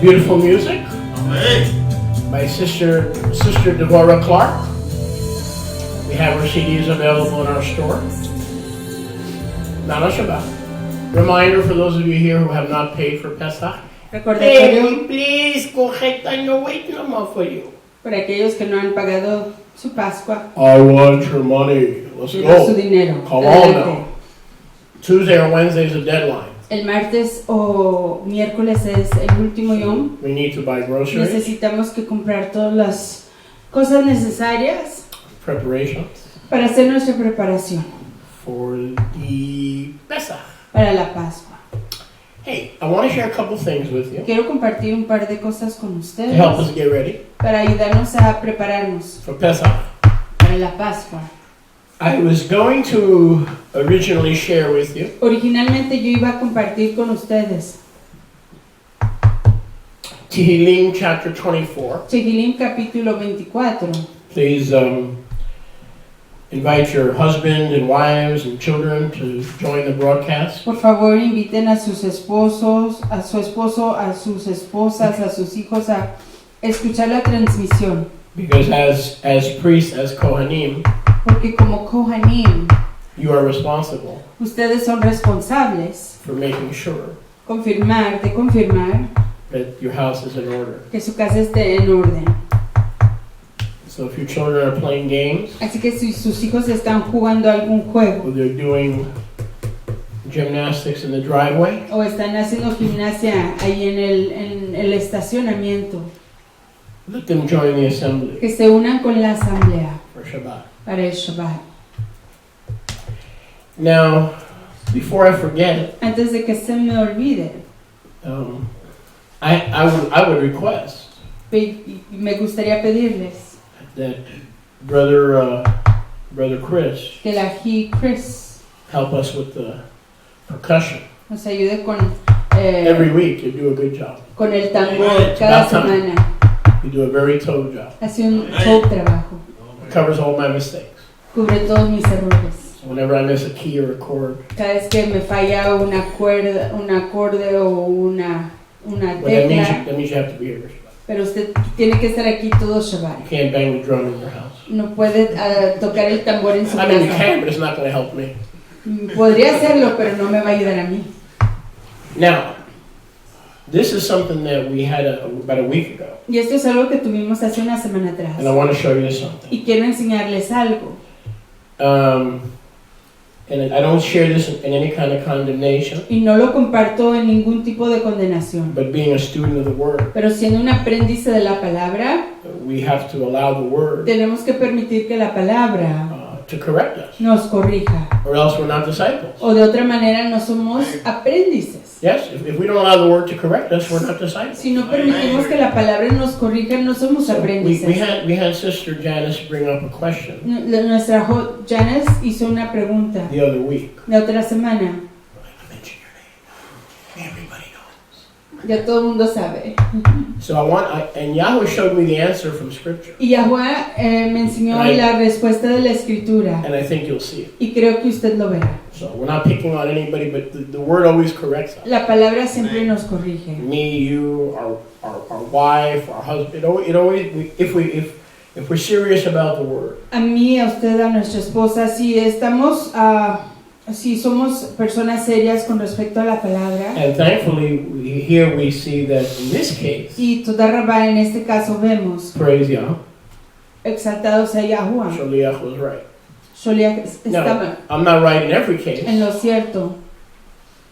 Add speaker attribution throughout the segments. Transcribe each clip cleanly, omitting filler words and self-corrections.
Speaker 1: beautiful music by Sister Deborah Clark. We have her CDs available in our store. Nana Shabbat. Reminder for those of you here who have not paid for Pesach.
Speaker 2: Recordatorio
Speaker 1: Please, cojeta, no wait no more for you.
Speaker 2: para aquellos que no han pagado su Pascua.
Speaker 1: I want your money. Let's
Speaker 2: Quiero su
Speaker 1: go.
Speaker 2: dinero.
Speaker 1: Come on
Speaker 2: Adelante.
Speaker 1: now. Tuesday or Wednesday is a deadline.
Speaker 2: El martes o miércoles es el último yom.
Speaker 1: We need to buy groceries,
Speaker 2: Necesitamos que comprar todas las cosas necesarias
Speaker 1: preparations
Speaker 2: para hacer nuestra preparación
Speaker 1: for the Pesach.
Speaker 2: para la Pascua.
Speaker 1: Hey, I want to share a couple things with you
Speaker 2: Quiero compartir un par de cosas con
Speaker 1: to
Speaker 2: ustedes
Speaker 1: help us get ready
Speaker 2: para ayudarnos a prepararnos
Speaker 1: for Pesach.
Speaker 2: para la Pascua.
Speaker 1: I was going to originally share with you
Speaker 2: Originalmente yo iba a compartir con ustedes
Speaker 1: Tehillim chapter 24.
Speaker 2: Tehilim capítulo 24.
Speaker 1: Please invite your husband and wives and children to join the broadcast.
Speaker 2: Por favor, inviten a sus esposos, a su esposo, a sus esposas, a sus hijos a escuchar la transmisión.
Speaker 1: Because as priests, as Kohanim,
Speaker 2: Porque como Kohanim,
Speaker 1: you are responsible
Speaker 2: ustedes son responsables
Speaker 1: for making sure
Speaker 2: de confirmar
Speaker 1: that your house is in order.
Speaker 2: que su casa esté en orden.
Speaker 1: So if your children are playing games,
Speaker 2: Así que si sus hijos están jugando algún juego
Speaker 1: or they're doing gymnastics in the driveway,
Speaker 2: o están haciendo gimnasia ahí en el estacionamiento,
Speaker 1: let them join the assembly
Speaker 2: que se unan con la asamblea
Speaker 1: for Shabbat.
Speaker 2: para el Shabbat.
Speaker 1: Now, before I forget,
Speaker 2: Antes de que se me olvide,
Speaker 1: I would request
Speaker 2: me gustaría pedirles
Speaker 1: that Brother Chris
Speaker 2: que la Chris
Speaker 1: help us with the percussion.
Speaker 2: nos ayude
Speaker 1: Every week you do a good job.
Speaker 2: con el tambor cada
Speaker 1: About time.
Speaker 2: semana.
Speaker 1: You do a very top job.
Speaker 2: Hace un top trabajo.
Speaker 1: It covers all my mistakes.
Speaker 2: Cubre todos mis errores.
Speaker 1: So whenever I miss a key or a chord,
Speaker 2: Cada vez que me falla un acorde o una
Speaker 1: well, that
Speaker 2: tecla,
Speaker 1: means you have to be here for Shabbat.
Speaker 2: pero usted tiene que estar aquí todo
Speaker 1: You
Speaker 2: Shabbat.
Speaker 1: can't bang the drum in your house.
Speaker 2: No puede tocar el tambor en su
Speaker 1: I mean, you
Speaker 2: casa.
Speaker 1: can, but it's not going to help me.
Speaker 2: Podría hacerlo, pero no me va a ayudar a mí.
Speaker 1: Now, this is something that we had about a week ago,
Speaker 2: Y esto es algo que tuvimos hace una semana atrás.
Speaker 1: and I want to show you something.
Speaker 2: Y quiero enseñarles algo.
Speaker 1: And I don't share this in any kind of condemnation,
Speaker 2: Y no lo comparto en ningún tipo de condenación.
Speaker 1: but being a student of the Word,
Speaker 2: Pero siendo un aprendiz de la palabra,
Speaker 1: we have to allow the Word
Speaker 2: tenemos que permitir que la palabra
Speaker 1: to correct us,
Speaker 2: nos corrija.
Speaker 1: or else we're not disciples.
Speaker 2: O de otra manera no somos aprendices.
Speaker 1: Yes, if we don't allow the Word to correct us, we're not disciples.
Speaker 2: Si no permitimos que la palabra nos corrija, no somos
Speaker 1: So we
Speaker 2: aprendices.
Speaker 1: had Sister Janice bring up a question
Speaker 2: Nuestra Janice hizo una pregunta
Speaker 1: the other week.
Speaker 2: la otra semana.
Speaker 1: I mentioned your name. Everybody knows.
Speaker 2: Ya todo el mundo sabe.
Speaker 1: So and Yahweh showed me the answer from Scripture,
Speaker 2: Y Yahuwah me enseñó
Speaker 1: Right.
Speaker 2: la respuesta de la escritura.
Speaker 1: and I think you'll see it.
Speaker 2: Y creo que usted lo verá.
Speaker 1: So we're not picking on anybody, but the Word always corrects us.
Speaker 2: La palabra siempre nos corrige.
Speaker 1: Me, you, our wife, our husband. It always if we're serious about the Word,
Speaker 2: A mí, a usted, a nuestra esposa, si somos personas serias con respecto a la palabra.
Speaker 1: and thankfully here we see that in this case,
Speaker 2: Y toda Rabá, en este caso vemos,
Speaker 1: praise Yah,
Speaker 2: exaltado sea Yahuwah.
Speaker 1: Shaliach was right.
Speaker 2: Solía
Speaker 1: No,
Speaker 2: estaba
Speaker 1: I'm not right in every case
Speaker 2: en lo cierto.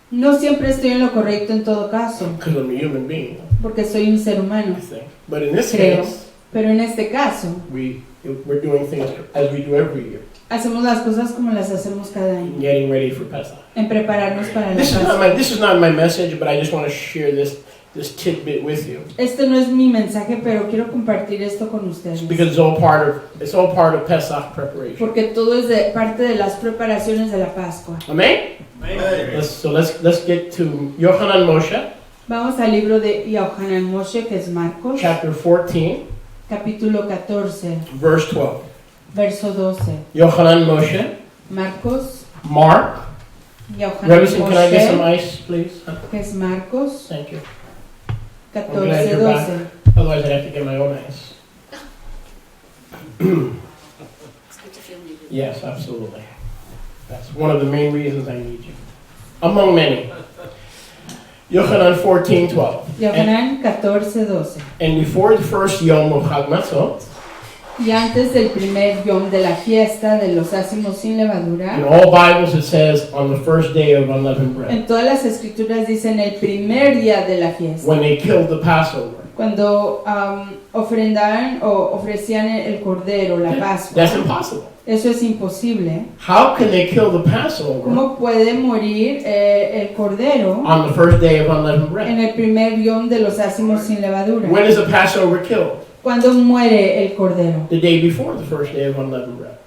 Speaker 2: No siempre estoy en lo correcto en todo caso,
Speaker 1: because I'm a human being,
Speaker 2: porque soy un ser humano.
Speaker 1: I think. But in this
Speaker 2: Creo.
Speaker 1: case,
Speaker 2: Pero en este caso,
Speaker 1: we're doing things as we do every year,
Speaker 2: hacemos las cosas como las hacemos cada año,
Speaker 1: getting ready for Pesach.
Speaker 2: en prepararnos para la
Speaker 1: This
Speaker 2: Pascua.
Speaker 1: is not my message, but I just want to share this tidbit with you
Speaker 2: Este no es mi mensaje, pero quiero compartir esto con ustedes.
Speaker 1: because it's all part of Pesach preparation.
Speaker 2: Porque todo es parte de las preparaciones de la Pascua.
Speaker 1: Amen. Let's get to Yochanan Moshe,
Speaker 2: Vamos al libro de Yohanan Moshe, que es Marcos,
Speaker 1: chapter 14,
Speaker 2: capítulo 14,
Speaker 1: verse 12.
Speaker 2: verso 12.
Speaker 1: Yochanan Moshe,
Speaker 2: Marcos,
Speaker 1: Mark.
Speaker 2: Yohanan
Speaker 1: Revison, can I get some
Speaker 2: Moshe,
Speaker 1: ice, please?
Speaker 2: que es Marcos,
Speaker 1: Thank you. I'm glad
Speaker 2: 14,
Speaker 1: you're back.
Speaker 2: 12.
Speaker 1: Otherwise, I'd have to get my own ice.
Speaker 3: It's good to feel needed.
Speaker 1: Yes, absolutely. That's one of the main reasons I need you. Among many. Yochanan 14:12.
Speaker 2: Yohanan 14, 12.
Speaker 1: And before the first Yom of Chag Matzot,
Speaker 2: Y antes del primer yom de la fiesta de los ácimos sin levadura,
Speaker 1: in all Bibles it says on the first day of unleavened bread,
Speaker 2: en todas las escrituras dicen el primer día de la fiesta.
Speaker 1: when they killed the Passover.
Speaker 2: Cuando ofrendaban o ofrecían el cordero, la Pascua.
Speaker 1: That's impossible.
Speaker 2: Eso es imposible.
Speaker 1: How can they kill the Passover
Speaker 2: ¿Cómo puede morir el cordero
Speaker 1: on the first day of unleavened bread?
Speaker 2: en el primer yom de los ácimos sin levadura?
Speaker 1: When is the Passover killed?
Speaker 2: ¿Cuándo muere el cordero?
Speaker 1: The day before the first day of unleavened bread.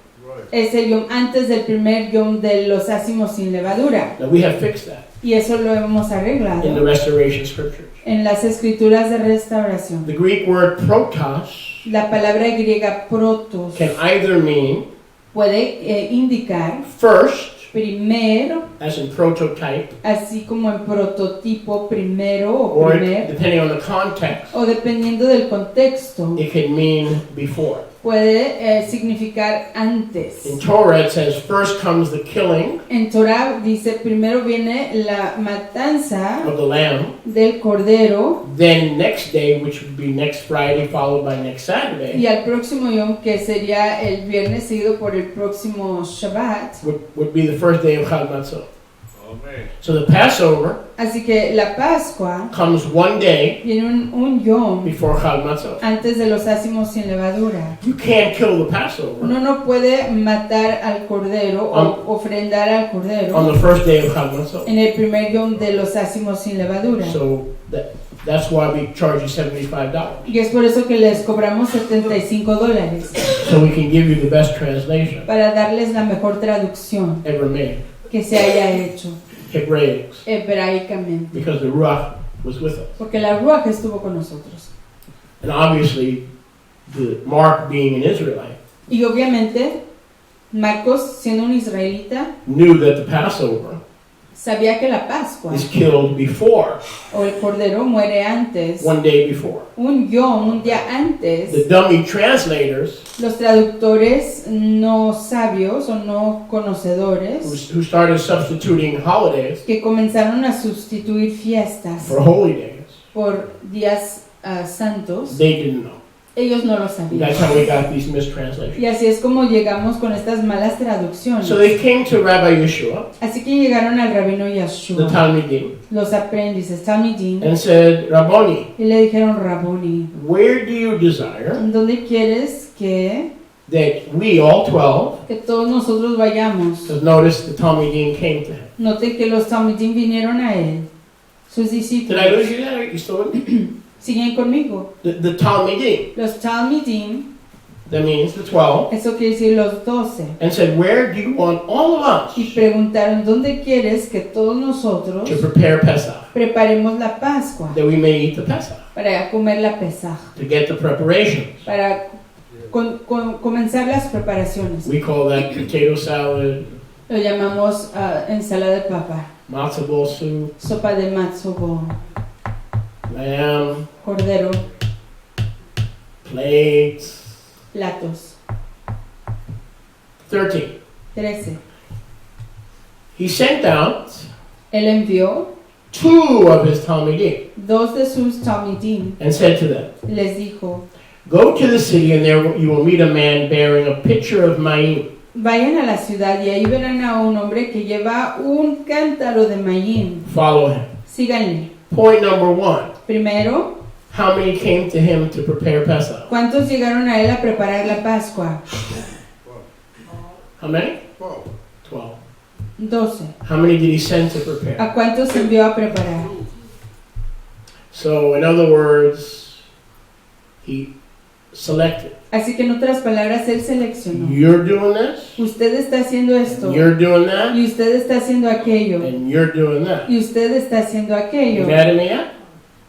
Speaker 2: Es el yom antes del primer yom de los ácimos sin levadura.
Speaker 1: Now we have fixed that
Speaker 2: Y eso lo hemos
Speaker 1: in the
Speaker 2: arreglado
Speaker 1: restoration scriptures.
Speaker 2: en las escrituras de restauración.
Speaker 1: The Greek word protos
Speaker 2: La palabra griega protos
Speaker 1: can either mean
Speaker 2: puede indicar
Speaker 1: first,
Speaker 2: primero,
Speaker 1: as in prototype,
Speaker 2: así como en prototipo, primero o
Speaker 1: or
Speaker 2: primer,
Speaker 1: depending on the context,
Speaker 2: o dependiendo del contexto,
Speaker 1: it can mean before.
Speaker 2: puede significar antes.
Speaker 1: In Torah it says first comes the killing
Speaker 2: En Torah dice primero viene la matanza
Speaker 1: of the lamb,
Speaker 2: del cordero
Speaker 1: then next day, which would be next Friday followed by next Saturday,
Speaker 2: y al próximo yom que sería el viernes seguido por el próximo Shabbat.
Speaker 1: would be the first day of Chag Matzot. So the Passover
Speaker 2: Así que la Pascua
Speaker 1: comes one day
Speaker 2: viene un yom
Speaker 1: before Chag Matzot.
Speaker 2: antes de los ácimos sin levadura.
Speaker 1: You can't kill the Passover
Speaker 2: Uno no puede matar al cordero o ofrendar al
Speaker 1: on
Speaker 2: cordero
Speaker 1: the first day of Chag Matzot.
Speaker 2: en el primer yom de los ácimos sin levadura.
Speaker 1: So that's why we charge you $75.
Speaker 2: Y es por eso que les cobramos $75
Speaker 1: So we can give you the best translation
Speaker 2: para darles la mejor traducción
Speaker 1: ever made,
Speaker 2: que se haya hecho
Speaker 1: Hebraics,
Speaker 2: hebraicamente.
Speaker 1: because the Ruach was with us.
Speaker 2: Porque la Ruach estuvo con nosotros.
Speaker 1: And obviously, the Mark being an Israelite
Speaker 2: Y obviamente, Marcos, siendo un israelita,
Speaker 1: knew that the Passover
Speaker 2: sabía que la Pascua
Speaker 1: is killed before,
Speaker 2: o el cordero muere antes,
Speaker 1: one day before.
Speaker 2: un yom, un día antes.
Speaker 1: The dummy translators
Speaker 2: Los traductores no sabios o no conocedores
Speaker 1: who started substituting holidays
Speaker 2: que comenzaron a sustituir fiestas
Speaker 1: for holy days,
Speaker 2: por días santos,
Speaker 1: they didn't know.
Speaker 2: ellos no lo sabían.
Speaker 1: That's how we got these mistranslations.
Speaker 2: Y así es como llegamos con estas malas traducciones.
Speaker 1: So they came to Rabbi Yeshua,
Speaker 2: Así que llegaron al rabino
Speaker 1: the
Speaker 2: Yeshua,
Speaker 1: Talmidim,
Speaker 2: los aprendices, Talmidim,
Speaker 1: and said, Rabboni,
Speaker 2: y le dijeron, Raboni,
Speaker 1: where do you desire
Speaker 2: ¿dónde quieres que
Speaker 1: that we, all 12,
Speaker 2: todos nosotros vayamos?
Speaker 1: because notice the Talmidim came to him.
Speaker 2: Note que los Talmidim vinieron a él, sus
Speaker 1: Did I
Speaker 2: discípulos.
Speaker 1: lose you there? You still with me?
Speaker 2: Siguen conmigo.
Speaker 1: The Talmidim,
Speaker 2: Los Talmidim,
Speaker 1: that means the 12,
Speaker 2: eso quiere decir los 12.
Speaker 1: and said, where do you want all of
Speaker 2: Y
Speaker 1: us
Speaker 2: preguntaron, ¿dónde quieres que todos nosotros
Speaker 1: to prepare Pesach,
Speaker 2: preparemos la Pascua?
Speaker 1: that we may eat the Pesach,
Speaker 2: Para comer la Pesaj,
Speaker 1: to get the preparations?
Speaker 2: para comenzar las preparaciones.
Speaker 1: We call that potato salad,
Speaker 2: Lo llamamos ensalada de papa,
Speaker 1: matzo ball soup,
Speaker 2: sopa de matzo ball,
Speaker 1: lamb,
Speaker 2: cordero,
Speaker 1: plates.
Speaker 2: platos.
Speaker 1: 13.
Speaker 2: 13.
Speaker 1: He sent out
Speaker 2: Él envió
Speaker 1: 2 of his Talmidim
Speaker 2: 2 de sus Talmidim.
Speaker 1: and said to them,
Speaker 2: Les dijo,
Speaker 1: go to the city and there you will meet a man bearing a pitcher of mayim.
Speaker 2: vayan a la ciudad y ahí verán a un hombre que lleva un cántaro de mayín.
Speaker 1: Follow him.
Speaker 2: Síganle.
Speaker 1: Point number 1.
Speaker 2: Primero,
Speaker 1: How many came to him to prepare Pesach?
Speaker 2: ¿cuántos llegaron a él a preparar la Pascua?
Speaker 1: How many?
Speaker 3: 12.
Speaker 1: 12.
Speaker 2: 12.
Speaker 1: How many did he send to prepare?
Speaker 2: ¿A cuántos envió a preparar?
Speaker 1: So, in other words, he selected.
Speaker 2: Así que en otras palabras, él seleccionó.
Speaker 1: You're doing this,
Speaker 2: Usted está haciendo esto.
Speaker 1: you're doing that,
Speaker 2: Y usted está haciendo aquello.
Speaker 1: and you're doing that.
Speaker 2: Y usted está haciendo
Speaker 1: You
Speaker 2: aquello.
Speaker 1: mad at me yet?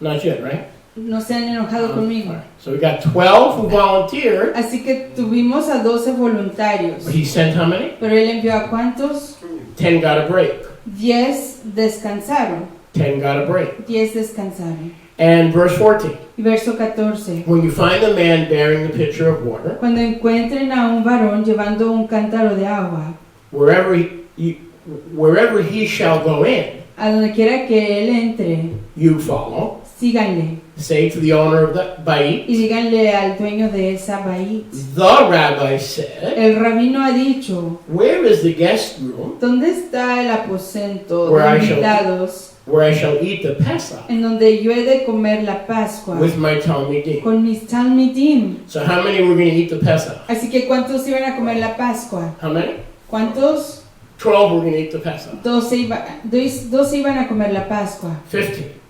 Speaker 1: Not yet, right?
Speaker 2: No se han enojado conmigo.
Speaker 1: Alright. So we got 12 who volunteered,
Speaker 2: Así que tuvimos a 12 voluntarios.
Speaker 1: but he sent how many?
Speaker 2: Pero él envió a cuántos?
Speaker 1: 10 got a break.
Speaker 2: 10 descansaron.
Speaker 1: 10 got a break.
Speaker 2: 10 descansaron.
Speaker 1: And verse 14.
Speaker 2: Y verso 14.
Speaker 1: When you find a man bearing the pitcher of water,
Speaker 2: Cuando encuentren a un varón llevando un cántaro de agua,
Speaker 1: wherever he shall go in,
Speaker 2: a donde quiera que él entre,
Speaker 1: you follow.
Speaker 2: síganle.
Speaker 1: Say to the owner of the bait,
Speaker 2: Y díganle al dueño de esa bait.
Speaker 1: the rabbi said,
Speaker 2: El rabino ha dicho,
Speaker 1: where is the guest room
Speaker 2: ¿dónde está el aposento
Speaker 1: Where
Speaker 2: de
Speaker 1: I shall-
Speaker 2: invitados
Speaker 1: where I shall eat the Pesach
Speaker 2: en donde yo he de comer la Pascua
Speaker 1: with my Talmidim?
Speaker 2: con mis talmidim?
Speaker 1: So how many were going to eat the Pesach?
Speaker 2: Así que ¿cuántos iban a comer la Pascua?
Speaker 1: How many?
Speaker 2: ¿Cuántos?
Speaker 1: 12 were going to eat the Pesach.
Speaker 2: 12 iban a comer la Pascua.
Speaker 1: 15.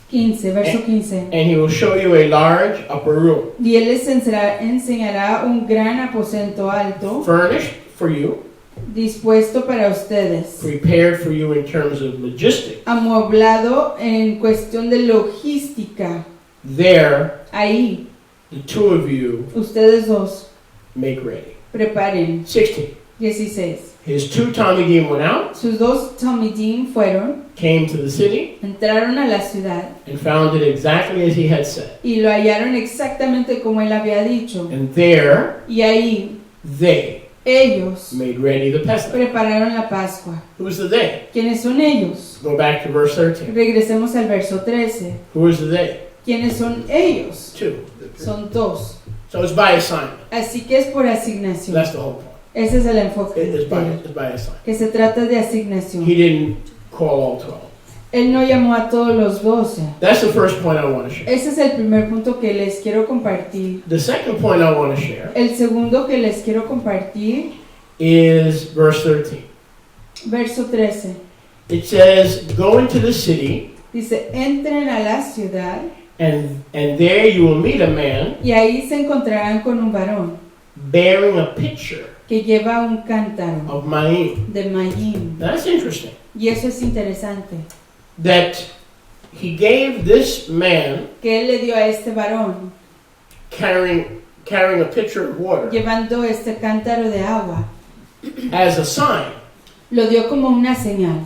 Speaker 2: 15, verso 15.
Speaker 1: And he will show you a large upper room,
Speaker 2: Y él les enseñará un gran aposento alto,
Speaker 1: furnished for you,
Speaker 2: dispuesto para ustedes,
Speaker 1: prepared for you in terms of logistics.
Speaker 2: amueblado en cuestión de logística.
Speaker 1: There,
Speaker 2: Ahí,
Speaker 1: the two of you
Speaker 2: ustedes dos,
Speaker 1: make ready.
Speaker 2: preparen.
Speaker 1: 16.
Speaker 2: 16.
Speaker 1: His two Talmidim went out,
Speaker 2: Sus dos talmidim fueron,
Speaker 1: came to the city,
Speaker 2: entraron a la ciudad
Speaker 1: and found it exactly as he had said.
Speaker 2: y lo hallaron exactamente como él había dicho.
Speaker 1: And there,
Speaker 2: Y ahí,
Speaker 1: they
Speaker 2: ellos
Speaker 1: made ready the Pesach.
Speaker 2: prepararon la Pascua.
Speaker 1: Who's the they?
Speaker 2: ¿Quiénes son ellos?
Speaker 1: Go back to verse 13.
Speaker 2: Regresemos al verso 13.
Speaker 1: Who is the they?
Speaker 2: ¿Quiénes son ellos?
Speaker 1: Two.
Speaker 2: Son dos.
Speaker 1: So it's by assignment.
Speaker 2: Así que es por asignación.
Speaker 1: That's the whole point.
Speaker 2: Ese es el enfoque.
Speaker 1: It's by assignment.
Speaker 2: Que se trata de asignación.
Speaker 1: He didn't call all 12.
Speaker 2: Él no llamó a todos los 12.
Speaker 1: That's the first point I want to share.
Speaker 2: Ese es el primer punto que les quiero compartir.
Speaker 1: The second point I want to share
Speaker 2: El segundo que les quiero compartir,
Speaker 1: is verse 13.
Speaker 2: verso 13.
Speaker 1: It says, go into the city,
Speaker 2: Dice, entren a la ciudad
Speaker 1: and there you will meet a man
Speaker 2: y ahí se encontrarán con un varón
Speaker 1: bearing a pitcher
Speaker 2: que lleva un cántaro
Speaker 1: of Ma'im.
Speaker 2: de mayín.
Speaker 1: That's interesting.
Speaker 2: Y eso es interesante.
Speaker 1: That he gave this man
Speaker 2: Que él le dio a este varón
Speaker 1: carrying a pitcher of water
Speaker 2: llevando este cántaro de agua.
Speaker 1: as a sign
Speaker 2: Lo dio como una señal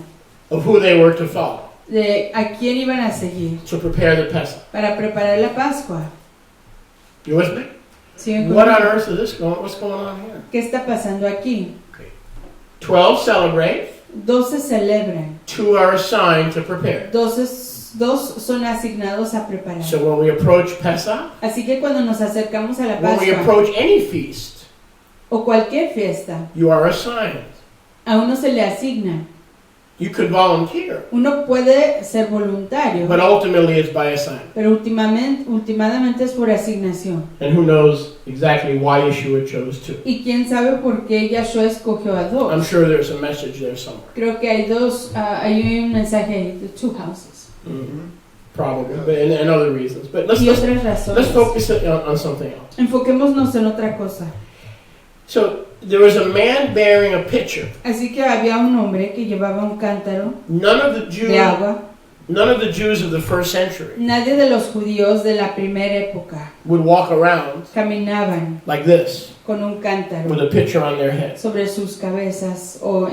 Speaker 1: of who they were to follow
Speaker 2: de a quién iban a seguir
Speaker 1: to prepare the Pesach.
Speaker 2: para preparar la Pascua.
Speaker 1: You with me?
Speaker 2: ¿Siguen
Speaker 1: What on
Speaker 2: conmigo?
Speaker 1: earth is this going? What's going on here?
Speaker 2: ¿Qué está pasando aquí?
Speaker 1: 12 celebrate,
Speaker 2: 12 celebran.
Speaker 1: 2 are assigned to prepare.
Speaker 2: Dos son asignados a preparar.
Speaker 1: So when we approach Pesach,
Speaker 2: Así que cuando nos acercamos a la
Speaker 1: when we
Speaker 2: Pascua
Speaker 1: approach any feast,
Speaker 2: o cualquier fiesta,
Speaker 1: you are assigned.
Speaker 2: a uno se le asigna.
Speaker 1: You could volunteer,
Speaker 2: Uno puede ser voluntario,
Speaker 1: but ultimately it's by assignment.
Speaker 2: pero últimamente es por asignación.
Speaker 1: And who knows exactly why Yeshua chose 2?
Speaker 2: Y quién sabe por qué Yahshua escogió a
Speaker 1: I'm
Speaker 2: dos.
Speaker 1: sure there's a message there somewhere.
Speaker 2: Creo que hay hay un mensaje ahí, the two houses.
Speaker 1: Probably, but and other reasons. But let's
Speaker 2: Y otras razones.
Speaker 1: focus on something else.
Speaker 2: Enfoquémonos en otra cosa.
Speaker 1: So there was a man bearing a pitcher.
Speaker 2: Así que había un hombre que llevaba un cántaro
Speaker 1: None of the
Speaker 2: de agua.
Speaker 1: Jews of the first century
Speaker 2: Nadie de los judíos de la primera época
Speaker 1: would walk around
Speaker 2: caminaban
Speaker 1: like this
Speaker 2: con un cántaro
Speaker 1: with a pitcher on their head.
Speaker 2: sobre sus cabezas o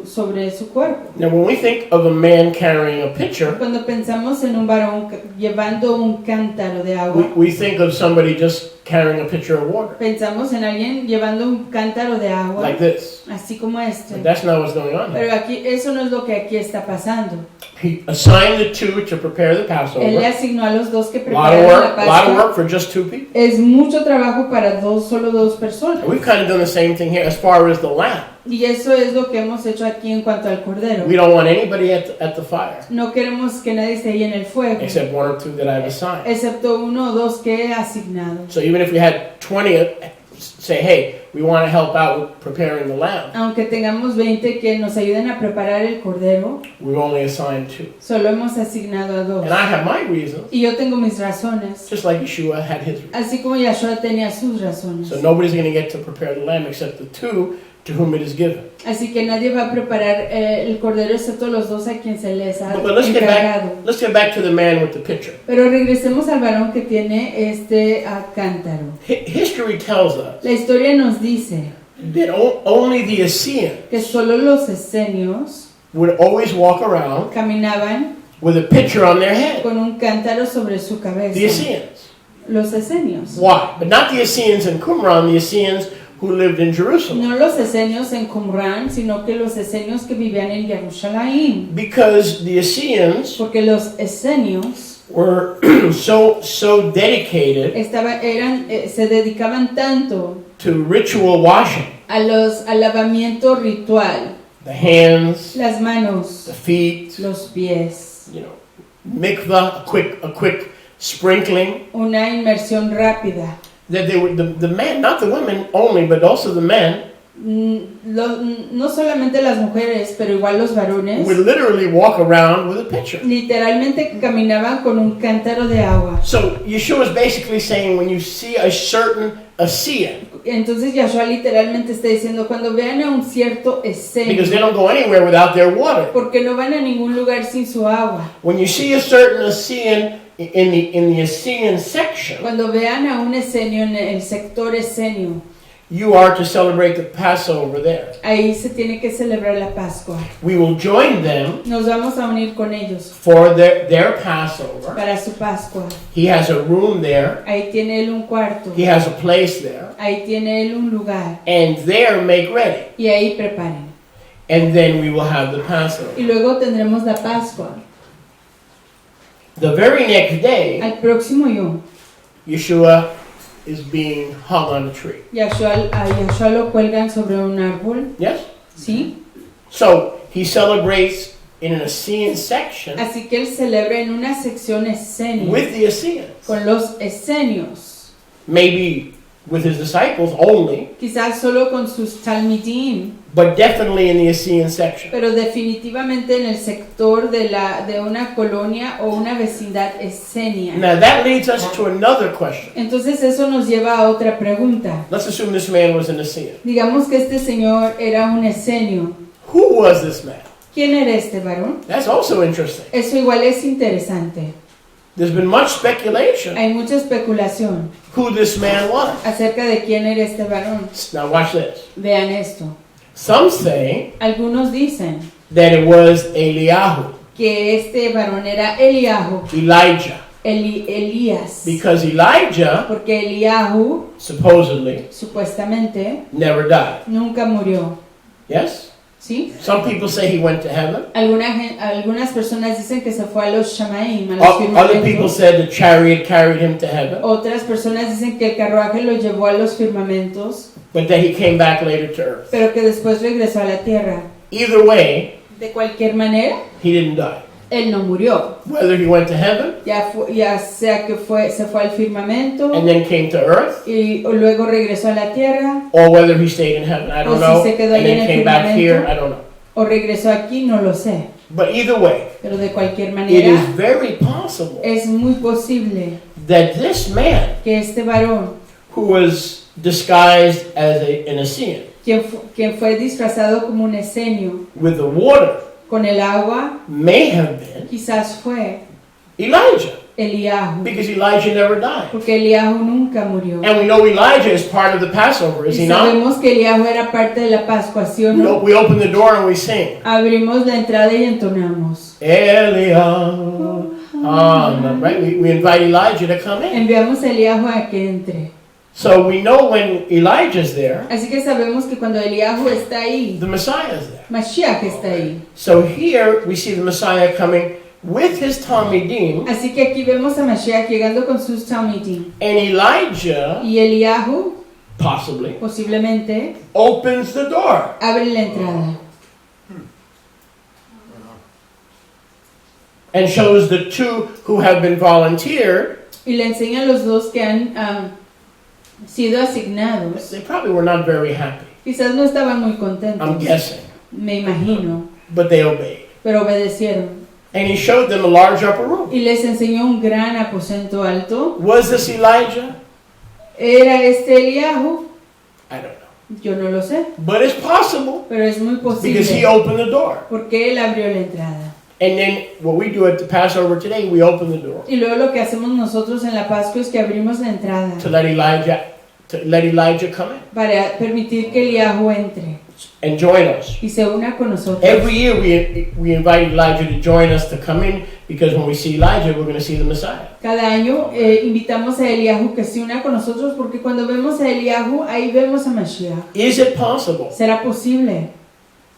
Speaker 2: sobre su cuerpo.
Speaker 1: Now, when we think of a man carrying a pitcher,
Speaker 2: Cuando pensamos en un varón llevando un cántaro de agua,
Speaker 1: we think of somebody just carrying a pitcher of water
Speaker 2: pensamos en alguien llevando un cántaro de agua,
Speaker 1: like this.
Speaker 2: así como este.
Speaker 1: But that's not what's going on here.
Speaker 2: Pero aquí eso no es lo que aquí está pasando.
Speaker 1: He assigned the 2 to prepare the
Speaker 2: Él le
Speaker 1: Passover.
Speaker 2: asignó a los dos que
Speaker 1: A lot
Speaker 2: prepararon la
Speaker 1: of
Speaker 2: Pascua.
Speaker 1: work for just 2 people.
Speaker 2: Es mucho trabajo para solo dos personas.
Speaker 1: And we've kind of done the same thing here as far as the lamb.
Speaker 2: Y eso es lo que hemos hecho aquí en cuanto al cordero.
Speaker 1: We don't want anybody at the fire
Speaker 2: No queremos que nadie esté ahí en el fuego,
Speaker 1: except 1 or 2 that I've assigned.
Speaker 2: excepto uno o dos que he asignado.
Speaker 1: So even if we had 20 say, hey, we want to help out with preparing the lamb,
Speaker 2: Aunque tengamos 20 que nos ayuden a preparar el cordero,
Speaker 1: we've only assigned 2.
Speaker 2: solo hemos asignado a dos.
Speaker 1: And I have my reasons,
Speaker 2: Y yo tengo mis razones,
Speaker 1: just like Yeshua had his reasons.
Speaker 2: así como Yahshua tenía sus razones.
Speaker 1: So nobody's going to get to prepare the lamb except the 2 to whom it is given.
Speaker 2: Así que nadie va a preparar el cordero excepto los dos a quien se les ha
Speaker 1: But let's
Speaker 2: encargado.
Speaker 1: get back to the man with the pitcher.
Speaker 2: Pero regresemos al varón que tiene este cántaro.
Speaker 1: History tells us
Speaker 2: La historia nos dice
Speaker 1: that only the Essenes
Speaker 2: que solo los esenios
Speaker 1: would always walk around
Speaker 2: caminaban
Speaker 1: with a pitcher on their head.
Speaker 2: con un cántaro sobre su
Speaker 1: The
Speaker 2: cabeza.
Speaker 1: Essenes.
Speaker 2: Los esenios.
Speaker 1: Why? But not the Essenes in Qumran, the Essenes who lived in Jerusalem.
Speaker 2: No los esenios en Qumran, sino que los esenios que vivían en Jerusalén.
Speaker 1: Because the Essenes
Speaker 2: Porque los esenios
Speaker 1: were so dedicated
Speaker 2: se dedicaban tanto
Speaker 1: to ritual washing.
Speaker 2: al lavamiento ritual.
Speaker 1: The hands,
Speaker 2: Las manos,
Speaker 1: the feet,
Speaker 2: los pies.
Speaker 1: mikvah, a quick sprinkling.
Speaker 2: Una inmersión rápida.
Speaker 1: That they would, the men, not the women only, but also the men,
Speaker 2: No solamente las mujeres, pero igual los varones,
Speaker 1: would literally walk around with a pitcher.
Speaker 2: literalmente caminaban con un cántaro de agua.
Speaker 1: So Yeshua is basically saying when you see a certain Essean,
Speaker 2: Entonces Yahshua literalmente está diciendo, cuando vean a un cierto
Speaker 1: because they
Speaker 2: esenio,
Speaker 1: don't go anywhere without their water.
Speaker 2: porque no van a ningún lugar sin su agua.
Speaker 1: When you see a certain Essean in the Essean section,
Speaker 2: Cuando vean a un esenio en el sector esenio,
Speaker 1: you are to celebrate the Passover there.
Speaker 2: ahí se tiene que celebrar la Pascua.
Speaker 1: We will join them
Speaker 2: Nos vamos a unir con ellos
Speaker 1: for their Passover.
Speaker 2: para su Pascua.
Speaker 1: He has a room there.
Speaker 2: Ahí tiene él un cuarto,
Speaker 1: He has a place there.
Speaker 2: ahí tiene él un lugar,
Speaker 1: And there make ready.
Speaker 2: y ahí preparen.
Speaker 1: And then we will have the Passover.
Speaker 2: Y luego tendremos la Pascua.
Speaker 1: The very next day,
Speaker 2: Al próximo Yom,
Speaker 1: Yeshua is being hung on a tree.
Speaker 2: a Yahshua lo cuelgan sobre un árbol,
Speaker 1: Yes?
Speaker 2: ¿sí?
Speaker 1: So he celebrates in an Essean section
Speaker 2: Así que él celebra en una sección esenia
Speaker 1: with the Esseans.
Speaker 2: con los esenios,
Speaker 1: Maybe with his disciples only,
Speaker 2: quizás solo con sus talmidim,
Speaker 1: but definitely in the Essean section.
Speaker 2: pero definitivamente en el sector de una colonia o una vecindad esenia.
Speaker 1: Now that leads us to another question.
Speaker 2: Entonces eso nos lleva a otra pregunta.
Speaker 1: Let's assume this man was an Essean.
Speaker 2: Digamos que este señor era un esenio.
Speaker 1: Who was this man?
Speaker 2: ¿Quién era este varón?
Speaker 1: That's also interesting.
Speaker 2: Eso igual es interesante.
Speaker 1: There's been much speculation
Speaker 2: Hay mucha especulación
Speaker 1: who this man was.
Speaker 2: acerca de quién era este varón.
Speaker 1: Now watch this.
Speaker 2: Vean esto.
Speaker 1: Some say
Speaker 2: Algunos dicen
Speaker 1: that it was Eliyahu,
Speaker 2: que este varón era Eliahu,
Speaker 1: Elijah,
Speaker 2: Elías,
Speaker 1: because Elijah
Speaker 2: porque Eliahu
Speaker 1: supposedly
Speaker 2: supuestamente
Speaker 1: never died.
Speaker 2: nunca murió.
Speaker 1: Yes?
Speaker 2: ¿Sí?
Speaker 1: Some people say he went to heaven.
Speaker 2: Algunas personas dicen que se fue a los Shamaim, a los
Speaker 1: Other people
Speaker 2: firmamentos.
Speaker 1: said the chariot carried him to heaven,
Speaker 2: Otras personas dicen que el carruaje lo llevó a los firmamentos,
Speaker 1: but that he came back later to earth.
Speaker 2: pero que después regresó a la tierra.
Speaker 1: Either way,
Speaker 2: De cualquier manera,
Speaker 1: he didn't die.
Speaker 2: él no murió.
Speaker 1: Whether he went to heaven
Speaker 2: Ya sea que se fue al firmamento
Speaker 1: and then came to earth,
Speaker 2: y luego regresó a la tierra,
Speaker 1: or whether he stayed in heaven, I don't
Speaker 2: O si
Speaker 1: know,
Speaker 2: se quedó
Speaker 1: and
Speaker 2: ahí en
Speaker 1: then
Speaker 2: el
Speaker 1: came back
Speaker 2: firmamento.
Speaker 1: here, I don't know.
Speaker 2: o regresó aquí, no lo sé.
Speaker 1: But either way,
Speaker 2: Pero de cualquier
Speaker 1: it is
Speaker 2: manera,
Speaker 1: very possible
Speaker 2: es muy posible
Speaker 1: that this man,
Speaker 2: que este varón,
Speaker 1: who was disguised as an Essean,
Speaker 2: quien fue disfrazado como un esenio,
Speaker 1: with the water,
Speaker 2: con el agua,
Speaker 1: may have been
Speaker 2: quizás fue
Speaker 1: Elijah,
Speaker 2: Eliahu,
Speaker 1: because Elijah never died.
Speaker 2: porque Eliahu nunca murió.
Speaker 1: And we know Elijah is part of the Passover, is
Speaker 2: Y
Speaker 1: he not?
Speaker 2: sabemos que Eliahu era parte de la Pascua, ¿sí o no?
Speaker 1: We open the door and we sing.
Speaker 2: Abrimos la entrada y entonamos.
Speaker 1: Eliyahu. Right? We invite Elijah to come in.
Speaker 2: Enviamos a Eliahu a que entre.
Speaker 1: So we know when Elijah's there,
Speaker 2: Así que sabemos que cuando Eliahu está ahí,
Speaker 1: the Messiah is there.
Speaker 2: Mashiach está ahí.
Speaker 1: So here we see the Messiah coming with his Talmidim,
Speaker 2: Así que aquí vemos a Mashiach llegando con sus talmidim.
Speaker 1: and Elijah,
Speaker 2: Y Eliahu,
Speaker 1: possibly,
Speaker 2: posiblemente,
Speaker 1: opens the door.
Speaker 2: abre la entrada.
Speaker 1: And shows the two who have been volunteered.
Speaker 2: Y le enseña a los dos que han sido asignados.
Speaker 1: They probably were not very happy,
Speaker 2: Quizás no estaban muy
Speaker 1: I'm
Speaker 2: contentos,
Speaker 1: guessing,
Speaker 2: me imagino,
Speaker 1: but they obeyed.
Speaker 2: pero obedecieron.
Speaker 1: And he showed them a large upper room.
Speaker 2: Y les enseñó un gran aposento alto.
Speaker 1: Was this Elijah?
Speaker 2: ¿Era este Eliahu?
Speaker 1: I don't know.
Speaker 2: Yo no lo sé,
Speaker 1: But it's possible
Speaker 2: pero es muy
Speaker 1: because he
Speaker 2: posible
Speaker 1: opened the door.
Speaker 2: porque él abrió la entrada.
Speaker 1: And then what we do at the Passover today, we open the door
Speaker 2: Y luego lo que hacemos nosotros en la Pascua es que abrimos la entrada
Speaker 1: to let Elijah come in.
Speaker 2: para permitir que Eliahu entre.
Speaker 1: and join us.
Speaker 2: y se una con nosotros.
Speaker 1: Every year we invite Elijah to join us to come in because when we see Elijah, we're going to see the Messiah.
Speaker 2: Cada año invitamos a Eliahu que se una con nosotros porque cuando vemos a Eliahu, ahí vemos a Mashiach.
Speaker 1: Is it possible
Speaker 2: ¿Será posible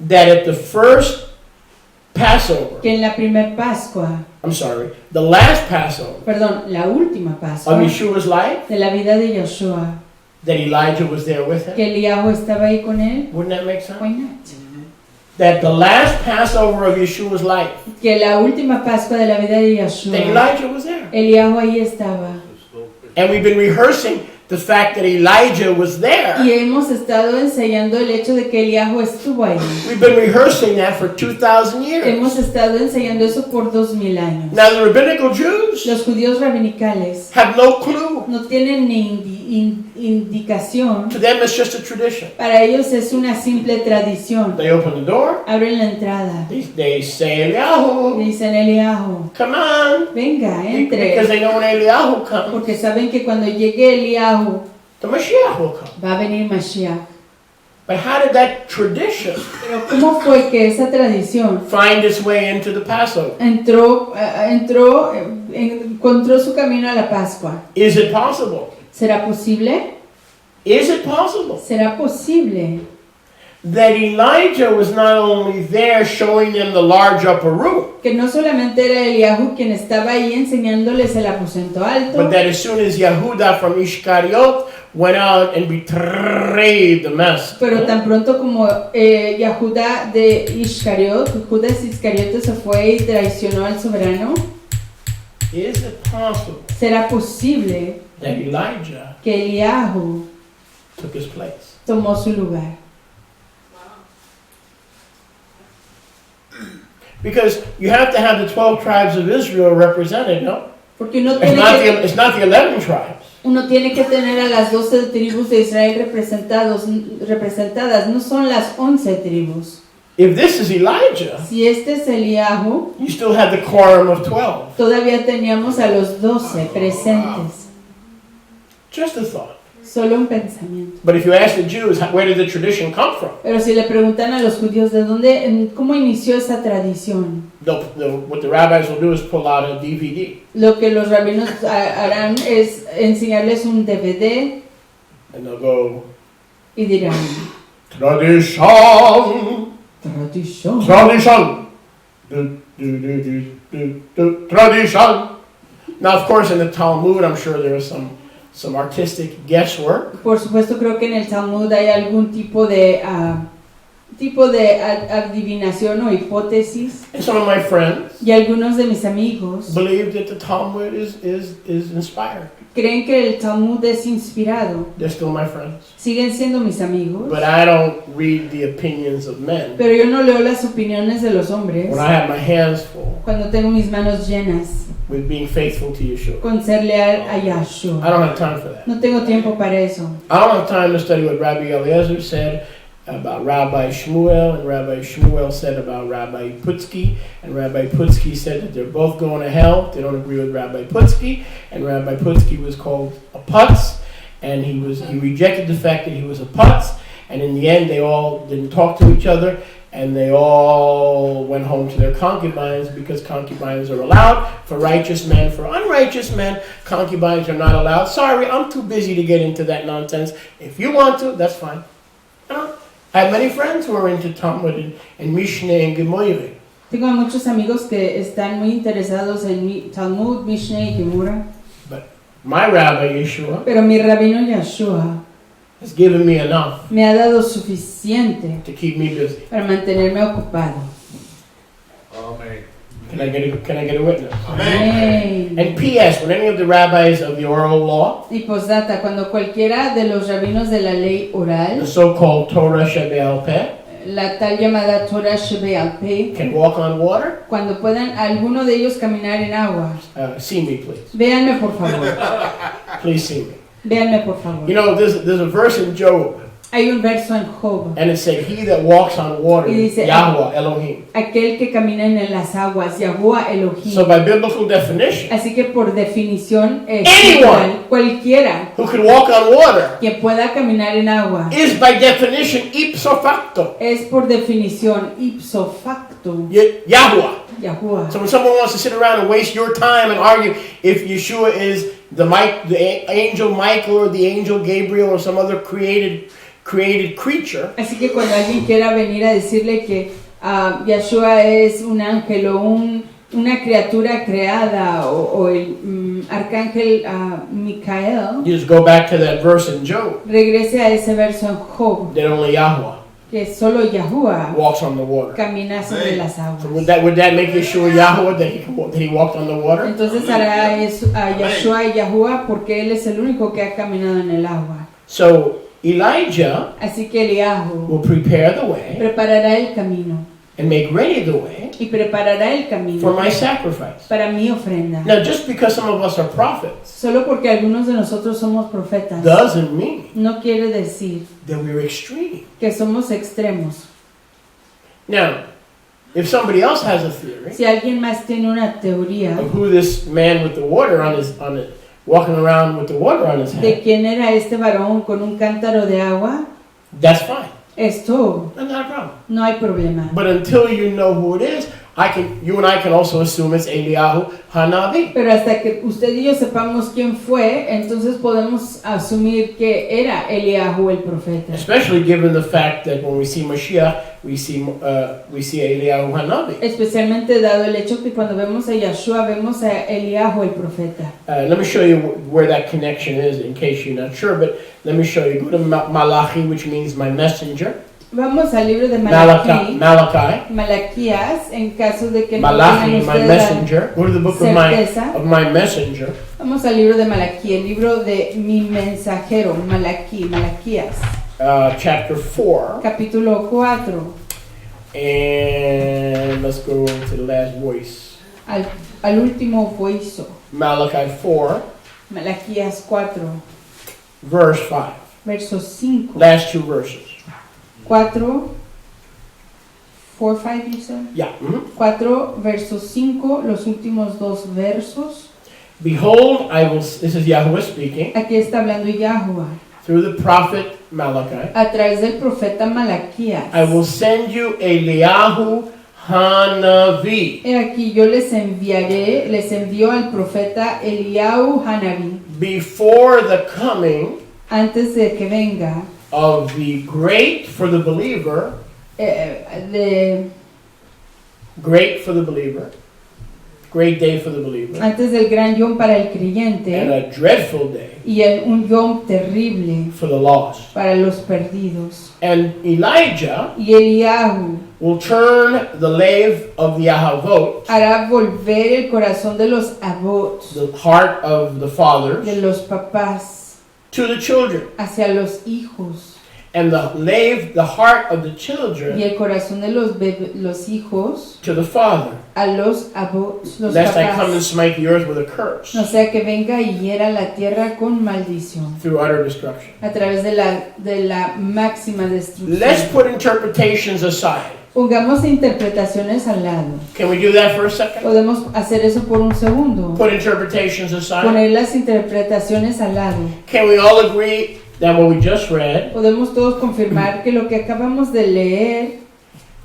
Speaker 1: that at the first Passover,
Speaker 2: que en la primer Pascua,
Speaker 1: the last Passover
Speaker 2: perdón, la última
Speaker 1: of
Speaker 2: Pascua
Speaker 1: Yeshua's life,
Speaker 2: de la vida de Yeshua,
Speaker 1: that Elijah was there with
Speaker 2: que
Speaker 1: him?
Speaker 2: Eliahu estaba ahí con él?
Speaker 1: Wouldn't that make sense?
Speaker 2: Why not?
Speaker 1: That the last Passover of Yeshua's life,
Speaker 2: Que la última Pascua de la vida de
Speaker 1: that
Speaker 2: Yeshua,
Speaker 1: Elijah was there.
Speaker 2: Eliahu ahí estaba.
Speaker 1: And we've been rehearsing the fact that Elijah was there.
Speaker 2: Y hemos estado ensayando el hecho de que Eliahu estuvo ahí.
Speaker 1: We've been rehearsing that for 2,000 years.
Speaker 2: Hemos estado ensayando eso por 2000 años.
Speaker 1: Now the rabbinical Jews
Speaker 2: Los judíos rabinicales
Speaker 1: have no clue.
Speaker 2: no tienen ni indicación.
Speaker 1: To them it's just a tradition.
Speaker 2: Para ellos es una simple tradición.
Speaker 1: They open the door,
Speaker 2: Abren la entrada.
Speaker 1: they say Eliyahu,
Speaker 2: Dicen Eliahu,
Speaker 1: come on.
Speaker 2: venga,
Speaker 1: Because
Speaker 2: entre.
Speaker 1: they know when Eliyahu comes,
Speaker 2: Porque saben que cuando llegue Eliahu
Speaker 1: the Mashiach will come.
Speaker 2: va a venir Mashiach.
Speaker 1: But how did that tradition
Speaker 2: Pero ¿cómo fue que esa tradición
Speaker 1: find its way into the Passover?
Speaker 2: encontró su camino a la Pascua?
Speaker 1: Is it possible?
Speaker 2: ¿Será posible?
Speaker 1: Is it possible
Speaker 2: ¿Será posible
Speaker 1: that Elijah was not only there showing them the large upper room,
Speaker 2: que no solamente era Eliahu quien estaba ahí enseñándoles el aposento alto,
Speaker 1: but that as soon as Yehuda from Ishkariot went out and betrayed the master,
Speaker 2: pero tan pronto como Yahuda de Iscariot, Judas Iscariote se fue y traicionó al soberano?
Speaker 1: is it possible
Speaker 2: ¿Será posible
Speaker 1: that Elijah
Speaker 2: que Eliahu
Speaker 1: took his place?
Speaker 2: tomó su lugar?
Speaker 1: Because you have to have the 12 tribes of Israel represented, no?
Speaker 2: Porque uno
Speaker 1: It's not the 11 tribes.
Speaker 2: tiene que tener a las 12 tribus de Israel representadas, no son las 11 tribus.
Speaker 1: If this is Elijah,
Speaker 2: Si este es Eliahu,
Speaker 1: you still have the quorum of 12.
Speaker 2: todavía teníamos a los 12 presentes.
Speaker 1: Just a thought.
Speaker 2: Solo un pensamiento.
Speaker 1: But if you ask the Jews, where did the tradition come from?
Speaker 2: Pero si le preguntan a los judíos de dónde, cómo inició esa tradición,
Speaker 1: What the rabbis will do is pull out a DVD.
Speaker 2: lo que los rabinos harán es enseñarles un DVD
Speaker 1: And they'll go,
Speaker 2: y dirán,
Speaker 1: tradition,
Speaker 2: tradición.
Speaker 1: tradition, tradition. Now, of course, in the Talmud, I'm sure there is some artistic guesswork.
Speaker 2: Por supuesto, creo que en el Talmud hay algún tipo de adivinación o hipótesis.
Speaker 1: And some of my friends
Speaker 2: Y algunos de mis amigos
Speaker 1: believe that the Talmud is inspired.
Speaker 2: creen que el Talmud es inspirado.
Speaker 1: They're still my friends.
Speaker 2: Siguen siendo mis amigos.
Speaker 1: But I don't read the opinions of men
Speaker 2: Pero yo no leo las opiniones de los hombres
Speaker 1: when I have my hands full
Speaker 2: cuando tengo mis manos llenas
Speaker 1: with being faithful to Yeshua.
Speaker 2: con ser leal a
Speaker 1: I
Speaker 2: Yahshua.
Speaker 1: don't have time for that.
Speaker 2: No tengo tiempo para eso.
Speaker 1: I don't have time to study what Rabbi Eliezer said about Rabbi Shmuel, and Rabbi Shmuel said about Rabbi Putsky, and Rabbi Putsky said that they're both going to hell. They don't agree with Rabbi Putsky, and Rabbi Putsky was called a putz, and he rejected the fact that he was a putz, and in the end they all didn't talk to each other, and they all went home to their concubines because concubines are allowed for righteous men. For unrighteous men, concubines are not allowed. Sorry, I'm too busy to get into that nonsense. If you want to, that's fine. I have many friends who are into Talmud and Mishnah and Gemara.
Speaker 2: Tengo muchos amigos que están muy interesados en Talmud, Mishnah y Gemara.
Speaker 1: But my Rabbi Yeshua
Speaker 2: Pero mi rabino Yahshua
Speaker 1: has given me enough
Speaker 2: me ha dado suficiente
Speaker 1: to keep me busy.
Speaker 2: para mantenerme ocupado.
Speaker 4: Amen.
Speaker 1: Can I get a witness?
Speaker 2: Amén.
Speaker 1: And P.S. When any of the rabbis of the oral law,
Speaker 2: Y postdata, cuando cualquiera de los rabinos de la ley
Speaker 1: the
Speaker 2: oral,
Speaker 1: so-called Torah Shebe'al Peh,
Speaker 2: la tal llamada Torah Shebe'al Peh,
Speaker 1: can walk on water,
Speaker 2: cuando puedan alguno de ellos caminar en agua,
Speaker 1: see me, please.
Speaker 2: véanme por favor,
Speaker 1: Please see me.
Speaker 2: véanme por favor.
Speaker 1: You know, there's a verse in Job
Speaker 2: Hay un verso en Job,
Speaker 1: and it said, "He that walks on water,
Speaker 2: Y dice,
Speaker 1: Yahweh Elohim."
Speaker 2: aquel que camina en las aguas, Yahuwah Elohim.
Speaker 1: So by biblical definition,
Speaker 2: Así que por definición,
Speaker 1: Anyone.
Speaker 2: cualquiera
Speaker 1: who can walk on water
Speaker 2: que pueda caminar en agua
Speaker 1: is by definition ipso facto
Speaker 2: es por definición ipso facto
Speaker 1: Yahweh.
Speaker 2: Yahuwah.
Speaker 1: So when someone wants to sit around and waste your time and argue if Yeshua is the angel Michael or the angel Gabriel or some other created creature,
Speaker 2: Así que cuando alguien quiera venir a decirle que Yeshua es un ángel o una criatura creada o el arcángel Micael,
Speaker 1: you just go back to that verse in Job
Speaker 2: regrese a ese verso en Job,
Speaker 1: that only Yahweh
Speaker 2: que solo Yahuwah
Speaker 1: walks on the water.
Speaker 2: camina sobre las
Speaker 1: So
Speaker 2: aguas.
Speaker 1: would that make Yeshua Yahweh that he walked on the water?
Speaker 2: Entonces hará eso a Yeshua y Yahuwah porque él es el único que ha caminado en el agua.
Speaker 1: So Elijah
Speaker 2: Así que Eliahu
Speaker 1: will prepare the way
Speaker 2: preparará el camino
Speaker 1: and make ready the way
Speaker 2: y preparará el
Speaker 1: for
Speaker 2: camino
Speaker 1: my sacrifice.
Speaker 2: para mi ofrenda.
Speaker 1: Now, just because some of us are prophets
Speaker 2: Solo porque algunos de nosotros somos profetas
Speaker 1: doesn't mean
Speaker 2: no quiere decir
Speaker 1: that we're extreme.
Speaker 2: que somos extremos.
Speaker 1: Now, if somebody else has a theory
Speaker 2: Si alguien más tiene una teoría
Speaker 1: of who this man with the water walking around with the water on his
Speaker 2: de
Speaker 1: head,
Speaker 2: quién era este varón con un cántaro de agua,
Speaker 1: that's fine.
Speaker 2: esto
Speaker 1: That's not a problem.
Speaker 2: no hay problema.
Speaker 1: But until you know who it is, you and I can also assume it's Eliyahu Hanavi.
Speaker 2: Pero hasta que usted y yo sepamos quién fue, entonces podemos asumir que era Eliahu el profeta.
Speaker 1: Especially given the fact that when we see Mashiach, we see Eliyahu Hanavi.
Speaker 2: Especialmente dado el hecho que cuando vemos a Yeshua vemos a Eliahu el profeta.
Speaker 1: Let me show you where that connection is in case you're not sure, but let me show you. Go to Malachi, which means my messenger.
Speaker 2: Vamos al libro de
Speaker 1: Malachi.
Speaker 2: Malaquías, en caso de que no
Speaker 1: Malachi,
Speaker 2: tengan
Speaker 1: my
Speaker 2: ustedes la
Speaker 1: messenger. Go to the book
Speaker 2: certeza.
Speaker 1: of my messenger.
Speaker 2: Vamos al libro de Malaquí, el libro de mi mensajero, Malaquías,
Speaker 1: Chapter 4.
Speaker 2: capítulo 4,
Speaker 1: And let's go to the last voice.
Speaker 2: al último voizo,
Speaker 1: Malachi 4,
Speaker 2: Malaquías 4,
Speaker 1: verse 5.
Speaker 2: verso 5,
Speaker 1: Last two verses.
Speaker 2: 4, 5, you said?
Speaker 1: Yeah.
Speaker 2: 4, verso 5, los últimos dos versos.
Speaker 1: Behold, this is Yahweh speaking,
Speaker 2: Aquí está hablando Yahuwah,
Speaker 1: through the prophet Malachi.
Speaker 2: a través del profeta Malaquías.
Speaker 1: I will send you Eliyahu Hanavi
Speaker 2: He aquí yo les envío al profeta Eliyahu Hanavi,
Speaker 1: before the coming
Speaker 2: antes de que venga,
Speaker 1: of the great for the believer, great for the believer, great day for the believer,
Speaker 2: antes del gran yom para el
Speaker 1: and
Speaker 2: creyente
Speaker 1: a dreadful day
Speaker 2: y un yom terrible
Speaker 1: for the lost.
Speaker 2: para los perdidos.
Speaker 1: And Elijah
Speaker 2: Y Eliyahu
Speaker 1: will turn the lave of the Ahavot,
Speaker 2: hará volver el corazón de los abots,
Speaker 1: the heart of the fathers,
Speaker 2: de los papás,
Speaker 1: to the children,
Speaker 2: hacia los hijos,
Speaker 1: and the heart of the
Speaker 2: y
Speaker 1: children
Speaker 2: el corazón de los hijos
Speaker 1: to the father,
Speaker 2: a los abots, los
Speaker 1: lest I come and
Speaker 2: papás.
Speaker 1: smite the earth with a curse
Speaker 2: No sea que venga y hiera la tierra con maldición,
Speaker 1: through utter destruction.
Speaker 2: a través de la máxima
Speaker 1: Let's
Speaker 2: destrucción.
Speaker 1: put interpretations aside.
Speaker 2: Pongamos interpretaciones al lado.
Speaker 1: Can we do that for a second?
Speaker 2: Podemos hacer eso por un segundo.
Speaker 1: Put interpretations aside.
Speaker 2: Poner las interpretaciones al lado.
Speaker 1: Can we all agree that what we just read,
Speaker 2: Podemos todos confirmar que lo que acabamos de leer,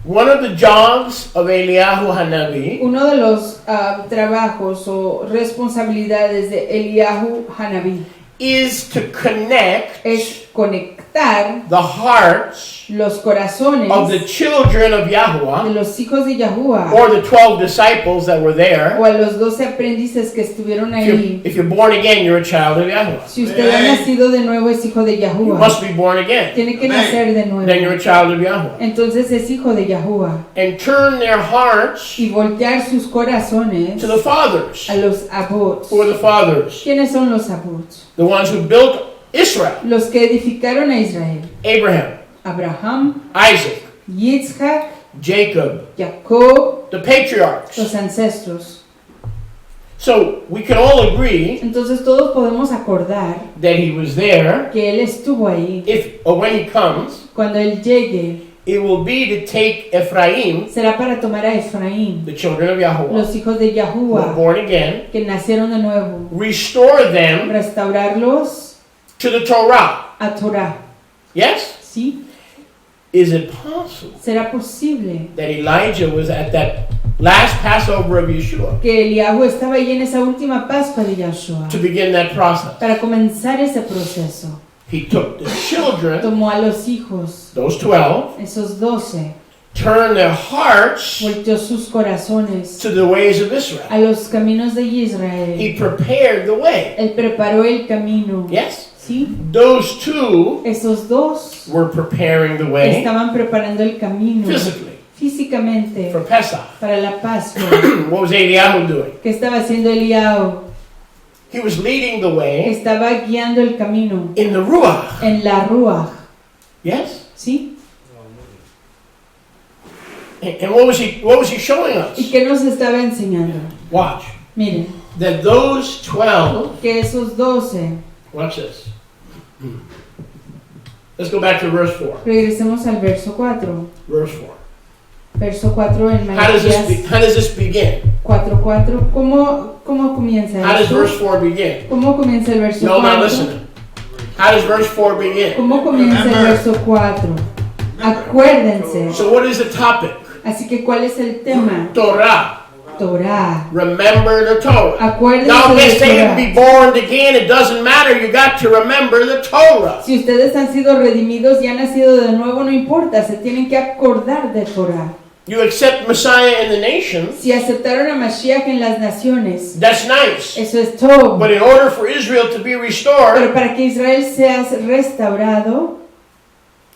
Speaker 1: one of the jobs of Eliyahu Hanavi
Speaker 2: uno de los trabajos o responsabilidades de Eliyahu Hanavi
Speaker 1: is to connect
Speaker 2: es conectar
Speaker 1: the hearts
Speaker 2: los corazones
Speaker 1: of the children of
Speaker 2: de
Speaker 1: Yahuwah,
Speaker 2: los hijos de Yahuwah
Speaker 1: or the 12 disciples that were there.
Speaker 2: o a los 12 aprendices que estuvieron ahí.
Speaker 1: If you're born again, you're a child of Yahuwah.
Speaker 2: Si usted ha nacido de nuevo es hijo de
Speaker 1: You
Speaker 2: Yahuwah.
Speaker 1: must be born again.
Speaker 2: Tiene que nacer de
Speaker 1: Then you're
Speaker 2: nuevo.
Speaker 1: a child of Yahuwah.
Speaker 2: Entonces es hijo de Yahuwah.
Speaker 1: And turn their hearts
Speaker 2: Y voltear sus corazones
Speaker 1: to the fathers.
Speaker 2: a los abots.
Speaker 1: Who are the fathers?
Speaker 2: ¿Quiénes son los abots?
Speaker 1: The ones who built Israel.
Speaker 2: Los que edificaron a Israel.
Speaker 1: Abraham,
Speaker 2: Abraham,
Speaker 1: Isaac,
Speaker 2: Yitzhak,
Speaker 1: Jacob,
Speaker 2: Jacob,
Speaker 1: the patriarchs.
Speaker 2: los ancestros.
Speaker 1: So we can all agree
Speaker 2: Entonces todos podemos acordar
Speaker 1: that he was there.
Speaker 2: que Él estuvo ahí.
Speaker 1: If or when he comes,
Speaker 2: Cuando Él llegue,
Speaker 1: it will be to take Ephraim,
Speaker 2: será para tomar a Efraín,
Speaker 1: the children of Yahuwah,
Speaker 2: los hijos de
Speaker 1: who are
Speaker 2: Yahuwah,
Speaker 1: born again,
Speaker 2: que nacieron de nuevo,
Speaker 1: restore them
Speaker 2: restaurarlos
Speaker 1: to the Torah.
Speaker 2: a Torah.
Speaker 1: Yes?
Speaker 2: ¿Sí?
Speaker 1: Is it possible
Speaker 2: ¿Será posible
Speaker 1: that Elijah was at that last Passover of Yeshua
Speaker 2: que Eliahu estaba ahí en esa última Pascua de Yahshua
Speaker 1: to begin that process?
Speaker 2: para comenzar ese proceso?
Speaker 1: He took the children,
Speaker 2: Tomó a los hijos,
Speaker 1: those 12,
Speaker 2: esos 12,
Speaker 1: turned their hearts
Speaker 2: volteó sus corazones
Speaker 1: to the ways of Israel.
Speaker 2: a los caminos de Israel.
Speaker 1: He prepared the way.
Speaker 2: Él preparó el camino.
Speaker 1: Yes?
Speaker 2: ¿Sí?
Speaker 1: Those two
Speaker 2: Esos dos
Speaker 1: were preparing the way
Speaker 2: estaban preparando el camino
Speaker 1: physically
Speaker 2: físicamente
Speaker 1: for Pesach.
Speaker 2: para la Pascua.
Speaker 1: What was Eliyahu doing?
Speaker 2: ¿Qué estaba haciendo Eliahu?
Speaker 1: He was leading the way
Speaker 2: Estaba guiando el camino
Speaker 1: in the Ruach.
Speaker 2: en la Ruach.
Speaker 1: Yes?
Speaker 2: ¿Sí?
Speaker 1: And what was he showing
Speaker 2: ¿Y
Speaker 1: us?
Speaker 2: qué nos estaba enseñando?
Speaker 1: Watch.
Speaker 2: Miren,
Speaker 1: That those 12,
Speaker 2: que esos 12,
Speaker 1: watch this. Let's go back to verse 4.
Speaker 2: regresemos al verso 4.
Speaker 1: Verse 4.
Speaker 2: Verso 4 en
Speaker 1: How does
Speaker 2: Malaquías
Speaker 1: this begin?
Speaker 2: 4:4. ¿Cómo comienza
Speaker 1: How does
Speaker 2: esto?
Speaker 1: verse 4 begin?
Speaker 2: ¿Cómo comienza el verso
Speaker 1: No,
Speaker 2: 4?
Speaker 1: not listening. How does verse 4 begin?
Speaker 2: ¿Cómo comienza el verso 4? Acuérdense.
Speaker 1: So what is the topic?
Speaker 2: Así que, ¿cuál es el tema?
Speaker 1: Torah.
Speaker 2: Torah.
Speaker 1: Remember the Torah.
Speaker 2: Acuérdense
Speaker 1: Now,
Speaker 2: de
Speaker 1: if they
Speaker 2: Torah.
Speaker 1: be born again, it doesn't matter. You got to remember the Torah.
Speaker 2: Si ustedes han sido redimidos y han nacido de nuevo, no importa, se tienen que acordar de Torah.
Speaker 1: You accept Messiah in the nations,
Speaker 2: Si aceptaron a Mashiach en las naciones,
Speaker 1: that's nice.
Speaker 2: eso es todo.
Speaker 1: But in order for Israel to be restored,
Speaker 2: Pero para que Israel sea restaurado,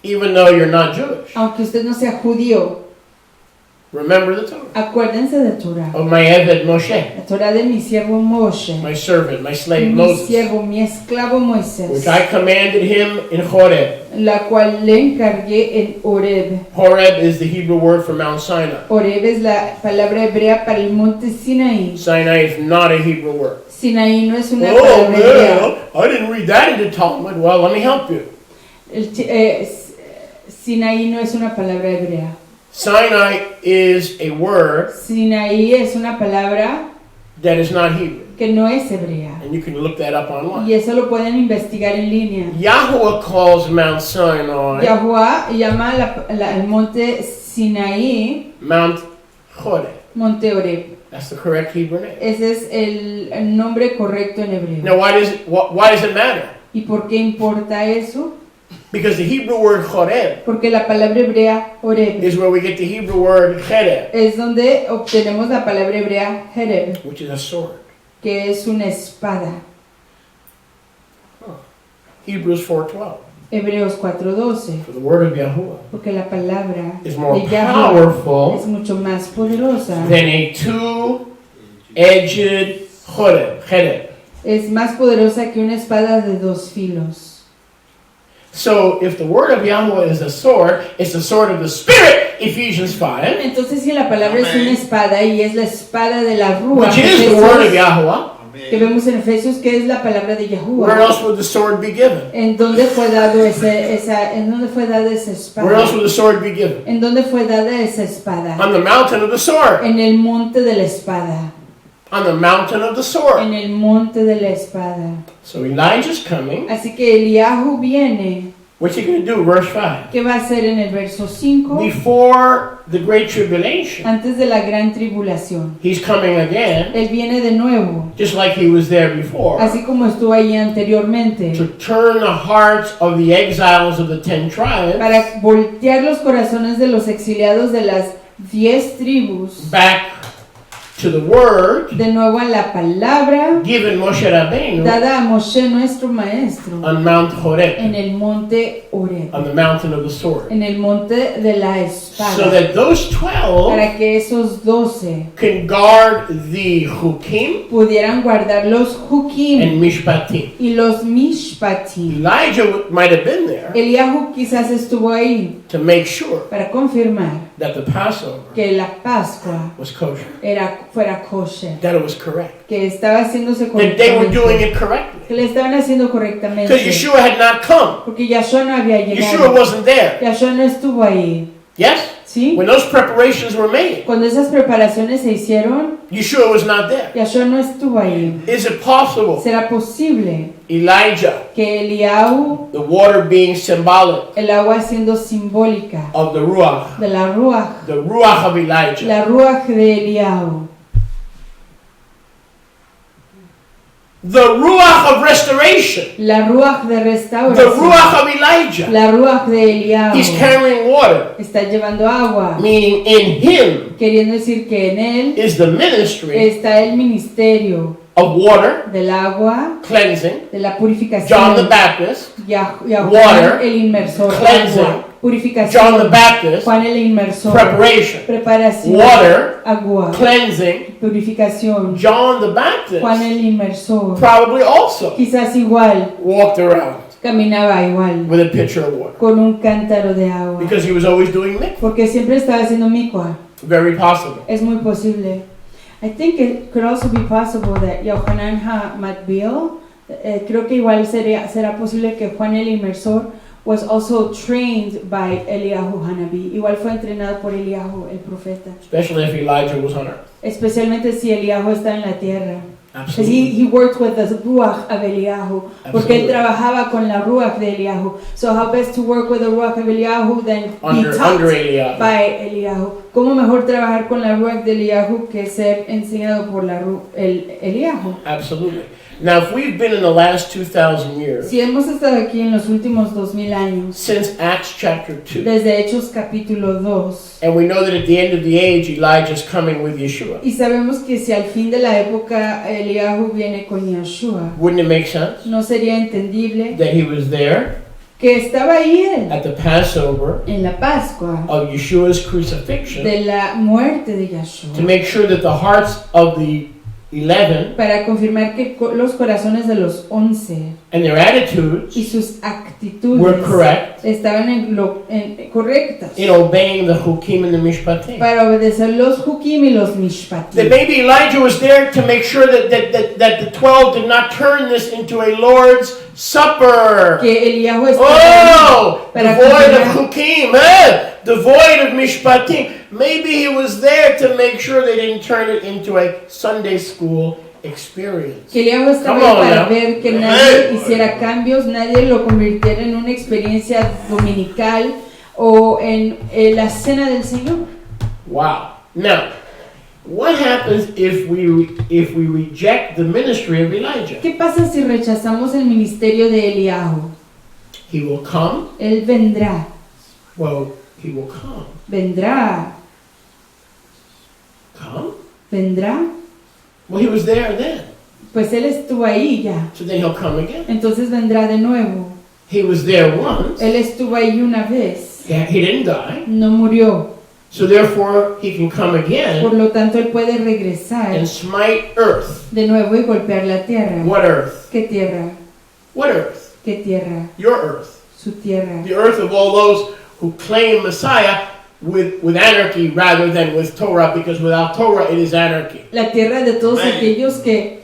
Speaker 1: even though you're not Jewish,
Speaker 2: aunque usted no sea judío,
Speaker 1: remember the Torah
Speaker 2: acuérdense de Torah.
Speaker 1: of my Eved Moshe,
Speaker 2: La Torah de mi siervo Moshe,
Speaker 1: my servant, my slave
Speaker 2: mi
Speaker 1: Moses,
Speaker 2: siervo, mi esclavo Moisés,
Speaker 1: which I commanded him in Horeb.
Speaker 2: la cual le encargué en Horeb.
Speaker 1: Horeb is the Hebrew word for Mount Sinai.
Speaker 2: Horeb es la palabra hebrea para el monte Sinaí.
Speaker 1: Sinai is not a Hebrew word.
Speaker 2: Sinaí no es una
Speaker 1: Oh,
Speaker 2: palabra hebrea.
Speaker 1: well, I didn't read that in the Talmud. Well, let me help you.
Speaker 2: Sinaí no es una palabra hebrea.
Speaker 1: Sinai is a word
Speaker 2: Sinaí es una palabra
Speaker 1: that is not Hebrew.
Speaker 2: que no es hebrea.
Speaker 1: And you can look that up online.
Speaker 2: Y eso lo pueden investigar en línea.
Speaker 1: Yahweh calls Mount Sinai
Speaker 2: Yahuwah llama el monte Sinaí
Speaker 1: Mount Horeb.
Speaker 2: Monte Horeb.
Speaker 1: That's the correct Hebrew name.
Speaker 2: Ese es el nombre correcto en hebreo.
Speaker 1: Now, why does it matter?
Speaker 2: ¿Y por qué importa eso?
Speaker 1: Because the Hebrew word Horeb
Speaker 2: Porque la palabra hebrea Horeb
Speaker 1: is where we get the Hebrew word Chereb,
Speaker 2: es donde obtenemos la palabra hebrea Hereb,
Speaker 1: which is a sword.
Speaker 2: que es una espada.
Speaker 1: Hebrews 4:12.
Speaker 2: Hebreos 4:12.
Speaker 1: For the word of Yahuwah
Speaker 2: Porque la palabra
Speaker 1: is more
Speaker 2: de Yahweh
Speaker 1: powerful
Speaker 2: es mucho más poderosa.
Speaker 1: than a two-edged Chereb.
Speaker 2: Es más poderosa que una espada de dos filos.
Speaker 1: So, if the word of Yahweh is a sword, it's the sword of the Spirit, Ephesians 5,
Speaker 2: Entonces, si la palabra es una espada y es la espada de la rúa,
Speaker 1: which is the word of Yahweh,
Speaker 2: que vemos en Efesios, que es la palabra de
Speaker 1: where
Speaker 2: Yahuwah.
Speaker 1: else would the sword be given?
Speaker 2: ¿En dónde fue dado ¿En dónde fue dada esa
Speaker 1: Where else
Speaker 2: espada?
Speaker 1: would the sword be given?
Speaker 2: ¿En dónde fue dada esa espada?
Speaker 1: On the mountain of the sword.
Speaker 2: En el monte de la espada.
Speaker 1: On the mountain of the sword.
Speaker 2: En el monte de la espada.
Speaker 1: So Elijah's coming.
Speaker 2: Así que Eliahu viene.
Speaker 1: What's he going to do? Verse 5.
Speaker 2: ¿Qué va a hacer en el verso 5?
Speaker 1: Before the great tribulation,
Speaker 2: Antes de la gran tribulación.
Speaker 1: he's coming again,
Speaker 2: Él viene de nuevo,
Speaker 1: just like he was there before,
Speaker 2: así como estuvo ahí anteriormente,
Speaker 1: to turn the hearts of the exiles of the 10 tribes
Speaker 2: para voltear los corazones de los exiliados de las 10 tribus
Speaker 1: back to the word
Speaker 2: de nuevo a la palabra
Speaker 1: given Moshe Rabbeinu
Speaker 2: dada a Moshe nuestro maestro
Speaker 1: on Mount Horeb,
Speaker 2: en el monte Horeb,
Speaker 1: on the mountain of the sword,
Speaker 2: en el monte de la
Speaker 1: so
Speaker 2: espada,
Speaker 1: that those 12
Speaker 2: para que esos 12
Speaker 1: can guard the Hukim
Speaker 2: pudieran guardar los Hukim
Speaker 1: and Mishpatim.
Speaker 2: y los Mishpatim.
Speaker 1: Elijah might have been there
Speaker 2: Eliahu quizás estuvo ahí
Speaker 1: to make sure
Speaker 2: para confirmar
Speaker 1: that the Passover
Speaker 2: que la Pascua
Speaker 1: was kosher.
Speaker 2: fuera kosher,
Speaker 1: that it was correct,
Speaker 2: que estaba haciéndose
Speaker 1: that they were doing
Speaker 2: correctamente,
Speaker 1: it correctly.
Speaker 2: que le estaban haciendo
Speaker 1: Because
Speaker 2: correctamente,
Speaker 1: Yeshua had not come.
Speaker 2: porque Yahshua no había
Speaker 1: Yeshua
Speaker 2: llegado,
Speaker 1: wasn't there.
Speaker 2: Yahshua no estuvo ahí,
Speaker 1: Yes?
Speaker 2: ¿sí?
Speaker 1: When those preparations were made,
Speaker 2: Cuando esas preparaciones se hicieron,
Speaker 1: Yeshua was not there.
Speaker 2: Yahshua no estuvo ahí.
Speaker 1: Is it possible
Speaker 2: ¿Será posible
Speaker 1: Elijah,
Speaker 2: que Eliahu,
Speaker 1: the water being symbolic
Speaker 2: el agua siendo simbólica
Speaker 1: of the Ruach
Speaker 2: de la Ruach
Speaker 1: of Elijah,
Speaker 2: de Eliahu,
Speaker 1: the Ruach of restoration,
Speaker 2: la Ruach de
Speaker 1: the
Speaker 2: restauración,
Speaker 1: Ruach of Elijah,
Speaker 2: la Ruach de Eliahu,
Speaker 1: he's carrying water,
Speaker 2: está llevando agua,
Speaker 1: meaning in him
Speaker 2: queriendo decir que en él
Speaker 1: is the ministry
Speaker 2: está el ministerio
Speaker 1: of water,
Speaker 2: del agua,
Speaker 1: cleansing,
Speaker 2: de la
Speaker 1: John the
Speaker 2: purificación,
Speaker 1: Baptist,
Speaker 2: Juan
Speaker 1: water,
Speaker 2: el inmersor,
Speaker 1: cleansing,
Speaker 2: agua,
Speaker 1: John the
Speaker 2: purificación,
Speaker 1: Baptist,
Speaker 2: Juan el inmersor,
Speaker 1: preparation,
Speaker 2: preparación,
Speaker 1: water,
Speaker 2: agua,
Speaker 1: cleansing,
Speaker 2: purificación,
Speaker 1: John the
Speaker 2: Juan
Speaker 1: Baptist
Speaker 2: el inmersor,
Speaker 1: probably also
Speaker 2: quizás igual,
Speaker 1: walked around
Speaker 2: caminaba igual,
Speaker 1: with a pitcher of water
Speaker 2: con un cántaro de agua,
Speaker 1: because he was always doing mikvah.
Speaker 2: porque siempre estaba haciendo mikvah.
Speaker 1: Very possible.
Speaker 2: Es muy posible. I think it could also be possible that Yohanan HaMatbil, creo que igual será posible que Juan el Inmersor was also trained by Eliyahu Hanabi. Igual fue entrenado por Eliyahu el profeta.
Speaker 1: Especially if Elijah was on earth.
Speaker 2: Especialmente si Eliyahu está en la tierra. Because
Speaker 1: Absolutely.
Speaker 2: he worked with the Ruach of Eliyahu. Porque él
Speaker 1: Absolutely.
Speaker 2: trabajaba con la Ruach de Eliyahu. So how best to work with the Ruach of Eliyahu than be taught
Speaker 1: Under Eliyahu.
Speaker 2: by Eliyahu. ¿Cómo mejor trabajar con la Ruach de Eliyahu que ser enseñado por Eliyahu?
Speaker 1: Absolutely. Now, if we've been in the last 2,000 years,
Speaker 2: Si hemos estado aquí en los últimos 2000 años,
Speaker 1: since Acts chapter 2,
Speaker 2: desde Hechos capítulo 2,
Speaker 1: and we know that at the end of the age, Elijah's coming with Yeshua,
Speaker 2: y sabemos que si al fin de la época Eliyahu viene con Yeshua,
Speaker 1: wouldn't it make sense
Speaker 2: ¿no sería entendible
Speaker 1: that he was there
Speaker 2: que estaba ahí él
Speaker 1: at the Passover
Speaker 2: en la Pascua
Speaker 1: of Yeshua's crucifixion
Speaker 2: de la muerte de
Speaker 1: to
Speaker 2: Yeshua
Speaker 1: make sure that the hearts of the 11
Speaker 2: para confirmar que los corazones de los 11
Speaker 1: and their attitudes
Speaker 2: y sus actitudes
Speaker 1: were correct
Speaker 2: estaban correctas
Speaker 1: in obeying the Hukim and the Mishpatim?
Speaker 2: para obedecer los Hukim y los
Speaker 1: That
Speaker 2: Mishpatim.
Speaker 1: maybe Elijah was there to make sure that the 12 did not turn this into a Lord's Supper.
Speaker 2: Que Eliyahu estaba
Speaker 1: Oh,
Speaker 2: para
Speaker 1: devoid of
Speaker 2: confirmar-
Speaker 1: Hukim, devoid of Mishpatim. Maybe he was there to make sure they didn't turn it into a Sunday school experience.
Speaker 2: que Eliyahu estaba
Speaker 1: Come
Speaker 2: ahí
Speaker 1: on
Speaker 2: para
Speaker 1: now.
Speaker 2: ver que nadie hiciera cambios, nadie lo convirtiera en una experiencia dominical o en la cena del Señor.
Speaker 1: Wow. Now, what happens if we reject the ministry of Elijah?
Speaker 2: ¿Qué pasa si rechazamos el ministerio de Eliyahu?
Speaker 1: He will come.
Speaker 2: Él vendrá,
Speaker 1: Well, he will come.
Speaker 2: vendrá,
Speaker 1: Come?
Speaker 2: vendrá.
Speaker 1: Well, he was there then.
Speaker 2: Pues él estuvo ahí ya,
Speaker 1: So then he'll come again.
Speaker 2: entonces vendrá de nuevo.
Speaker 1: He was there once.
Speaker 2: Él estuvo ahí una vez,
Speaker 1: He didn't die.
Speaker 2: no murió,
Speaker 1: So therefore, he can come again
Speaker 2: por lo tanto él puede regresar
Speaker 1: and smite earth.
Speaker 2: de nuevo y golpear la tierra.
Speaker 1: What earth?
Speaker 2: ¿Qué tierra?
Speaker 1: What earth?
Speaker 2: ¿Qué tierra?
Speaker 1: Your earth.
Speaker 2: Su tierra.
Speaker 1: The earth of all those who claim Messiah with anarchy rather than with Torah, because without Torah it is anarchy.
Speaker 2: La tierra de todos
Speaker 1: Amén.
Speaker 2: aquellos que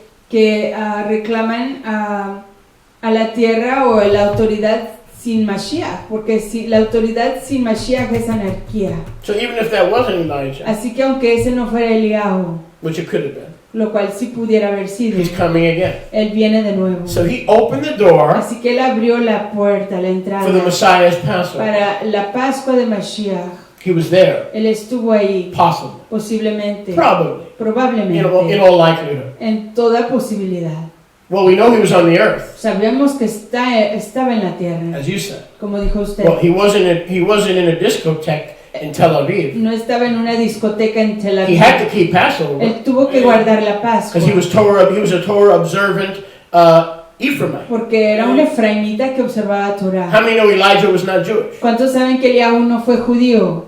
Speaker 2: reclaman a la tierra o a la autoridad sin Mashiach, porque si la autoridad sin Mashiach es anarquía.
Speaker 1: So even if that wasn't Elijah,
Speaker 2: Así que aunque ese no fuera Eliyahu,
Speaker 1: which it could have been,
Speaker 2: lo cual sí pudiera haber sido,
Speaker 1: he's coming again.
Speaker 2: él viene de nuevo.
Speaker 1: So he opened the door
Speaker 2: Así que él abrió la puerta, la
Speaker 1: for the
Speaker 2: entrada
Speaker 1: Messiah's Passover.
Speaker 2: para la Pascua de Mashiach.
Speaker 1: He was there,
Speaker 2: Él estuvo ahí,
Speaker 1: possibly,
Speaker 2: posiblemente,
Speaker 1: probably, in
Speaker 2: probablemente,
Speaker 1: all likelihood.
Speaker 2: en toda posibilidad.
Speaker 1: Well, we know he was on the earth,
Speaker 2: Sabemos que estaba en la tierra,
Speaker 1: as you said.
Speaker 2: como dijo usted.
Speaker 1: Well, he wasn't in a discotheque in Tel Aviv.
Speaker 2: No estaba en una discoteca en Tel
Speaker 1: He
Speaker 2: Aviv.
Speaker 1: had to keep Passover
Speaker 2: Él tuvo que guardar la Pascua
Speaker 1: because he was a Torah observant Ephraimite.
Speaker 2: porque era un efraimita que observaba
Speaker 1: How
Speaker 2: Torah.
Speaker 1: many know Elijah was not Jewish?
Speaker 2: ¿Cuántos saben que Eliyahu no fue judío?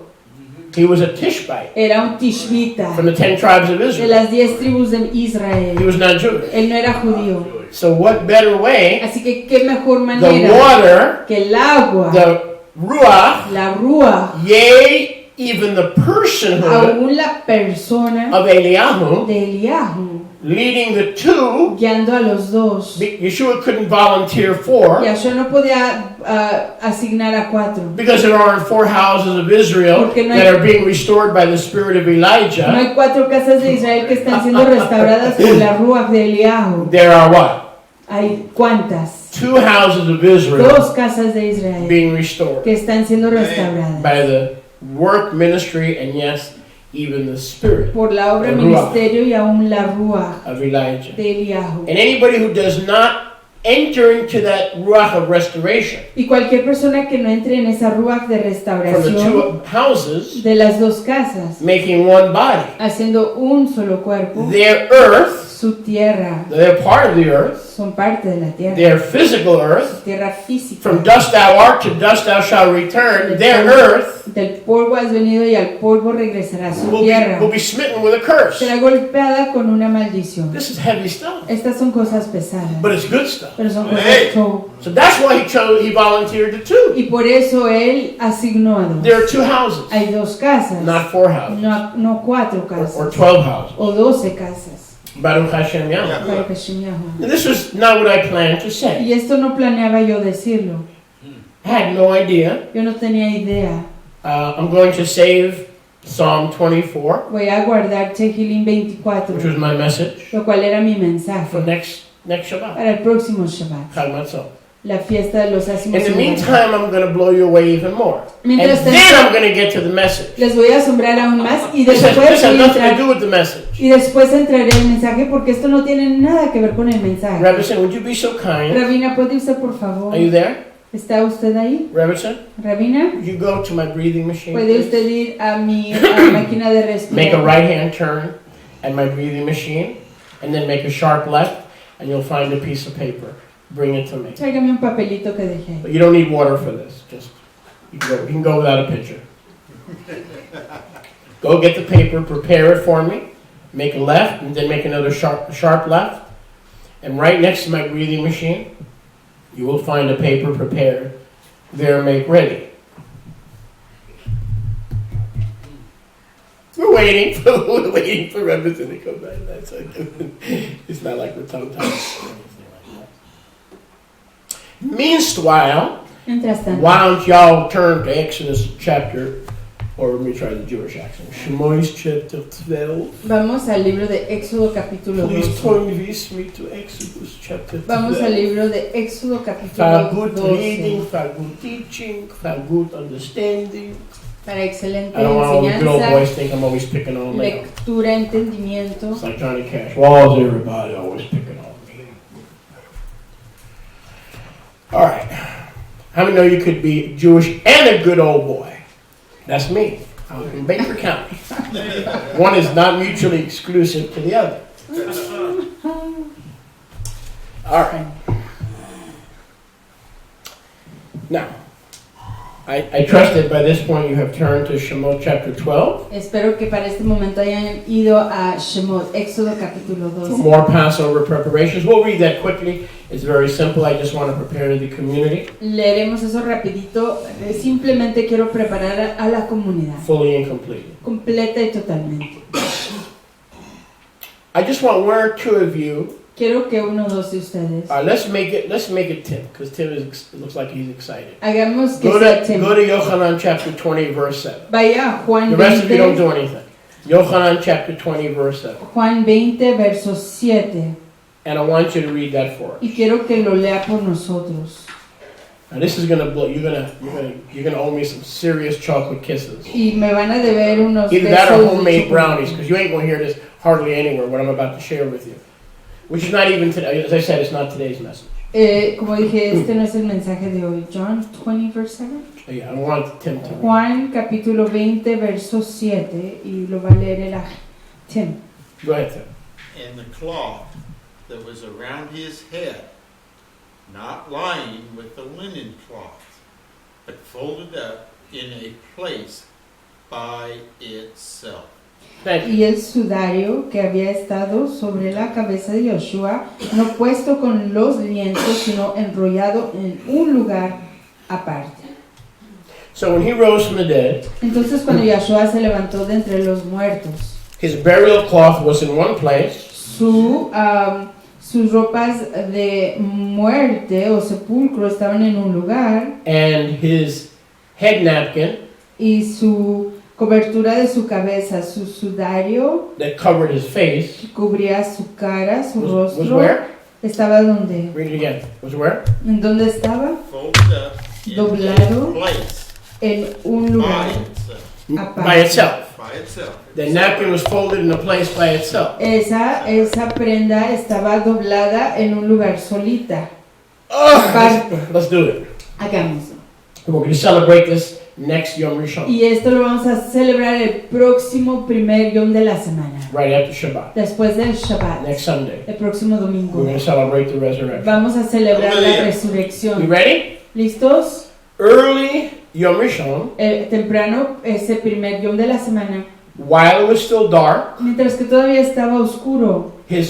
Speaker 1: He was a Tishbite
Speaker 2: Era un tishbita
Speaker 1: from the 10 tribes of
Speaker 2: de
Speaker 1: Israel.
Speaker 2: las 10 tribus de
Speaker 1: He
Speaker 2: Israel.
Speaker 1: was not Jewish.
Speaker 2: Él no era judío.
Speaker 1: So what better way?
Speaker 2: Así que qué mejor
Speaker 1: The
Speaker 2: manera
Speaker 1: water,
Speaker 2: que el agua,
Speaker 1: the ruach,
Speaker 2: la rúa,
Speaker 1: yea even the personhood
Speaker 2: aún la persona
Speaker 1: of Eliyahu
Speaker 2: de Eliahu,
Speaker 1: leading the two.
Speaker 2: guiando a los dos.
Speaker 1: Yeshua couldn't volunteer for
Speaker 2: Yahshua no podía asignar a 4.
Speaker 1: because there aren't 4 houses of Israel
Speaker 2: Porque no hay-
Speaker 1: that are being restored by the spirit of
Speaker 2: No
Speaker 1: Elijah.
Speaker 2: hay 4 casas de Israel que están siendo restauradas por la Ruach de Eliahu.
Speaker 1: There are what?
Speaker 2: Hay cuántas?
Speaker 1: 2 houses of Israel
Speaker 2: 2 casas de Israel
Speaker 1: being restored
Speaker 2: que están siendo restauradas
Speaker 1: by the work, ministry, and yes, even the spirit
Speaker 2: por la obra,
Speaker 1: The Ruach.
Speaker 2: ministerio y aún la Ruach
Speaker 1: of Elijah.
Speaker 2: de Eliahu.
Speaker 1: And anybody who does not enter into that ruach of restoration
Speaker 2: Y cualquier persona que no entre en esa Ruach de
Speaker 1: from the
Speaker 2: restauración
Speaker 1: 2 houses,
Speaker 2: de las 2 casas,
Speaker 1: making one body,
Speaker 2: haciendo un solo cuerpo,
Speaker 1: their earth,
Speaker 2: su tierra,
Speaker 1: they're part of the earth,
Speaker 2: son parte de la tierra,
Speaker 1: their physical earth,
Speaker 2: tierra física.
Speaker 1: from dust thou art to dust thou shalt return, their earth
Speaker 2: Del polvo has venido y al polvo regresará su tierra.
Speaker 1: will be smitten with a curse.
Speaker 2: Será golpeada con una maldición.
Speaker 1: This is heavy stuff,
Speaker 2: Estas son cosas pesadas,
Speaker 1: but it's good stuff.
Speaker 2: pero son
Speaker 4: Hey.
Speaker 2: cosas
Speaker 1: So that's why he volunteered the 2.
Speaker 2: y por eso él asignó a 2.
Speaker 1: There are 2 houses,
Speaker 2: Hay 2 casas,
Speaker 1: not 4 houses,
Speaker 2: no 4
Speaker 1: or
Speaker 2: casas
Speaker 1: 12 houses.
Speaker 2: o 12 casas.
Speaker 1: Baruch Hashem Yahweh.
Speaker 2: Baruch Hashem Yahuwah.
Speaker 1: Now, this was not what I planned to say.
Speaker 2: Y esto no planeaba yo decirlo.
Speaker 1: I had no idea.
Speaker 2: Yo no tenía idea.
Speaker 1: I'm going to save Psalm 24,
Speaker 2: Voy a guardar Tehillim 24,
Speaker 1: which was my message,
Speaker 2: lo cual era mi
Speaker 1: for
Speaker 2: mensaje
Speaker 1: next Shabbat,
Speaker 2: para el próximo Shabbat,
Speaker 1: Chag Matzah.
Speaker 2: la fiesta de los ácimos.
Speaker 1: In the
Speaker 2: semanas.
Speaker 1: meantime, I'm going to blow you away even more. And
Speaker 2: Mientras
Speaker 1: then
Speaker 2: tanto,
Speaker 1: I'm going to get to the message.
Speaker 2: les voy a asombrar aún más y
Speaker 1: This
Speaker 2: después
Speaker 1: has
Speaker 2: voy a
Speaker 1: nothing to
Speaker 2: entrar
Speaker 1: do with the message.
Speaker 2: y después entraré en el mensaje porque esto no tiene nada que ver con el mensaje.
Speaker 1: Rebbetzin, would you be so kind?
Speaker 2: Rabina, ¿puede usted por favor?
Speaker 1: Are you there?
Speaker 2: ¿Está usted ahí?
Speaker 1: Rebbetzin,
Speaker 2: Rabina,
Speaker 1: would you go to my breathing machine?
Speaker 2: ¿puede
Speaker 1: please?
Speaker 2: usted ir a mi máquina de
Speaker 1: Make a
Speaker 2: respirar?
Speaker 1: right hand turn at my breathing machine, and then make a sharp left, and you'll find a piece of paper. Bring it to me.
Speaker 2: Tráigame un papelito que dejé ahí.
Speaker 1: But you don't need water for this. Just you can go without a pitcher. Go get the paper, prepare it for me, make a left, and then make another sharp left. And right next to my breathing machine, you will find a paper prepared. There, make ready. We're waiting for Rebbetzin to come back. That's it's not like we're tongue-tied or anything like that. Meanwhile,
Speaker 2: Mientras tanto,
Speaker 1: why don't y'all turn to Exodus chapter, or let me try the Jewish accent, Shmois chapter 12.
Speaker 2: vamos al libro de Éxodo capítulo
Speaker 1: Please
Speaker 2: 12.
Speaker 1: turn with me to Exodus chapter 12.
Speaker 2: Vamos al libro de Éxodo
Speaker 1: For
Speaker 2: capítulo
Speaker 1: good
Speaker 2: 12.
Speaker 1: reading, for good teaching, for good understanding.
Speaker 2: Para excelente
Speaker 1: I don't want all the good old
Speaker 2: enseñanza,
Speaker 1: boys think I'm always picking on them.
Speaker 2: lectura, entendimiento.
Speaker 1: It's like Johnny Cash. Why is everybody always picking on me? All right. How many know you could be Jewish and a good old boy? That's me. I'm from Baker County. One is not mutually exclusive to the other. All right. Now, I trust that by this point you have turned to Shemot chapter 12
Speaker 2: Espero que para este momento hayan ido a Shemot, Éxodo capítulo
Speaker 1: for
Speaker 2: 12.
Speaker 1: more Passover preparations. We'll read that quickly. It's very simple. I just want to prepare the community
Speaker 2: Leeremos eso rapidito. Simplemente quiero preparar a la comunidad,
Speaker 1: fully and completely.
Speaker 2: completa y totalmente.
Speaker 1: I just want one or two of you.
Speaker 2: Quiero que uno o dos de ustedes
Speaker 1: Let's make it Tim, because Tim looks like he's excited.
Speaker 2: hagamos que
Speaker 1: Go
Speaker 2: sea
Speaker 1: to
Speaker 2: Tim.
Speaker 1: Yochanan chapter 20 verse 7.
Speaker 2: Vaya a Juan
Speaker 1: The rest of you don't
Speaker 2: 20,
Speaker 1: do anything. Yochanan chapter 20 verse 7.
Speaker 2: Juan 20, verso 7.
Speaker 1: And I want you to read that for us.
Speaker 2: Y quiero que lo lea por nosotros.
Speaker 1: Now this is gonna blow. You're gonna owe me some serious chocolate kisses.
Speaker 2: Y me van a deber unos
Speaker 1: Either that or
Speaker 2: besos de
Speaker 1: homemade
Speaker 2: chocolate.
Speaker 1: brownies, because you ain't gonna hear this hardly anywhere. What I'm about to share with you, which is not even today. As I said, it's not today's message.
Speaker 2: Como dije, este no es el mensaje de hoy. John 20, verse 7.
Speaker 1: Yeah, I don't want Tim to read.
Speaker 2: Juan capítulo 20, verso 7. Y lo va a leer el Tim.
Speaker 1: Go ahead, Tim.
Speaker 4: And the cloth that was around his head, not lying with the linen cloth, but folded up in a place by itself.
Speaker 1: Thank you.
Speaker 2: Y el sudario que había estado sobre la cabeza de Yoshua, no puesto con los lienzos, sino enrollado en un lugar aparte.
Speaker 1: So when he rose from the dead,
Speaker 2: Entonces cuando Yahshua se levantó de entre los muertos,
Speaker 1: his burial cloth was in one place,
Speaker 2: sus ropas de muerte o sepulcro estaban en un lugar
Speaker 1: and his head napkin
Speaker 2: y su cobertura de su cabeza, su sudario
Speaker 1: that covered his face
Speaker 2: que cubría su cara, su
Speaker 1: was
Speaker 2: rostro,
Speaker 1: where?
Speaker 2: estaba donde,
Speaker 1: Read it again. Was where?
Speaker 2: ¿en dónde estaba?
Speaker 4: Folded up in
Speaker 2: Doblado.
Speaker 4: a place
Speaker 2: En un lugar
Speaker 4: by itself.
Speaker 2: aparte.
Speaker 1: By itself.
Speaker 4: By itself.
Speaker 1: The napkin was folded in a place by itself.
Speaker 2: Esa prenda estaba doblada en un lugar solita.
Speaker 1: Oh, let's do it.
Speaker 2: Hagámoslo.
Speaker 1: We're going to celebrate this next Yom Rishon,
Speaker 2: Y esto lo vamos a celebrar el próximo primer Yom de la semana,
Speaker 1: right after Shabbat,
Speaker 2: después del Shabbat,
Speaker 1: next Sunday.
Speaker 2: el próximo
Speaker 1: We're
Speaker 2: domingo.
Speaker 1: going to celebrate the resurrection.
Speaker 2: Vamos a celebrar la
Speaker 4: Aleluya.
Speaker 1: You
Speaker 2: resurrección.
Speaker 1: ready?
Speaker 2: ¿Listos?
Speaker 1: Early Yom Rishon,
Speaker 2: Temprano, ese primer Yom de la semana,
Speaker 1: while it was still dark,
Speaker 2: mientras que todavía estaba oscuro,
Speaker 1: his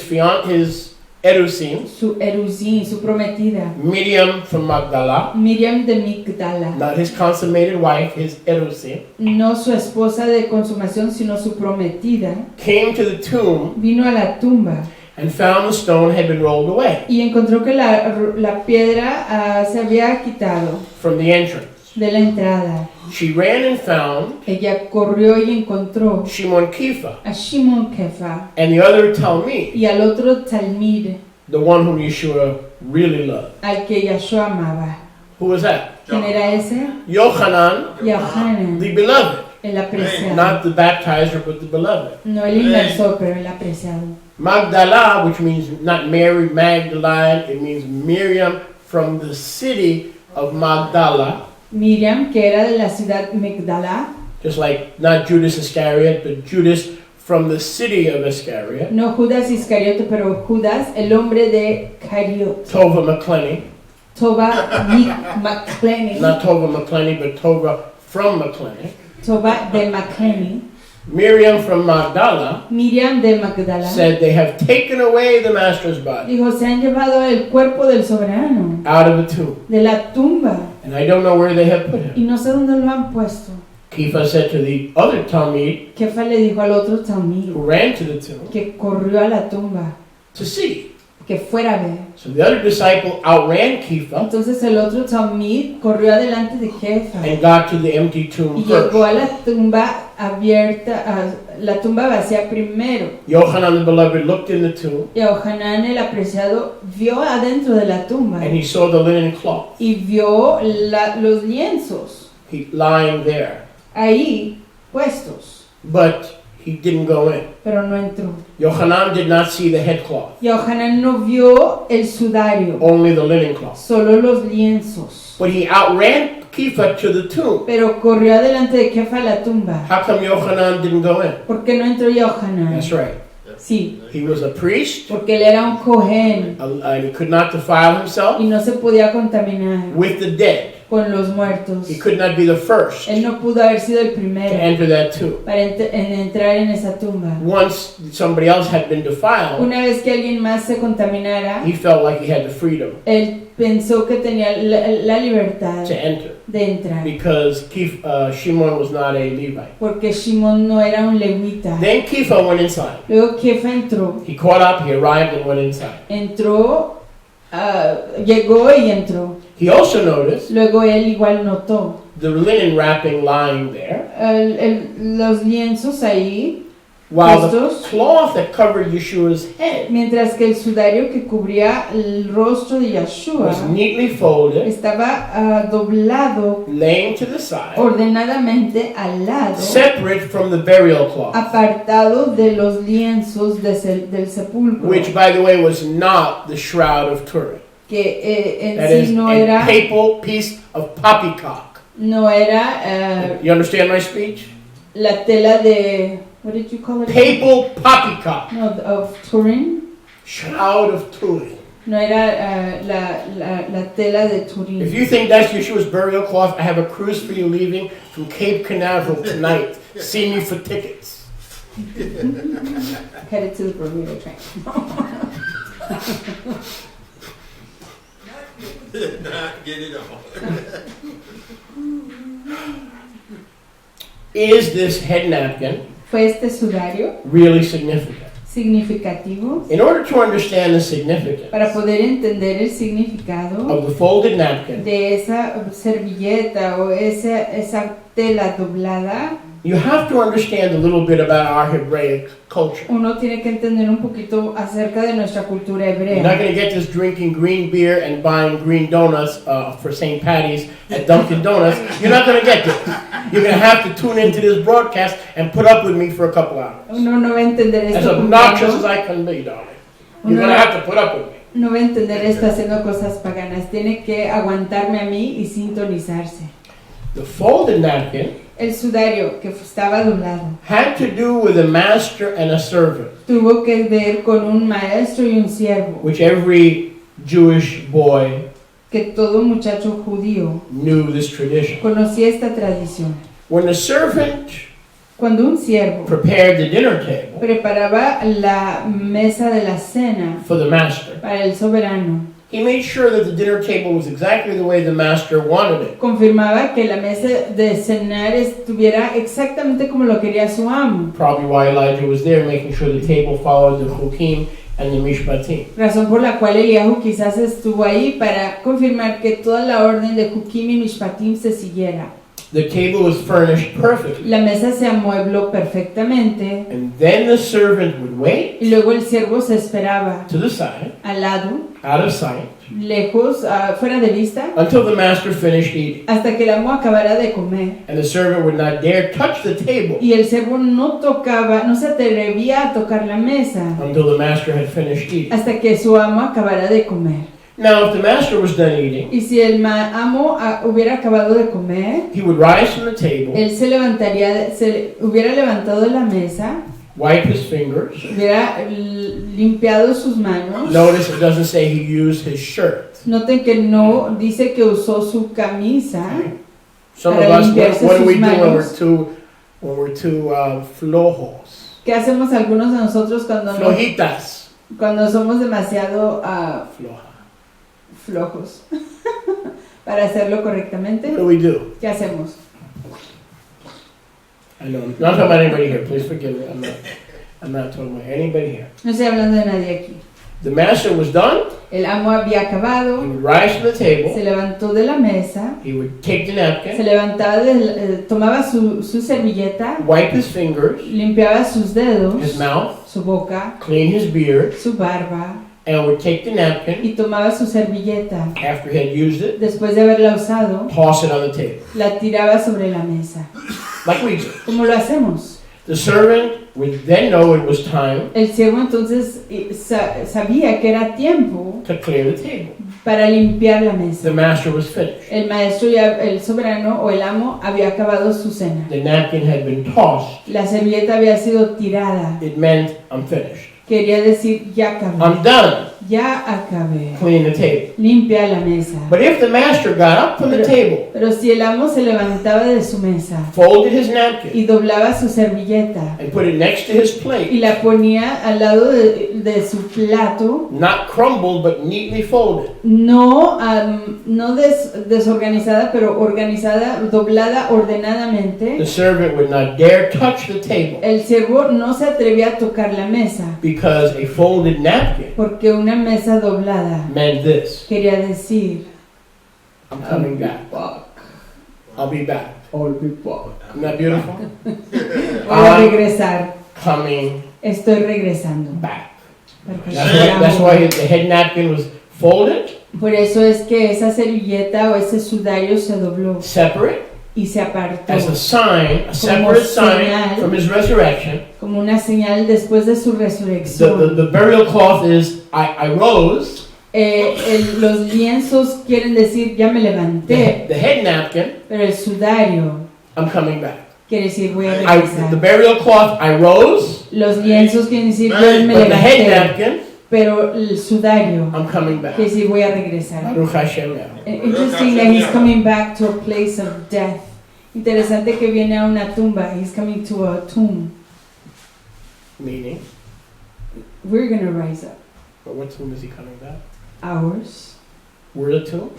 Speaker 1: Erusim,
Speaker 2: su Eruzín, su prometida,
Speaker 1: Miriam from Magdala,
Speaker 2: Miriam de Migdala,
Speaker 1: not his consummated wife, his Erusim,
Speaker 2: no su esposa de consumación, sino su prometida,
Speaker 1: came to the tomb
Speaker 2: vino a la tumba
Speaker 1: and found the stone had been rolled away
Speaker 2: y encontró que la piedra se había quitado
Speaker 1: from the entrance.
Speaker 2: de la entrada.
Speaker 1: She ran and found
Speaker 2: Ella corrió y encontró
Speaker 1: Shimon Kifa
Speaker 2: a Shimon Kefa
Speaker 1: and the other Talmid,
Speaker 2: y al otro Talmid,
Speaker 1: the one whom Yeshua really loved.
Speaker 2: al que Yahshua amaba.
Speaker 1: Who was that?
Speaker 2: ¿Quién era ese?
Speaker 1: Yochanan,
Speaker 2: Yohanan,
Speaker 1: the beloved.
Speaker 2: el apreciado.
Speaker 1: Not the baptizer, but the beloved.
Speaker 2: No el inversor, pero el apreciado.
Speaker 1: Magdala, which means not Mary Magdalene, it means Miriam from the city of Magdala,
Speaker 2: Miriam, que era de la ciudad Migdala,
Speaker 1: just like not Judas Iscariot, but Judas from the city of Iscariot.
Speaker 2: no Judas Iscariote, pero Judas, el hombre de Cariot.
Speaker 1: Tova McClenny,
Speaker 2: Toba McClenny,
Speaker 1: not Tova McClenny, but Tova from McClenny.
Speaker 2: Toba de McClenny,
Speaker 1: Miriam from Magdala
Speaker 2: Miriam de Magdala,
Speaker 1: said they have taken away the master's body
Speaker 2: dijo, se han llevado el cuerpo del soberano
Speaker 1: out of the tomb,
Speaker 2: de la tumba
Speaker 1: and I don't know where they have put him.
Speaker 2: y no sé dónde lo han puesto.
Speaker 1: Kifa said to the other Talmid
Speaker 2: Kefa le dijo al otro Talmid
Speaker 1: who ran to the tomb
Speaker 2: que corrió a la tumba,
Speaker 1: to see.
Speaker 2: que fuera a ver.
Speaker 1: So the other disciple outran Kifa
Speaker 2: Entonces el otro Talmid corrió adelante de Kefa
Speaker 1: and got to the empty
Speaker 2: y
Speaker 1: tomb
Speaker 2: llegó
Speaker 1: first.
Speaker 2: a la tumba abierta, a la tumba vacía primero.
Speaker 1: Yochanan the beloved looked in the tomb
Speaker 2: Y Yohanan el apreciado vio adentro de la tumba
Speaker 1: and he saw the linen cloth
Speaker 2: y vio los lienzos
Speaker 1: lying there,
Speaker 2: ahí puestos,
Speaker 1: but he didn't go in.
Speaker 2: pero no entró.
Speaker 1: Yochanan did not see the headcloth,
Speaker 2: Yohanan no vio el sudario,
Speaker 1: only the linen cloth.
Speaker 2: solo los lienzos,
Speaker 1: But he outran Kifa to the tomb.
Speaker 2: pero corrió adelante de Kefa a la tumba.
Speaker 1: How come Yochanan didn't go in?
Speaker 2: ¿Por qué no entró Yohanan?
Speaker 1: That's right.
Speaker 2: Sí,
Speaker 1: He was a priest
Speaker 2: porque él era un cohen
Speaker 1: and he could not defile himself
Speaker 2: y no se podía contaminar
Speaker 1: with the dead.
Speaker 2: con los muertos.
Speaker 1: He could not be the first
Speaker 2: Él no pudo haber sido el
Speaker 1: to
Speaker 2: primero
Speaker 1: enter that tomb.
Speaker 2: para entrar en esa tumba.
Speaker 1: Once somebody else had been defiled,
Speaker 2: Una vez que alguien más se contaminara,
Speaker 1: he felt like he had the freedom
Speaker 2: él pensó que tenía la libertad
Speaker 1: to enter
Speaker 2: de entrar,
Speaker 1: because Shimon was not a Levite.
Speaker 2: porque Shimon no era un levita.
Speaker 1: Then Kifa went inside.
Speaker 2: Luego Kefa entró,
Speaker 1: He caught up, he arrived and went inside.
Speaker 2: llegó y entró.
Speaker 1: He also noticed
Speaker 2: Luego él igual notó
Speaker 1: the linen wrapping lying there,
Speaker 2: los lienzos ahí,
Speaker 1: while the
Speaker 2: Estos.
Speaker 1: cloth that covered Yeshua's head
Speaker 2: mientras que el sudario que cubría el rostro de Yahshua
Speaker 1: was neatly folded,
Speaker 2: estaba doblado
Speaker 1: laying to the side,
Speaker 2: ordenadamente al lado,
Speaker 1: separate from the burial cloth,
Speaker 2: apartado de los lienzos del sepulcro,
Speaker 1: which, by the way, was not the shroud of Turin.
Speaker 2: que en
Speaker 1: That
Speaker 2: sí
Speaker 1: is
Speaker 2: no
Speaker 1: a
Speaker 2: era,
Speaker 1: papal piece of poppycock.
Speaker 2: you
Speaker 1: understand my speech?
Speaker 2: la tela de, what did you call it?
Speaker 1: Papal poppycock.
Speaker 2: No, of Turin.
Speaker 1: Shroud of Turin.
Speaker 2: No era la tela de Turín.
Speaker 1: If you think that's Yeshua's burial cloth, I have a cruise for you leaving from Cape Canaveral tonight. See me for tickets.
Speaker 2: Headed to the Bermuda train.
Speaker 4: Not get it on.
Speaker 1: Is this head napkin
Speaker 2: ¿Fue este sudario
Speaker 1: really significant?
Speaker 2: significativo?
Speaker 1: In order to understand the significance
Speaker 2: Para poder entender el significado
Speaker 1: of the folded napkin,
Speaker 2: de esa servilleta o esa tela doblada,
Speaker 1: you have to understand a little bit about our Hebraic culture.
Speaker 2: uno tiene que entender un poquito acerca de nuestra cultura
Speaker 1: You're not
Speaker 2: hebrea.
Speaker 1: going to get this drinking green beer and buying green donuts for St. Patty's at Dunkin' Donuts. You're not going to get this. You're going to have to tune into this broadcast and put up with me for a couple hours.
Speaker 2: Uno no va a entender
Speaker 1: As
Speaker 2: esto
Speaker 1: obnoxious as
Speaker 2: comprando,
Speaker 1: I can be, darling. You're
Speaker 2: uno
Speaker 1: going to
Speaker 2: no,
Speaker 1: have to put up with me.
Speaker 2: no va a entender esto haciendo cosas paganas. Tiene que aguantarme a mí y sintonizarse.
Speaker 1: The folded napkin
Speaker 2: El sudario que estaba doblado
Speaker 1: had to do with a master and a servant,
Speaker 2: tuvo que ver con un maestro y un siervo,
Speaker 1: which every Jewish boy
Speaker 2: que todo muchacho judío
Speaker 1: knew this tradition.
Speaker 2: conocía esta tradición.
Speaker 1: When the servant
Speaker 2: Cuando un siervo
Speaker 1: prepared the dinner table
Speaker 2: preparaba la mesa de la cena
Speaker 1: for the master,
Speaker 2: para el soberano,
Speaker 1: he made sure that the dinner table was exactly the way the master wanted it.
Speaker 2: confirmaba que la mesa de cenar estuviera exactamente como lo quería su amo.
Speaker 1: Probably why Elijah was there, making sure the table followed the chukim and the mishpatim.
Speaker 2: Razón por la cual Eliahu quizás estuvo ahí para confirmar que toda la orden de Jukim y Mishpatim se siguiera.
Speaker 1: The table was furnished perfectly.
Speaker 2: La mesa se amuebló perfectamente
Speaker 1: And then the servant would wait
Speaker 2: y luego el siervo se esperaba
Speaker 1: to the side,
Speaker 2: al lado,
Speaker 1: out of sight,
Speaker 2: lejos, fuera de vista,
Speaker 1: until the master finished eating.
Speaker 2: hasta que el amo acabara de comer.
Speaker 1: And the servant would not dare touch the table
Speaker 2: Y el siervo no tocaba, no se atrevía a tocar la mesa
Speaker 1: until the master had finished eating.
Speaker 2: hasta que su amo acabara de comer.
Speaker 1: Now, if the master was done eating,
Speaker 2: Y si el amo hubiera acabado de comer,
Speaker 1: he would rise from the table,
Speaker 2: él se levantaría, se hubiera levantado de la mesa,
Speaker 1: wipe his fingers.
Speaker 2: hubiera limpiado sus manos.
Speaker 1: Notice it doesn't say he used his shirt.
Speaker 2: Noten que no dice que usó su camisa.
Speaker 1: Some of
Speaker 2: Para
Speaker 1: us,
Speaker 2: limpiarse
Speaker 1: what do we
Speaker 2: sus
Speaker 1: do when
Speaker 2: manos.
Speaker 1: we're too flojos?
Speaker 2: ¿Qué hacemos algunos de nosotros
Speaker 1: Flojitas.
Speaker 2: cuando somos demasiado
Speaker 1: Floja.
Speaker 2: flojos para hacerlo correctamente?
Speaker 1: What do we do?
Speaker 2: ¿Qué hacemos?
Speaker 1: I know. I'm not talking about anybody here. Please forgive me. I'm not talking about anybody here.
Speaker 2: No estoy hablando de nadie aquí.
Speaker 1: The master was done.
Speaker 2: El amo había
Speaker 1: He
Speaker 2: acabado,
Speaker 1: would rise from the
Speaker 2: se
Speaker 1: table.
Speaker 2: levantó de la mesa,
Speaker 1: He would take the
Speaker 2: se
Speaker 1: napkin,
Speaker 2: levantaba, tomaba su servilleta,
Speaker 1: wipe his fingers,
Speaker 2: limpiaba sus dedos,
Speaker 1: his mouth,
Speaker 2: su boca,
Speaker 1: clean his beard,
Speaker 2: su barba
Speaker 1: and would take the napkin
Speaker 2: y tomaba su servilleta.
Speaker 1: after he had used it,
Speaker 2: Después de haberla usado,
Speaker 1: toss it on the table,
Speaker 2: la tiraba sobre la mesa.
Speaker 1: like we do.
Speaker 2: ¿Cómo lo hacemos?
Speaker 1: The servant would then know it was time
Speaker 2: El siervo entonces sabía que era tiempo
Speaker 1: to clear the table.
Speaker 2: para limpiar la mesa.
Speaker 1: The master was finished.
Speaker 2: El maestro, el soberano o el amo había acabado su cena.
Speaker 1: The napkin had been tossed.
Speaker 2: La servilleta había sido tirada.
Speaker 1: It meant I'm finished.
Speaker 2: Quería decir, ya acabé.
Speaker 1: I'm done.
Speaker 2: Ya acabé.
Speaker 1: Clean the table.
Speaker 2: Limpia la mesa.
Speaker 1: But if the master got up from the table,
Speaker 2: Pero si el amo se levantaba de su mesa
Speaker 1: folded his napkin,
Speaker 2: y doblaba su servilleta
Speaker 1: and put it next to his
Speaker 2: y
Speaker 1: plate,
Speaker 2: la ponía al lado de su plato,
Speaker 1: not crumbled but neatly folded,
Speaker 2: no, no desorganizada, pero organizada, doblada ordenadamente,
Speaker 1: the servant would not dare touch the table
Speaker 2: el siervo no se atrevía a tocar la mesa,
Speaker 1: because a folded napkin
Speaker 2: porque una mesa doblada
Speaker 1: meant this:
Speaker 2: quería decir,
Speaker 1: I'm coming back. I'll be back. Isn't that beautiful?
Speaker 2: voy a regresar,
Speaker 1: Coming
Speaker 2: estoy regresando.
Speaker 1: back.
Speaker 2: Porque
Speaker 1: That's why the head napkin was folded,
Speaker 2: Por eso es que esa servilleta o ese sudario se dobló
Speaker 1: separate,
Speaker 2: y se apartó
Speaker 1: as a sign, a separate sign from his resurrection.
Speaker 2: como una señal después de su resurrección.
Speaker 1: The burial cloth is I rose.
Speaker 2: Los lienzos quieren decir ya me levanté,
Speaker 1: The head napkin,
Speaker 2: pero el sudario
Speaker 1: I'm coming back.
Speaker 2: quiere decir voy a
Speaker 1: The
Speaker 2: regresar.
Speaker 1: burial cloth, I rose.
Speaker 2: Los lienzos quieren decir yo me
Speaker 1: But the head
Speaker 2: levanté,
Speaker 1: napkin,
Speaker 2: pero el sudario
Speaker 1: I'm coming back.
Speaker 2: quiere decir voy a regresar.
Speaker 1: Baruch Hashem.
Speaker 2: Interesting that he's coming back to a place of death. Interesante que viene a una tumba. He's coming to a tomb.
Speaker 1: Meaning,
Speaker 2: We're gonna rise up.
Speaker 1: but what tomb is he coming back?
Speaker 2: Ours.
Speaker 1: We're the tomb?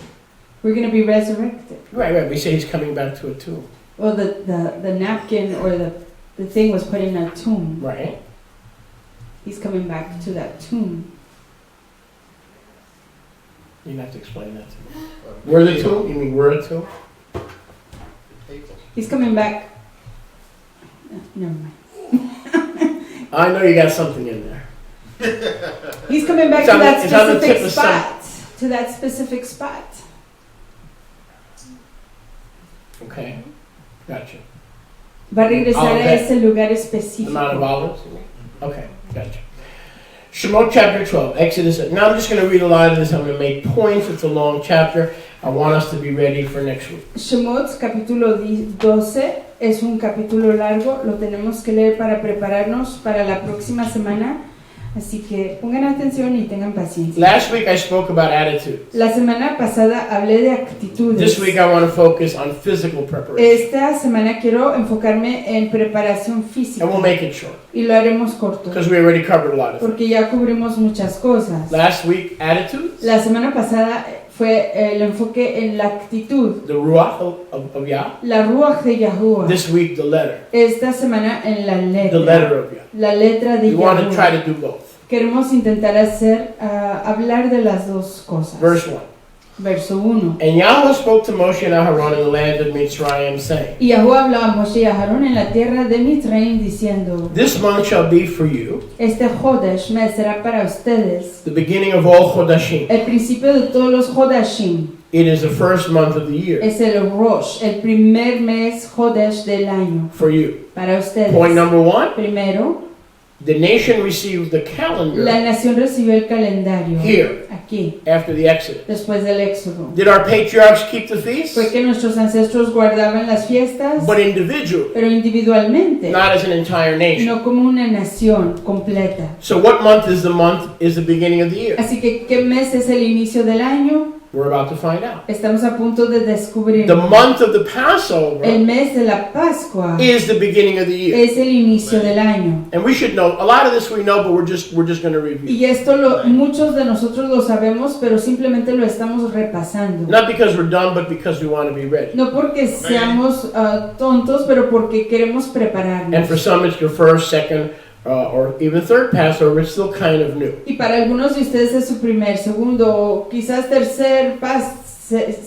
Speaker 2: We're gonna be resurrected.
Speaker 1: Right. We say he's coming back to a tomb.
Speaker 2: well, the napkin or the thing was put in a tomb.
Speaker 1: Right.
Speaker 2: He's coming back to that tomb.
Speaker 1: You have to explain that to me. Where the tomb? You mean where a tomb?
Speaker 2: He's coming back. Never mind.
Speaker 1: I know you got something in there.
Speaker 2: He's coming back
Speaker 1: It's
Speaker 2: to
Speaker 1: on
Speaker 2: that
Speaker 1: the- it's on the tip
Speaker 2: specific
Speaker 1: of some-
Speaker 2: spot. To that specific spot.
Speaker 1: Okay. Gotcha.
Speaker 2: Va a regresar
Speaker 1: Ah, okay.
Speaker 2: a ese lugar
Speaker 1: The Mount of
Speaker 2: específico.
Speaker 1: Olives? Okay, gotcha. Shemot chapter 12, Exodus. Now I'm just going to read a lot of this. I'm going to make points. It's a long chapter. I want us to be ready for next week.
Speaker 2: Shemot capítulo 12 es un capítulo largo. Lo tenemos que leer para prepararnos para la próxima semana. Así que pongan atención y tengan paciencia.
Speaker 1: Last week I spoke about attitudes.
Speaker 2: La semana pasada hablé de actitudes.
Speaker 1: This week I want to focus on physical preparation.
Speaker 2: Esta semana quiero enfocarme en preparación física.
Speaker 1: And we'll make it short
Speaker 2: Y lo haremos corto.
Speaker 1: because we already covered a lot of it.
Speaker 2: Porque ya cubrimos muchas cosas.
Speaker 1: Last week, attitudes,
Speaker 2: La semana pasada fue el enfoque en la actitud.
Speaker 1: the Ruach of Yah.
Speaker 2: La Ruach de Yahuwah.
Speaker 1: This week, the letter.
Speaker 2: Esta semana en la
Speaker 1: The
Speaker 2: letra.
Speaker 1: letter of Yah.
Speaker 2: La letra de
Speaker 1: We want to try
Speaker 2: Yahuwah.
Speaker 1: to do both.
Speaker 2: Queremos intentar hablar de las dos cosas.
Speaker 1: Verse 1.
Speaker 2: Verso 1.
Speaker 1: And Yahweh spoke to Moshe and Aharon in the land of Mitzrayim, saying,
Speaker 2: Y Yahuwah habló a Moshe y a Aarón en la tierra de Mitzrayim diciendo:
Speaker 1: This month shall be for you
Speaker 2: Este Jodesh mes será para ustedes
Speaker 1: the beginning of all Chodashim.
Speaker 2: el principio de todos los Jodashim.
Speaker 1: It is the first month of the year
Speaker 2: Es el Rosh, el primer mes Jodesh del año.
Speaker 1: for you.
Speaker 2: Para ustedes.
Speaker 1: Point number 1.
Speaker 2: Primero,
Speaker 1: The nation received the
Speaker 2: la
Speaker 1: calendar
Speaker 2: nación recibió el calendario.
Speaker 1: here
Speaker 2: Aquí,
Speaker 1: after the Exodus.
Speaker 2: después del Éxodo.
Speaker 1: Did our patriarchs keep the feasts?
Speaker 2: Fue que nuestros ancestros guardaban las fiestas,
Speaker 1: But individually,
Speaker 2: pero individualmente,
Speaker 1: not as an entire nation.
Speaker 2: no como una nación completa.
Speaker 1: So what month is the beginning of the year?
Speaker 2: Así que, ¿qué mes es el inicio del año?
Speaker 1: We're about to find out.
Speaker 2: Estamos a punto de descubrir.
Speaker 1: The month of the Passover
Speaker 2: El mes de la Pascua
Speaker 1: is the beginning of the year.
Speaker 2: es el inicio del año.
Speaker 1: And we should know, a lot of this we know, but we're just going to review.
Speaker 2: Y esto muchos de nosotros lo sabemos, pero simplemente lo estamos repasando.
Speaker 1: Not because we're dumb, but because we want to be ready.
Speaker 2: No porque seamos tontos, pero porque queremos
Speaker 1: And
Speaker 2: prepararnos.
Speaker 1: for some it's your first, second, or even third Passover. It's still kind of new.
Speaker 2: Y para algunos de ustedes es su primer, segundo, o quizás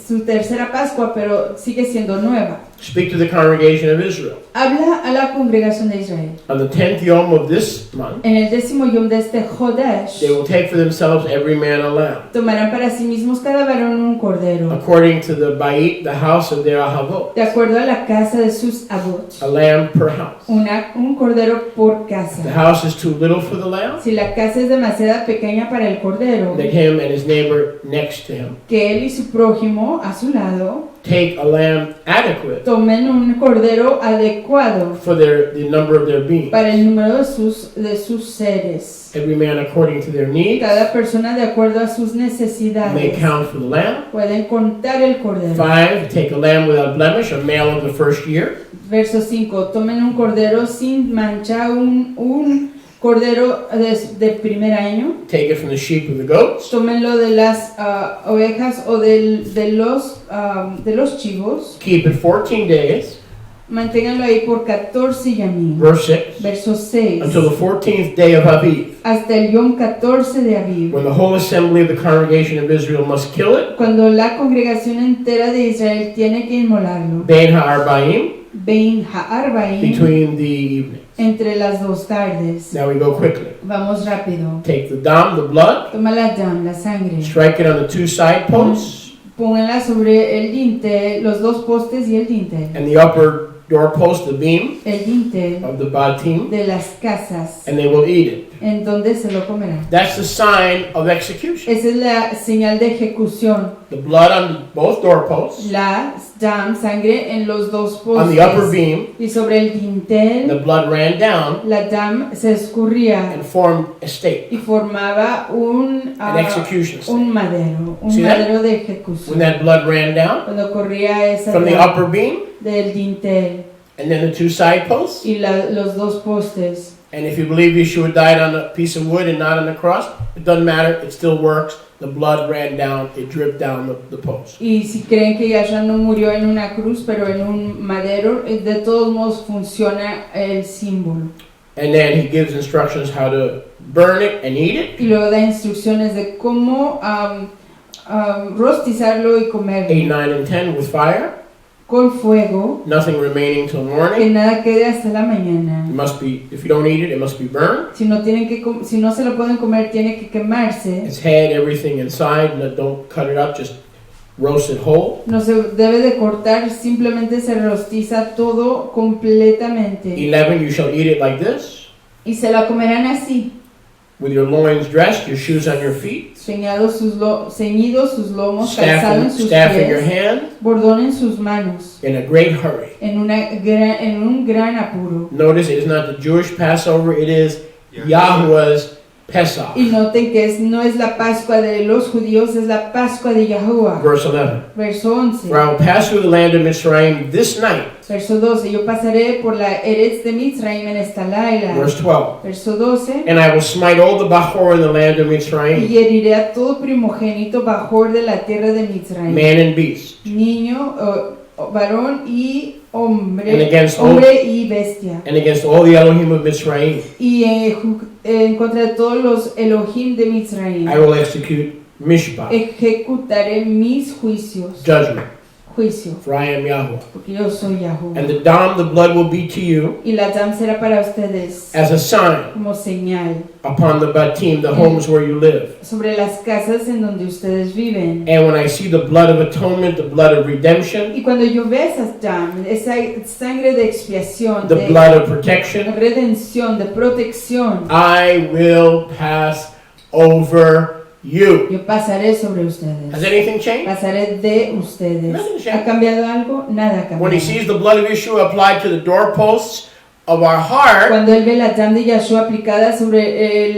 Speaker 2: su tercera Pascua, pero sigue siendo nueva.
Speaker 1: Speak to the congregation of Israel.
Speaker 2: Habla a la congregación de Israel.
Speaker 1: On the 10th Yom of this month,
Speaker 2: En el 10º yom de este Jodesh,
Speaker 1: they will take for themselves every man a lamb,
Speaker 2: tomarán para sí mismos cada varón un cordero,
Speaker 1: according to the Bait, the house of their Ahavot,
Speaker 2: de acuerdo a la casa de sus abot.
Speaker 1: a lamb per house.
Speaker 2: Un cordero por
Speaker 1: The
Speaker 2: casa.
Speaker 1: house is too little for the lamb,
Speaker 2: Si la casa es demasiado pequeña para el cordero,
Speaker 1: let him and his neighbor next to him
Speaker 2: que él y su prójimo a su lado
Speaker 1: take a lamb adequate
Speaker 2: tomen un cordero adecuado
Speaker 1: for the number of their beings,
Speaker 2: para el número de sus seres.
Speaker 1: every man according to their needs.
Speaker 2: Cada persona de acuerdo a sus
Speaker 1: May
Speaker 2: necesidades.
Speaker 1: count for the lamb.
Speaker 2: Pueden contar el cordero.
Speaker 1: 5, take a lamb without blemish, a male of the first year.
Speaker 2: Verso 5. Tomen un cordero sin mancha, un cordero de primer año.
Speaker 1: Take it from the sheep or the goats.
Speaker 2: Tómenlo de las ovejas o de los chivos.
Speaker 1: Keep it 14 days,
Speaker 2: Manténganlo ahí por 14 yamim.
Speaker 1: verse 6,
Speaker 2: Verso 6.
Speaker 1: until the 14th day of Aviv,
Speaker 2: Hasta el yom 14 de Aviv.
Speaker 1: when the whole assembly of the congregation of Israel must kill it.
Speaker 2: Cuando la congregación entera de Israel tiene que inmolarlo.
Speaker 1: Bein ha'arbaim,
Speaker 2: Bein ha'arbaim.
Speaker 1: between the evenings.
Speaker 2: Entre las dos tardes.
Speaker 1: Now we go quickly.
Speaker 2: Vamos rápido.
Speaker 1: Take the dam, the blood,
Speaker 2: Toma la dam, la sangre.
Speaker 1: strike it on the two side posts
Speaker 2: Pónganla sobre el dintel, los dos postes y el dintel.
Speaker 1: and the upper doorpost, the beam
Speaker 2: El dintel
Speaker 1: of the batim,
Speaker 2: de las casas,
Speaker 1: and they will eat it.
Speaker 2: en donde se lo comerán.
Speaker 1: That's the sign of execution.
Speaker 2: Esa es la señal de ejecución.
Speaker 1: The blood on both doorposts,
Speaker 2: La dam, sangre en los dos
Speaker 1: on the upper
Speaker 2: postes.
Speaker 1: beam,
Speaker 2: Y sobre el
Speaker 1: the
Speaker 2: dintel,
Speaker 1: blood ran down
Speaker 2: la dam se escurría
Speaker 1: and formed a stake,
Speaker 2: y formaba
Speaker 1: an execution stake.
Speaker 2: un madero, un
Speaker 1: See that?
Speaker 2: madero de
Speaker 1: When
Speaker 2: ejecución.
Speaker 1: that blood ran down
Speaker 2: Cuando corría esa
Speaker 1: from the
Speaker 2: dam
Speaker 1: upper beam
Speaker 2: del dintel
Speaker 1: and then the two side posts,
Speaker 2: y los dos postes,
Speaker 1: And if you believe Yeshua died on a piece of wood and not on the cross, it doesn't matter. It still works. The blood ran down. It dripped down the post.
Speaker 2: Y si creen que Yahshua no murió en una cruz, pero en un madero, de todos modos funciona el símbolo.
Speaker 1: And then he gives instructions how to burn it and eat it.
Speaker 2: Y luego da instrucciones de cómo rostizarlo y
Speaker 1: 8,
Speaker 2: comerlo
Speaker 1: 9, and 10 with fire.
Speaker 2: con fuego,
Speaker 1: Nothing remaining till
Speaker 2: que
Speaker 1: morning.
Speaker 2: nada quede hasta la mañana.
Speaker 1: It must be, if you don't eat it, it must be burned.
Speaker 2: Si no se lo pueden comer, tiene que quemarse.
Speaker 1: Its head, everything inside. No, don't cut it up. Just roast it whole.
Speaker 2: No se debe de cortar, simplemente se rostiza todo completamente.
Speaker 1: 11, you shall eat it like this,
Speaker 2: Y se la comerán así,
Speaker 1: with your loins dressed, your shoes on your feet,
Speaker 2: ceñidos sus lomos, calzado en sus
Speaker 1: staff in your
Speaker 2: pies,
Speaker 1: hand,
Speaker 2: bordón en sus manos,
Speaker 1: in a great hurry.
Speaker 2: en un gran apuro.
Speaker 1: Notice it is not the Jewish Passover, it is Yahweh's Pesach.
Speaker 2: Y noten que no es la Pascua de los judíos, es la Pascua de Yahuwah.
Speaker 1: Verse 11.
Speaker 2: Verso 11.
Speaker 1: For I will pass through the land of Mitzrayim this night.
Speaker 2: Verso 12. Yo pasaré por la Eretz de Mitzrayim en esta laila.
Speaker 1: Verse 12.
Speaker 2: Verso 12.
Speaker 1: And I will smite all the Bachor in the land of Mitzrayim,
Speaker 2: Y heriré a todo primogénito bajor de la tierra de Mitzrayim.
Speaker 1: man and beast.
Speaker 2: Niño, varón y
Speaker 1: And
Speaker 2: hombre,
Speaker 1: against
Speaker 2: hombre y bestia.
Speaker 1: And against all the Elohim of Mitzrayim,
Speaker 2: Y en contra de todos los Elohim de Mitzrayim,
Speaker 1: I will execute Mishpat,
Speaker 2: ejecutaré mis juicios.
Speaker 1: judgment.
Speaker 2: Juicio,
Speaker 1: For I am Yahweh.
Speaker 2: porque yo soy Yahuwah.
Speaker 1: And the dam, the blood will be to you
Speaker 2: Y la dam será para ustedes
Speaker 1: as a sign
Speaker 2: como señal
Speaker 1: upon the batim, the homes where you live.
Speaker 2: sobre las casas en donde ustedes viven.
Speaker 1: And when I see the blood of atonement, the blood of redemption,
Speaker 2: Y cuando yo vea esas dam, esa sangre de expiación,
Speaker 1: the
Speaker 2: de
Speaker 1: blood of protection,
Speaker 2: redención, de protección,
Speaker 1: I will pass over you.
Speaker 2: yo pasaré sobre ustedes.
Speaker 1: Has anything changed?
Speaker 2: Pasaré de ustedes.
Speaker 1: Nothing changed.
Speaker 2: ¿Ha cambiado algo? Nada ha
Speaker 1: When he
Speaker 2: cambiado.
Speaker 1: sees the blood of Yeshua applied to the doorposts of our heart,
Speaker 2: Cuando él ve la dam de Yahshua aplicada sobre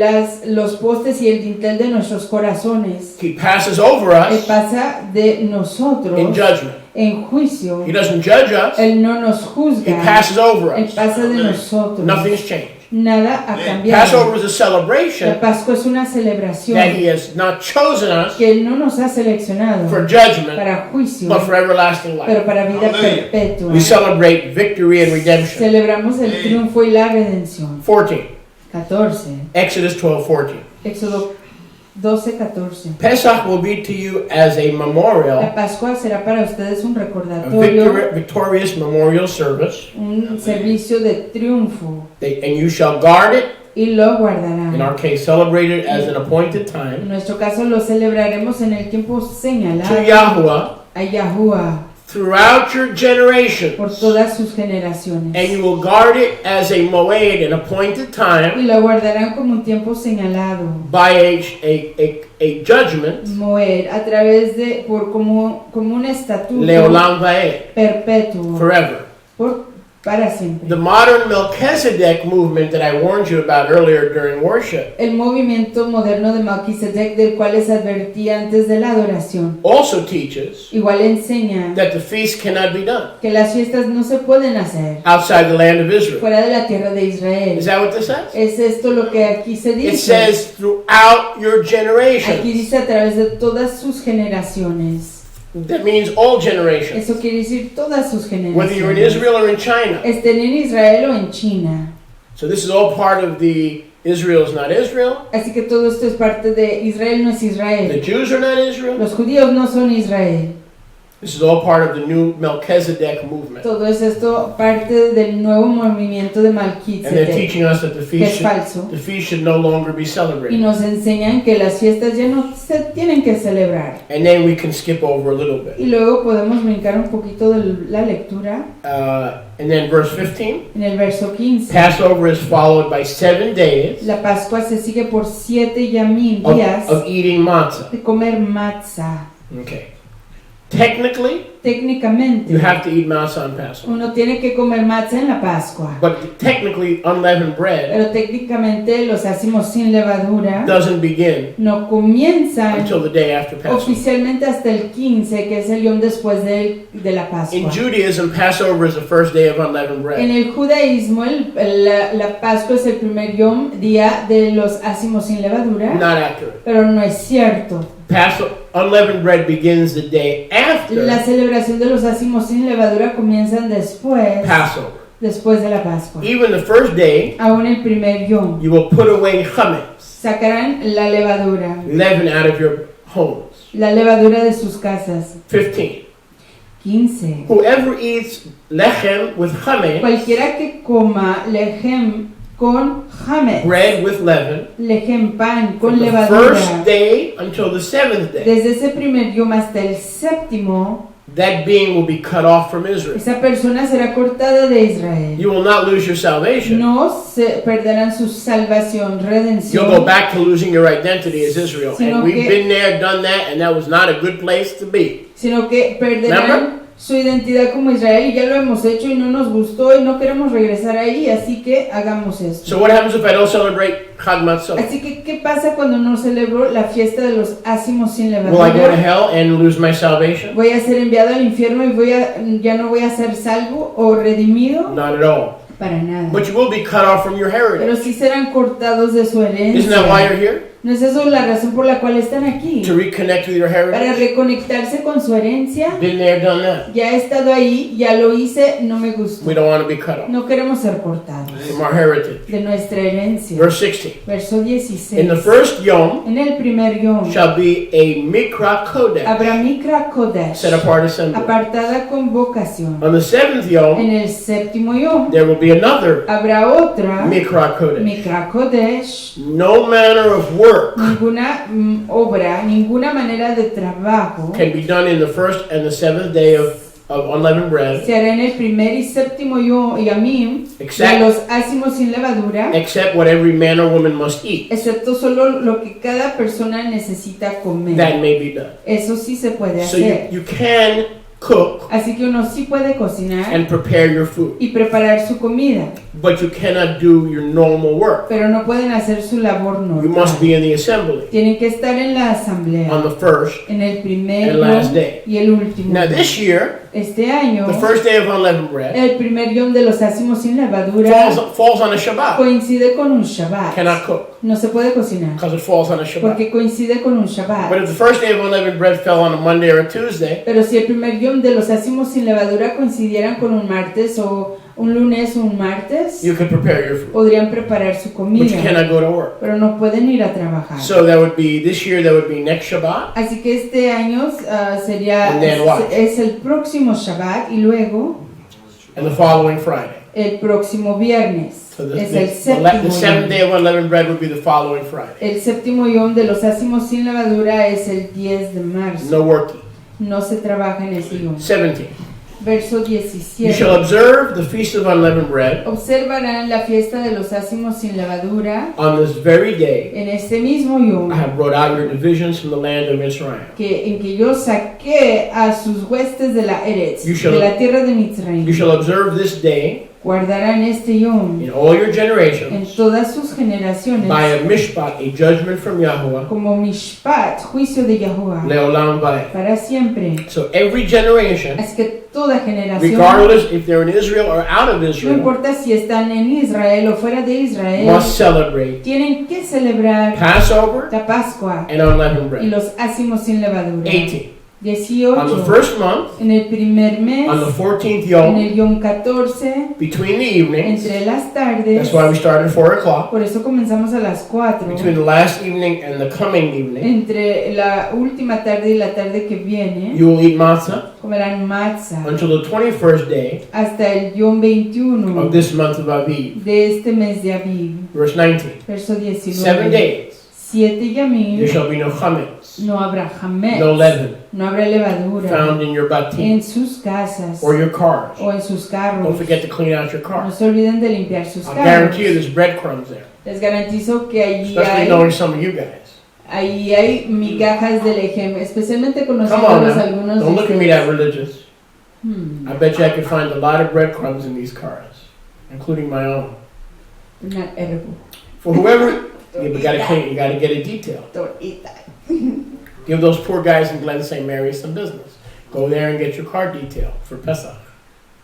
Speaker 2: los postes y el dintel de nuestros corazones,
Speaker 1: he passes over
Speaker 2: él
Speaker 1: us
Speaker 2: pasa de nosotros
Speaker 1: in judgment.
Speaker 2: en juicio.
Speaker 1: He doesn't judge us,
Speaker 2: Él no nos
Speaker 1: he
Speaker 2: juzga,
Speaker 1: passes over
Speaker 2: él
Speaker 1: us.
Speaker 2: pasa de nosotros.
Speaker 1: Nothing's changed.
Speaker 2: Nada ha
Speaker 1: Passover
Speaker 2: cambiado.
Speaker 1: is a
Speaker 2: La
Speaker 1: celebration
Speaker 2: Pascua es una
Speaker 1: that
Speaker 2: celebración
Speaker 1: he has not chosen us
Speaker 2: que él no nos ha seleccionado
Speaker 1: for judgment,
Speaker 2: para juicio,
Speaker 1: but for everlasting life.
Speaker 2: pero para vida
Speaker 4: Hallelujah.
Speaker 2: perpetua.
Speaker 1: We celebrate victory and redemption.
Speaker 2: Celebramos el triunfo y la redención.
Speaker 1: 14.
Speaker 2: 14.
Speaker 1: Exodus 12:14.
Speaker 2: Éxodo 12:14.
Speaker 1: Pesach will be to you as a
Speaker 2: La
Speaker 1: memorial,
Speaker 2: Pascua será para ustedes un
Speaker 1: a
Speaker 2: recordatorio,
Speaker 1: victorious memorial service,
Speaker 2: un servicio de triunfo,
Speaker 1: and you shall guard it,
Speaker 2: y lo
Speaker 1: in
Speaker 2: guardarán.
Speaker 1: our case, celebrate it as an appointed
Speaker 2: En
Speaker 1: time,
Speaker 2: nuestro caso lo celebraremos en el tiempo
Speaker 1: to
Speaker 2: señalado
Speaker 1: Yahuwah
Speaker 2: a Yahuwah
Speaker 1: throughout your generations.
Speaker 2: por todas sus generaciones.
Speaker 1: And you will guard it as a moed, an appointed time,
Speaker 2: Y lo guardarán como un tiempo señalado.
Speaker 1: by a judgment,
Speaker 2: Moed a través de como un estatuto
Speaker 1: leolam vaed,
Speaker 2: perpetuo
Speaker 1: forever.
Speaker 2: para siempre.
Speaker 1: The modern Melchizedek movement that I warned you about earlier during worship
Speaker 2: El movimiento moderno de Melquisedec, del cual les advertí antes de la adoración,
Speaker 1: also teaches
Speaker 2: igual enseña
Speaker 1: that the feast cannot be done
Speaker 2: que las fiestas no se pueden hacer
Speaker 1: outside the land of Israel.
Speaker 2: fuera de la tierra de Israel.
Speaker 1: Is that what this says?
Speaker 2: ¿Es esto lo que aquí se
Speaker 1: It
Speaker 2: dice?
Speaker 1: says throughout your
Speaker 2: Aquí
Speaker 1: generations.
Speaker 2: dice a través de todas sus generaciones.
Speaker 1: That means all generations.
Speaker 2: Eso quiere decir todas sus
Speaker 1: Whether you're in
Speaker 2: generaciones.
Speaker 1: Israel or in China.
Speaker 2: Estén en Israel o en China.
Speaker 1: So this is all part of the Israel is not Israel.
Speaker 2: Así que todo esto es parte de Israel, no es
Speaker 1: The
Speaker 2: Israel.
Speaker 1: Jews are not Israel.
Speaker 2: Los judíos no son Israel.
Speaker 1: This is all part of the new Melchizedek movement.
Speaker 2: Todo es esto parte del nuevo movimiento de
Speaker 1: And they're
Speaker 2: Melquisedec,
Speaker 1: teaching us that
Speaker 2: que es falso.
Speaker 1: the feast should no longer be
Speaker 2: Y
Speaker 1: celebrated.
Speaker 2: nos enseñan que las fiestas ya no se tienen que celebrar.
Speaker 1: And then we can skip over a little bit.
Speaker 2: Y luego podemos brincar un poquito de la lectura
Speaker 1: And then verse 15.
Speaker 2: en el verso 15.
Speaker 1: Passover is followed by 7 days
Speaker 2: La Pascua se sigue por 7 días
Speaker 1: of eating matzah.
Speaker 2: de comer matzah.
Speaker 1: Okay. Technically,
Speaker 2: técnicamente
Speaker 1: you have to eat matzah on Passover.
Speaker 2: uno tiene que comer matzah en la Pascua,
Speaker 1: But technically, unleavened bread
Speaker 2: pero técnicamente los ácimos sin levadura
Speaker 1: doesn't begin
Speaker 2: no comienzan
Speaker 1: until the day after Passover.
Speaker 2: oficialmente hasta el 15, que es el yom después de la
Speaker 1: In
Speaker 2: Pascua.
Speaker 1: Judaism, Passover is the first day of unleavened
Speaker 2: En
Speaker 1: bread.
Speaker 2: el judaísmo, la Pascua es el primer día de los ácimos sin levadura,
Speaker 1: Not accurate.
Speaker 2: pero no es cierto.
Speaker 1: Unleavened bread begins the day
Speaker 2: La
Speaker 1: after
Speaker 2: celebración de los ácimos sin levadura comienzan después de la Pascua.
Speaker 1: Even the first day,
Speaker 2: Aún el primer yom
Speaker 1: you will put away chametz,
Speaker 2: sacarán la levadura
Speaker 1: out of your homes.
Speaker 2: la levadura de sus casas.
Speaker 1: 15.
Speaker 2: 15.
Speaker 1: Whoever eats lechem with chametz,
Speaker 2: Cualquiera que coma lejem con hametz,
Speaker 1: bread with leaven,
Speaker 2: lejem pan con
Speaker 1: from the
Speaker 2: levadura,
Speaker 1: first day until the seventh day,
Speaker 2: desde ese primer yom hasta el séptimo,
Speaker 1: that being will be cut off from Israel.
Speaker 2: esa persona será cortada de Israel.
Speaker 1: You will not lose your salvation.
Speaker 2: No se perderán su salvación,
Speaker 1: You'll go
Speaker 2: redención,
Speaker 1: back to losing your identity as Israel.
Speaker 2: Sino
Speaker 1: And we've
Speaker 2: que-
Speaker 1: been there, done that, and that was not a good place to be.
Speaker 2: sino que perderán
Speaker 1: Remember?
Speaker 2: su identidad como Israel, y ya lo hemos hecho y no nos gustó y no queremos regresar ahí, así que hagamos esto.
Speaker 1: So what happens if I don't celebrate Chag Matzah?
Speaker 2: Así que, ¿qué pasa cuando no celebro la fiesta de los ácimos sin
Speaker 1: Will I go to
Speaker 2: levadura?
Speaker 1: hell and lose my salvation?
Speaker 2: ¿Voy a ser enviado al infierno y ya no voy a ser salvo o redimido?
Speaker 1: Not at all.
Speaker 2: Para nada.
Speaker 1: But you will be cut off from your
Speaker 2: Pero
Speaker 1: heritage.
Speaker 2: sí serán cortados de su
Speaker 1: Isn't that why you're
Speaker 2: herencia.
Speaker 1: here?
Speaker 2: ¿No es eso la razón por la cual están aquí?
Speaker 1: To reconnect with your
Speaker 2: Para
Speaker 1: heritage?
Speaker 2: reconectarse con su herencia.
Speaker 1: Been there, done that.
Speaker 2: Ya he estado ahí, ya lo hice, no me gustó.
Speaker 1: We don't want to be cut off
Speaker 2: No queremos ser cortados
Speaker 1: from our heritage.
Speaker 2: de nuestra herencia.
Speaker 1: Verse 16.
Speaker 2: Verso
Speaker 1: In
Speaker 2: 16.
Speaker 1: the first yom
Speaker 2: En el primer yom
Speaker 1: shall be a mikra kodesh,
Speaker 2: habrá Mikra Kodesh,
Speaker 1: set apart assembly.
Speaker 2: apartada convocación.
Speaker 1: On the seventh yom,
Speaker 2: En el séptimo yom
Speaker 1: there will be another
Speaker 2: habrá otra
Speaker 1: mikra kodesh.
Speaker 2: Mikra Kodesh.
Speaker 1: No manner of work
Speaker 2: Ninguna obra, ninguna manera de trabajo
Speaker 1: can be done in the first and the seventh day of unleavened bread,
Speaker 2: se hará en el primer y séptimo yamim de
Speaker 1: except,
Speaker 2: los ácimos sin levadura,
Speaker 1: except what every man or woman must eat.
Speaker 2: excepto solo lo que cada persona necesita comer.
Speaker 1: That may be done.
Speaker 2: Eso sí se puede
Speaker 1: So
Speaker 2: hacer.
Speaker 1: you can cook
Speaker 2: Así que uno sí puede cocinar
Speaker 1: and prepare your food,
Speaker 2: y preparar su comida,
Speaker 1: but you cannot do your normal work.
Speaker 2: pero no pueden hacer su labor
Speaker 1: You must
Speaker 2: normal.
Speaker 1: be in the assembly
Speaker 2: Tienen que estar en la asamblea,
Speaker 1: on the first
Speaker 2: en el primer
Speaker 1: and last
Speaker 2: yom
Speaker 1: day.
Speaker 2: y el último.
Speaker 1: Now this year,
Speaker 2: Este año,
Speaker 1: the first day of unleavened bread
Speaker 2: el primer yom de los ácimos sin levadura
Speaker 1: falls on a Shabbat.
Speaker 2: coincide con un Shabbat.
Speaker 1: Cannot cook
Speaker 2: No se puede cocinar
Speaker 1: because it falls on a Shabbat.
Speaker 2: porque coincide con un Shabbat.
Speaker 1: But if the first day of unleavened bread fell on a Monday or a Tuesday,
Speaker 2: Pero si el primer yom de los ácimos sin levadura coincidieran con un martes o un lunes o un martes,
Speaker 1: you could prepare your food,
Speaker 2: podrían preparar su
Speaker 1: but you
Speaker 2: comida,
Speaker 1: cannot go to work.
Speaker 2: pero no pueden ir a trabajar.
Speaker 1: So that would be this year. That would be next Shabbat,
Speaker 2: Así que este año sería
Speaker 1: And then what?
Speaker 2: es el próximo Shabbat y luego
Speaker 1: and the following Friday.
Speaker 2: el próximo viernes.
Speaker 1: So
Speaker 2: Es el
Speaker 1: the
Speaker 2: séptimo
Speaker 1: seventh
Speaker 2: yom.
Speaker 1: day of unleavened bread would be the following Friday.
Speaker 2: El séptimo yom de los ácimos sin levadura es el 10 de marzo.
Speaker 1: No working.
Speaker 2: No se trabaja en ese yom.
Speaker 1: 17.
Speaker 2: Verso
Speaker 1: You
Speaker 2: 17.
Speaker 1: shall observe the feast of unleavened bread
Speaker 2: Observarán la fiesta de los ácimos sin levadura
Speaker 1: on this very day.
Speaker 2: en este mismo yom
Speaker 1: I have brought out your divisions from the land of Israel.
Speaker 2: en que yo saqué a sus huestes de la Eretz,
Speaker 1: You shall-
Speaker 2: de la tierra de
Speaker 1: You
Speaker 2: Mitzrayim.
Speaker 1: shall observe this day
Speaker 2: Guardarán este yom
Speaker 1: in all your
Speaker 2: en
Speaker 1: generations
Speaker 2: todas sus generaciones
Speaker 1: by a mishpat, a judgment from Yahweh,
Speaker 2: como mishpat, juicio de Yahuwah,
Speaker 1: leolam vaed.
Speaker 2: para siempre.
Speaker 1: So every generation,
Speaker 2: Es que toda generación,
Speaker 1: regardless if they're in Israel or out of
Speaker 2: no
Speaker 1: Israel,
Speaker 2: importa si están en Israel o fuera de Israel,
Speaker 1: must celebrate
Speaker 2: tienen que celebrar
Speaker 1: Passover
Speaker 2: la Pascua
Speaker 1: and unleavened
Speaker 2: y
Speaker 1: bread.
Speaker 2: los ácimos sin levadura.
Speaker 1: 18.
Speaker 2: 18.
Speaker 1: On the first month,
Speaker 2: En el primer mes,
Speaker 1: on the 14th
Speaker 2: en
Speaker 1: yom,
Speaker 2: el yom 14,
Speaker 1: between the evenings,
Speaker 2: entre las tardes,
Speaker 1: that's why we start at 4 o'clock,
Speaker 2: por eso comenzamos a las 4,
Speaker 1: between the last evening and the coming evening,
Speaker 2: entre la última tarde y la tarde que viene,
Speaker 1: you will eat matzah
Speaker 2: comerán matzah
Speaker 1: until the 21st day
Speaker 2: hasta el yom 21
Speaker 1: of this month of Aviv.
Speaker 2: de este mes de Aviv.
Speaker 1: Verse 19.
Speaker 2: Verso
Speaker 1: 7
Speaker 2: 19.
Speaker 1: days,
Speaker 2: 7
Speaker 1: there
Speaker 2: yamim,
Speaker 1: shall be no chametz,
Speaker 2: no habrá jamés,
Speaker 1: no leaven
Speaker 2: no habrá levadura
Speaker 1: found in your batim
Speaker 2: en sus casas
Speaker 1: or your cars.
Speaker 2: o en sus carros.
Speaker 1: Don't forget to clean out your
Speaker 2: No
Speaker 1: car.
Speaker 2: se olviden de limpiar sus
Speaker 1: I
Speaker 2: carros.
Speaker 1: guarantee you there's breadcrumbs there,
Speaker 2: Les garantizo que allí
Speaker 1: especially
Speaker 2: hay,
Speaker 1: knowing some of you guys.
Speaker 2: ahí hay migajas de lejem, especialmente
Speaker 1: Come on
Speaker 2: conociéndolos
Speaker 1: now,
Speaker 2: algunos
Speaker 1: don't
Speaker 2: de
Speaker 1: look at me that
Speaker 2: ustedes.
Speaker 1: religious. I bet you I could find a lot of breadcrumbs in these cars, including my own.
Speaker 2: They're not edible.
Speaker 1: For whoever, you gotta clean, you gotta get a detail.
Speaker 2: Don't eat that.
Speaker 1: Give those poor guys in Glen St. Mary some business. Go there and get your car detailed for Pesach.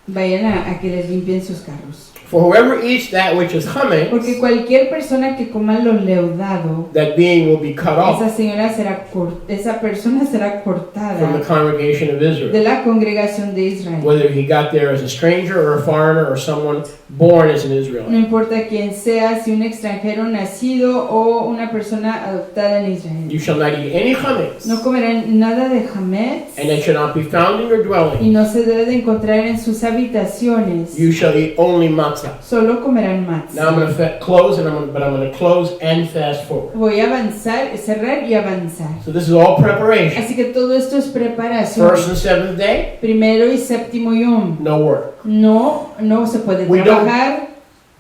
Speaker 2: Vayan a que les limpien sus carros.
Speaker 1: For whoever eats that which is chametz,
Speaker 2: Porque cualquier persona que coma lo leudado,
Speaker 1: that being will be cut off
Speaker 2: esa persona será
Speaker 1: from the
Speaker 2: cortada
Speaker 1: congregation of
Speaker 2: de
Speaker 1: Israel.
Speaker 2: la congregación de Israel.
Speaker 1: Whether he got there as a stranger or a foreigner or someone born as an
Speaker 2: No
Speaker 1: Israelite.
Speaker 2: importa quién sea, si un extranjero nacido o una persona adoptada en Israel.
Speaker 1: You shall not eat any chametz,
Speaker 2: No comerán nada de hametz
Speaker 1: and it shall not be found in your dwelling.
Speaker 2: y no se debe de encontrar en sus habitaciones.
Speaker 1: You shall eat only matzah.
Speaker 2: Solo comerán
Speaker 1: Now I'm
Speaker 2: matzah.
Speaker 1: going to close, but I'm going to close and fast forward.
Speaker 2: Voy a avanzar, cerrar y avanzar.
Speaker 1: So this is all preparation.
Speaker 2: Así que todo esto es preparación.
Speaker 1: First and seventh day,
Speaker 2: Primero y séptimo yom.
Speaker 1: no work.
Speaker 2: No se puede
Speaker 1: We don't-
Speaker 2: trabajar.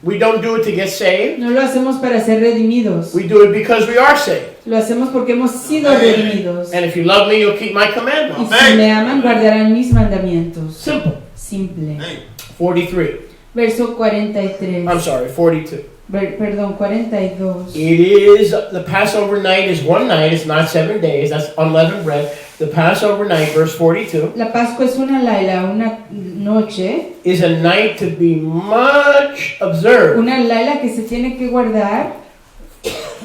Speaker 1: We don't do it to get saved.
Speaker 2: No lo hacemos para ser redimidos.
Speaker 1: We do it because we are saved.
Speaker 2: Lo hacemos porque hemos sido
Speaker 4: Amén.
Speaker 2: redimidos.
Speaker 1: And if you love me, you'll keep my
Speaker 2: Y
Speaker 1: commandments.
Speaker 2: si me aman, guardarán mis mandamientos.
Speaker 1: Simple.
Speaker 2: Simple.
Speaker 4: Hey,
Speaker 1: 43.
Speaker 2: Verso 43.
Speaker 1: I'm sorry, 42.
Speaker 2: Perdón, 42.
Speaker 1: It is, the Passover night is one night, it's not 7 days, that's unleavened bread. The Passover night, verse 42,
Speaker 2: La Pascua es una laila, una noche,
Speaker 1: is a night to be much observed
Speaker 2: una laila que se tiene que guardar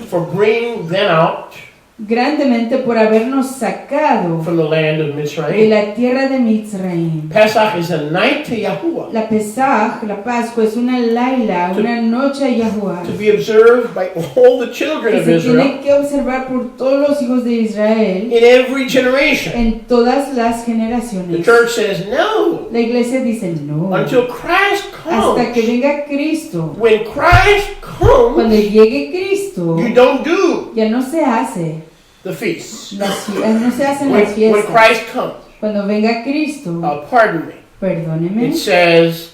Speaker 1: for bringing them out
Speaker 2: grandemente por habernos sacado
Speaker 1: from the land of
Speaker 2: de
Speaker 1: Mitzrayim.
Speaker 2: la tierra de Mitzrayim.
Speaker 1: Pesach is a night to Yahuwah,
Speaker 2: La Pesaj, la Pascua, es una laila, una noche a Yahuwah.
Speaker 1: to be observed by all the children
Speaker 2: Que
Speaker 1: of
Speaker 2: se
Speaker 1: Israel
Speaker 2: tiene que observar por todos los hijos de Israel
Speaker 1: in every generation.
Speaker 2: en todas las
Speaker 1: The
Speaker 2: generaciones.
Speaker 1: church says no,
Speaker 2: La iglesia dice no.
Speaker 1: until Christ
Speaker 2: Hasta que
Speaker 1: comes.
Speaker 2: venga Cristo.
Speaker 1: When Christ
Speaker 2: Cuando
Speaker 1: comes,
Speaker 2: llegue Cristo,
Speaker 1: you don't do
Speaker 2: ya no se hace.
Speaker 1: the feasts.
Speaker 2: No se hacen
Speaker 1: When,
Speaker 2: las
Speaker 1: when
Speaker 2: fiestas.
Speaker 1: Christ comes,
Speaker 2: Cuando venga Cristo,
Speaker 1: pardon me,
Speaker 2: perdóneme,
Speaker 1: it says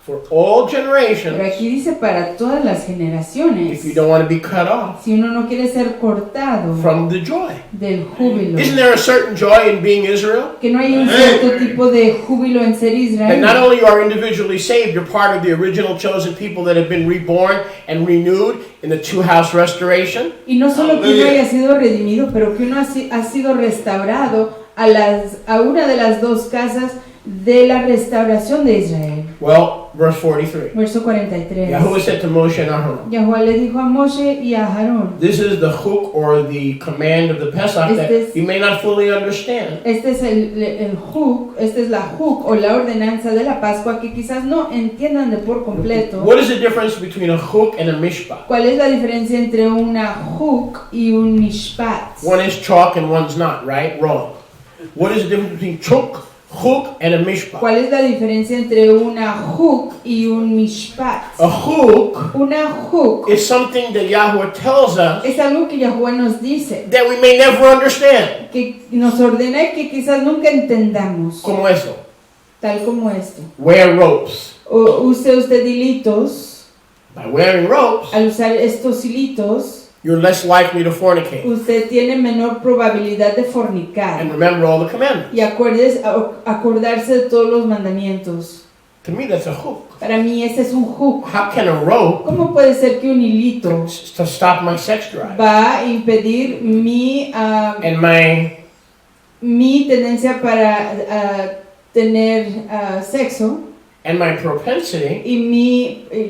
Speaker 1: for all
Speaker 2: pero
Speaker 1: generations,
Speaker 2: aquí dice para todas las generaciones.
Speaker 1: if you don't want to be cut off
Speaker 2: Si uno no quiere ser cortado
Speaker 1: from the joy.
Speaker 2: del júbilo,
Speaker 1: Isn't there a certain joy in being Israel?
Speaker 2: que no hay un cierto tipo de júbilo en ser
Speaker 1: That not
Speaker 2: Israel.
Speaker 1: only are individually saved, you're part of the original chosen people that have been reborn and renewed in the two-house restoration.
Speaker 2: Y no solo que uno haya sido redimido, pero que uno ha sido restaurado a una de las dos casas de la restauración de Israel.
Speaker 1: Well, verse 43.
Speaker 2: Verso 43.
Speaker 1: Yahuwah said to Moshe and Aaron,
Speaker 2: Yahuwah le dijo a Moshe y a Aarón.
Speaker 1: this is the chuk or the command of the Pesach that you may not fully understand.
Speaker 2: Este es el juk, esta es la juk o la ordenanza de la Pascua que quizás no entiendan de por completo.
Speaker 1: What is the difference between a chuk and a mishpat?
Speaker 2: ¿Cuál es la diferencia entre una juk y un mishpat?
Speaker 1: One is chalk and one's not, right? Wrong. What is the difference between chuk and a mishpat?
Speaker 2: ¿Cuál es la diferencia entre una juk y un mishpat?
Speaker 1: A chuk
Speaker 2: Una juk
Speaker 1: is something that Yahweh tells us
Speaker 2: es algo que Yahuwah nos dice,
Speaker 1: that we may never understand.
Speaker 2: que nos ordena y que quizás nunca entendamos,
Speaker 1: Como eso.
Speaker 2: tal como esto.
Speaker 1: Wear ropes.
Speaker 2: O use usted hilitos,
Speaker 1: By wearing ropes,
Speaker 2: al usar estos hilitos,
Speaker 1: you're less likely to fornicate.
Speaker 2: usted tiene menor probabilidad de fornicar.
Speaker 1: And remember all the commandments.
Speaker 2: Y acordarse de todos los mandamientos.
Speaker 1: To me, that's a hook.
Speaker 2: Para mí ese es un juk.
Speaker 1: How can a rope
Speaker 2: ¿Cómo puede ser que un hilito
Speaker 1: to stop my sex drive
Speaker 2: va a impedir
Speaker 1: and
Speaker 2: mi tendencia para tener sexo
Speaker 1: and my propensity
Speaker 2: y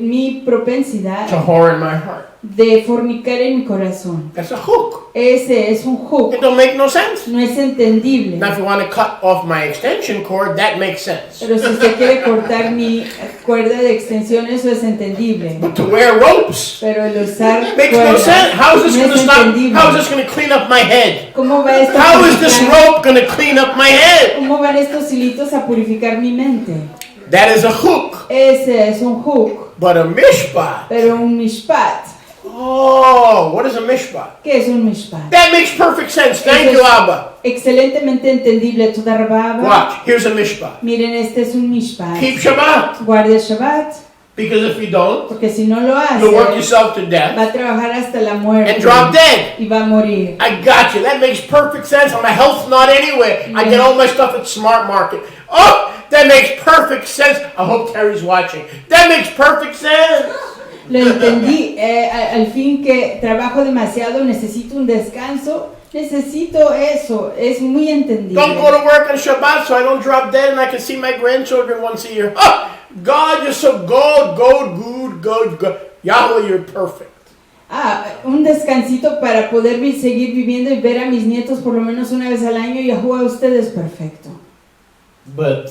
Speaker 2: mi propensidad
Speaker 1: to whore in my heart?
Speaker 2: de fornicar en mi corazón?
Speaker 1: That's a hook.
Speaker 2: Ese es un juk.
Speaker 1: It don't make no sense.
Speaker 2: No es entendible.
Speaker 1: Now, if you want to cut off my extension cord, that makes sense.
Speaker 2: Pero si usted quiere cortar mi cuerda de extensión, eso es entendible.
Speaker 1: But to wear ropes
Speaker 2: Pero el usar
Speaker 1: makes no
Speaker 2: cuerdas
Speaker 1: sense. How is this
Speaker 2: no
Speaker 1: going to
Speaker 2: es
Speaker 1: stop?
Speaker 2: entendible.
Speaker 1: How is this going to clean up my head?
Speaker 2: ¿Cómo va esto a
Speaker 1: How is this
Speaker 2: purificar-
Speaker 1: rope going to clean up my head?
Speaker 2: ¿Cómo van estos hilitos a purificar mi mente?
Speaker 1: That is a hook.
Speaker 2: Ese es un juk.
Speaker 1: But a mishpat.
Speaker 2: Pero un mishpat,
Speaker 1: Oh, what is a mishpat?
Speaker 2: ¿qué es un mishpat?
Speaker 1: That makes perfect sense. Thank
Speaker 2: Eso
Speaker 1: you,
Speaker 2: es
Speaker 1: Abba.
Speaker 2: excelentemente entendible. Toda rababa.
Speaker 1: Watch. Here's a mishpat.
Speaker 2: Miren, este es un mishpat.
Speaker 1: Keep Shabbat.
Speaker 2: Guarde el Shabbat,
Speaker 1: Because if you don't,
Speaker 2: porque si no lo hace,
Speaker 1: you'll work yourself to death
Speaker 2: va a trabajar hasta la muerte
Speaker 1: and drop dead.
Speaker 2: y va a morir.
Speaker 1: I got you. That makes perfect sense. I'm a health nut anyway. I get all my stuff at Smart Market. Oh, that makes perfect sense. I hope Terry's watching. That makes perfect sense.
Speaker 2: Lo entendí. Al fin que trabajo demasiado, necesito un descanso. Necesito eso. Es muy entendible.
Speaker 1: Don't go to work on Shabbat so I don't drop dead and I can see my grandchildren once a year. Oh, God, you're so good. Yahweh, you're perfect.
Speaker 2: Un descansito para poder seguir viviendo y ver a mis nietos por lo menos una vez al año. Yahuwah, usted es perfecto.
Speaker 1: But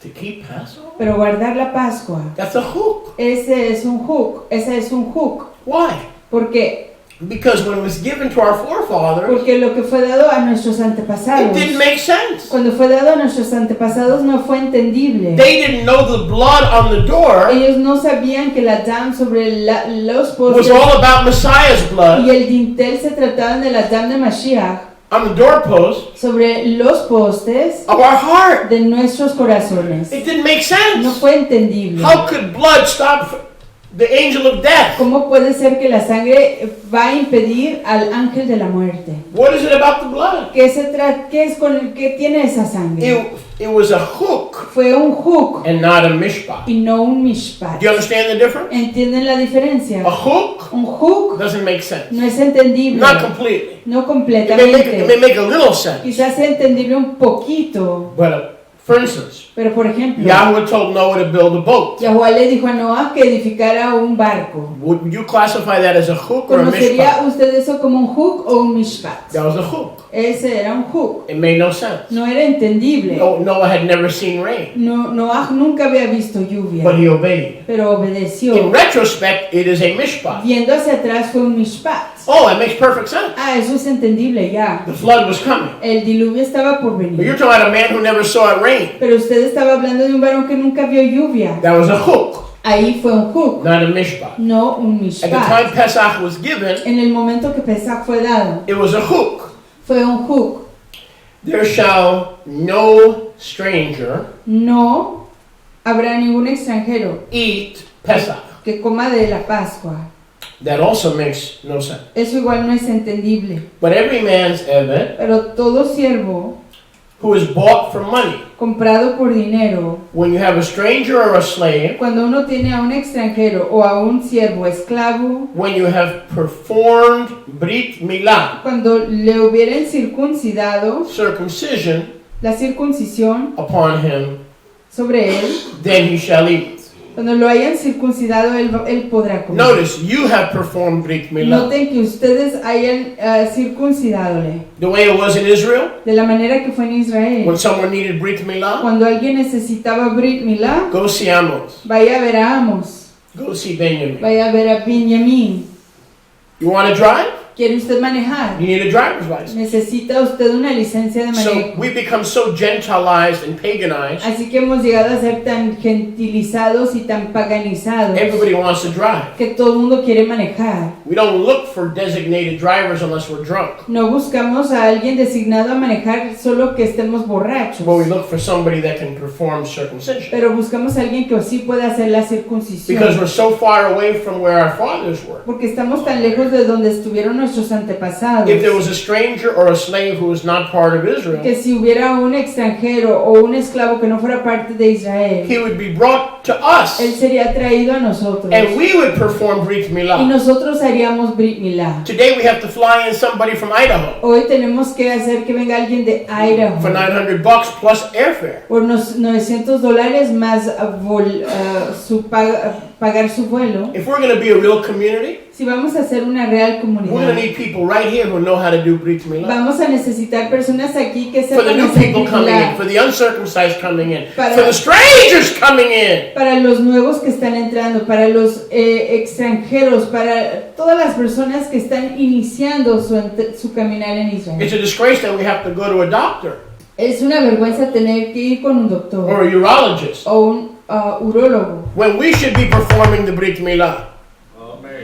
Speaker 1: to keep Passover?
Speaker 2: Pero guardar la Pascua,
Speaker 1: That's a hook.
Speaker 2: ese es un hook.
Speaker 1: Why?
Speaker 2: ¿Por qué?
Speaker 1: Because when it was given to our forefathers,
Speaker 2: Porque lo que fue dado a nuestros
Speaker 1: it
Speaker 2: antepasados,
Speaker 1: didn't make sense.
Speaker 2: cuando fue dado a nuestros antepasados no fue entendible.
Speaker 1: They didn't know the blood on the door
Speaker 2: Ellos no sabían que la dam sobre los
Speaker 1: was
Speaker 2: postes
Speaker 1: all about Messiah's
Speaker 2: y
Speaker 1: blood
Speaker 2: el dintel se trataban de la dam de Mashiach
Speaker 1: on the doorpost
Speaker 2: sobre los postes
Speaker 1: of our heart.
Speaker 2: de nuestros corazones.
Speaker 1: It didn't make
Speaker 2: No
Speaker 1: sense.
Speaker 2: fue entendible.
Speaker 1: How could blood stop the angel of death?
Speaker 2: ¿Cómo puede ser que la sangre va a impedir al ángel de la muerte?
Speaker 1: What is it about the blood?
Speaker 2: ¿Qué tiene esa sangre?
Speaker 1: It was a hook
Speaker 2: Fue un hook
Speaker 1: and not a mishpat.
Speaker 2: y no un mishpat.
Speaker 1: Do you understand the difference?
Speaker 2: ¿Entienden la diferencia?
Speaker 1: A hook
Speaker 2: Un hook
Speaker 1: doesn't make sense.
Speaker 2: no es entendible,
Speaker 1: Not completely.
Speaker 2: no
Speaker 1: It may
Speaker 2: completamente.
Speaker 1: make a little sense.
Speaker 2: Quizás sea entendible un poquito,
Speaker 1: But for instance,
Speaker 2: pero por ejemplo,
Speaker 1: Yahweh told Noah to build a boat.
Speaker 2: Yahuwah le dijo a Noah que edificara un barco.
Speaker 1: Would you classify that as a hook or a
Speaker 2: ¿Conocería
Speaker 1: mishpat?
Speaker 2: usted eso como un hook o un mishpat?
Speaker 1: That was a hook.
Speaker 2: Ese era un hook.
Speaker 1: It made no sense.
Speaker 2: No era entendible.
Speaker 1: Noah had never seen rain,
Speaker 2: Noah nunca había visto lluvia,
Speaker 1: but he obeyed.
Speaker 2: pero
Speaker 1: In
Speaker 2: obedeció.
Speaker 1: retrospect, it is a mishpat.
Speaker 2: Viendo hacia atrás fue un mishpat.
Speaker 1: Oh, that makes perfect sense.
Speaker 2: Eso es entendible ya.
Speaker 1: The flood was coming.
Speaker 2: El diluvio estaba por
Speaker 1: But you're
Speaker 2: venir.
Speaker 1: talking about a man who never saw it rain.
Speaker 2: Pero usted estaba hablando de un varón que nunca vio lluvia.
Speaker 1: That was a hook,
Speaker 2: Ahí fue un hook,
Speaker 1: not a mishpat.
Speaker 2: no un
Speaker 1: At the
Speaker 2: mishpat.
Speaker 1: time Pesach was given,
Speaker 2: En el momento que Pesach fue dado,
Speaker 1: it was a hook.
Speaker 2: fue un hook.
Speaker 1: There shall no stranger
Speaker 2: No habrá ningún extranjero
Speaker 1: eat Pesach.
Speaker 2: que coma de la Pascua.
Speaker 1: That also makes no sense.
Speaker 2: Eso igual no es entendible.
Speaker 1: But every man's eved
Speaker 2: Pero todo siervo
Speaker 1: who is bought for money,
Speaker 2: comprado por dinero,
Speaker 1: when you have a stranger or a slave,
Speaker 2: cuando uno tiene a un extranjero o a un siervo esclavo,
Speaker 1: when you have performed Brit Milah,
Speaker 2: cuando le hubieran circuncidado,
Speaker 1: circumcision
Speaker 2: la circuncisión
Speaker 1: upon him,
Speaker 2: sobre él,
Speaker 1: then he shall eat.
Speaker 2: cuando lo hayan circuncidado, él podrá comer.
Speaker 1: Notice, you have performed Brit Milah.
Speaker 2: Noten que ustedes hayan circuncidadole
Speaker 1: The way it was in Israel,
Speaker 2: de la manera que fue en Israel.
Speaker 1: when someone needed Brit Milah,
Speaker 2: Cuando alguien necesitaba Brit Milá,
Speaker 1: go see Amos,
Speaker 2: vaya a ver a Amos,
Speaker 1: go see Benjamin.
Speaker 2: vaya a ver a Benjamín.
Speaker 1: You want to drive?
Speaker 2: ¿Quiere usted manejar?
Speaker 1: You need a driver's license.
Speaker 2: Necesita usted una licencia de
Speaker 1: So
Speaker 2: manejo.
Speaker 1: we become so gentilized and paganized,
Speaker 2: Así que hemos llegado a ser tan gentilizados y tan paganizados
Speaker 1: everybody wants to drive.
Speaker 2: que todo el mundo quiere manejar.
Speaker 1: We don't look for designated drivers unless we're drunk.
Speaker 2: No buscamos a alguien designado a manejar solo que estemos borrachos,
Speaker 1: But we look for somebody that can perform circumcision.
Speaker 2: pero buscamos a alguien que sí pueda hacer la
Speaker 1: Because
Speaker 2: circuncisión.
Speaker 1: we're so far away from where our fathers were.
Speaker 2: Porque estamos tan lejos de donde estuvieron nuestros antepasados.
Speaker 1: If there was a stranger or a slave who was not part of Israel,
Speaker 2: Que si hubiera un extranjero o un esclavo que no fuera parte de Israel,
Speaker 1: he would be brought to us,
Speaker 2: él sería traído a nosotros
Speaker 1: and we would perform Brit
Speaker 2: y
Speaker 1: Milah.
Speaker 2: nosotros haríamos Brit Milá.
Speaker 1: Today we have to fly in somebody from Idaho
Speaker 2: Hoy tenemos que hacer que venga alguien de Idaho
Speaker 1: for $900 plus airfare.
Speaker 2: por unos $900 más pagar su vuelo.
Speaker 1: If we're going to be a real community,
Speaker 2: Si vamos a hacer una real
Speaker 1: we're going to
Speaker 2: comunidad,
Speaker 1: need people right here who know how to do Brit Milah.
Speaker 2: vamos a necesitar personas aquí que
Speaker 1: For the
Speaker 2: sepan
Speaker 1: new
Speaker 2: hacer
Speaker 1: people
Speaker 2: Brit
Speaker 1: coming in,
Speaker 2: Milá.
Speaker 1: for the uncircumcised coming in,
Speaker 2: Para-
Speaker 1: for the strangers coming in.
Speaker 2: Para los nuevos que están entrando, para los extranjeros, para todas las personas que están iniciando su caminar en Israel.
Speaker 1: It's a disgrace that we have to go to a doctor
Speaker 2: Es una vergüenza tener que ir con un doctor
Speaker 1: or a urologist
Speaker 2: o un urólogo
Speaker 1: when we should be performing the Brit Milah.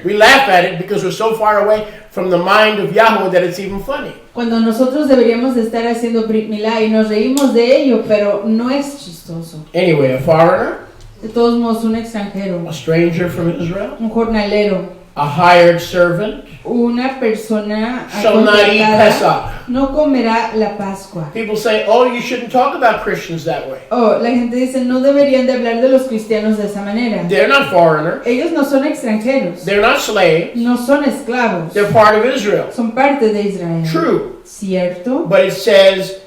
Speaker 1: We laugh at it because we're so far away from the mind of Yahweh that it's even funny.
Speaker 2: cuando nosotros deberíamos de estar haciendo Brit Milá y nos reímos de ello, pero no es chistoso.
Speaker 1: Anyway, a foreigner,
Speaker 2: De todos modos, un extranjero,
Speaker 1: a stranger from Israel,
Speaker 2: un jornalero,
Speaker 1: a hired servant
Speaker 2: una persona
Speaker 1: shall not eat
Speaker 2: contratada
Speaker 1: Pesach.
Speaker 2: no comerá la Pascua.
Speaker 1: People say, oh, you shouldn't talk about Christians that way.
Speaker 2: Oh, la gente dice, no deberían de hablar de los cristianos de esa manera.
Speaker 1: They're not foreigners.
Speaker 2: Ellos no son extranjeros,
Speaker 1: They're not slaves.
Speaker 2: no son esclavos,
Speaker 1: They're part of Israel.
Speaker 2: son parte de Israel.
Speaker 1: True.
Speaker 2: ¿Cierto?
Speaker 1: But it says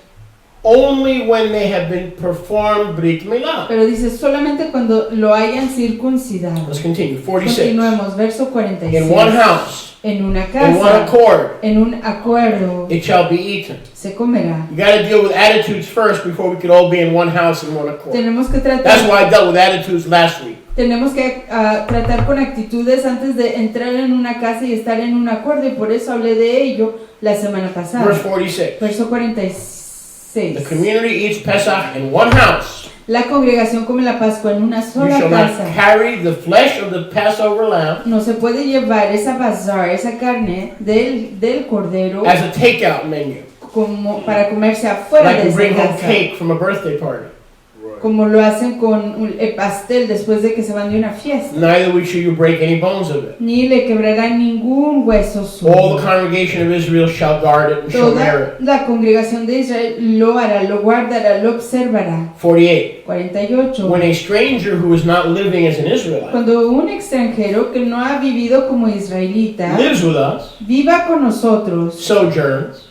Speaker 1: only when they have been performed Brit Milah.
Speaker 2: Pero dice solamente cuando lo hayan circuncidado.
Speaker 1: Let's continue. 46.
Speaker 2: Continuemos, verso
Speaker 1: In
Speaker 2: 46.
Speaker 1: one house,
Speaker 2: En una
Speaker 1: in one
Speaker 2: casa,
Speaker 1: accord,
Speaker 2: en un acuerdo,
Speaker 1: it shall be eaten.
Speaker 2: se comerá.
Speaker 1: You got to deal with attitudes first before we could all be in one house in one accord.
Speaker 2: Tenemos que
Speaker 1: That's
Speaker 2: tratar,
Speaker 1: why I dealt with attitudes last week.
Speaker 2: tenemos que tratar con actitudes antes de entrar en una casa y estar en un acuerdo, y por eso hablé de ello la semana pasada.
Speaker 1: Verse 46.
Speaker 2: Verso 46.
Speaker 1: The community eats Pesach in one house.
Speaker 2: La congregación come la Pascua en una
Speaker 1: You
Speaker 2: sola
Speaker 1: shall not
Speaker 2: casa.
Speaker 1: carry the flesh of the Passover lamb
Speaker 2: No se puede llevar esa bazar, esa carne del cordero
Speaker 1: as a takeout menu,
Speaker 2: como para comerse afuera
Speaker 1: like
Speaker 2: de
Speaker 1: you bring
Speaker 2: esa
Speaker 1: home
Speaker 2: casa,
Speaker 1: cake from a birthday party.
Speaker 2: como lo hacen con el pastel después de que se van de una fiesta.
Speaker 1: Neither shall you break any bones of it.
Speaker 2: Ni le quebrarán ningún hueso
Speaker 1: All
Speaker 2: suyo.
Speaker 1: the congregation of Israel shall guard it and shall wear
Speaker 2: Toda
Speaker 1: it.
Speaker 2: la congregación de Israel lo hará, lo guardará, lo observará.
Speaker 1: 48.
Speaker 2: 48.
Speaker 1: When a stranger who is not living as an Israelite
Speaker 2: Cuando un extranjero que no ha vivido como israelita
Speaker 1: lives with us,
Speaker 2: viva con nosotros,
Speaker 1: sojourns,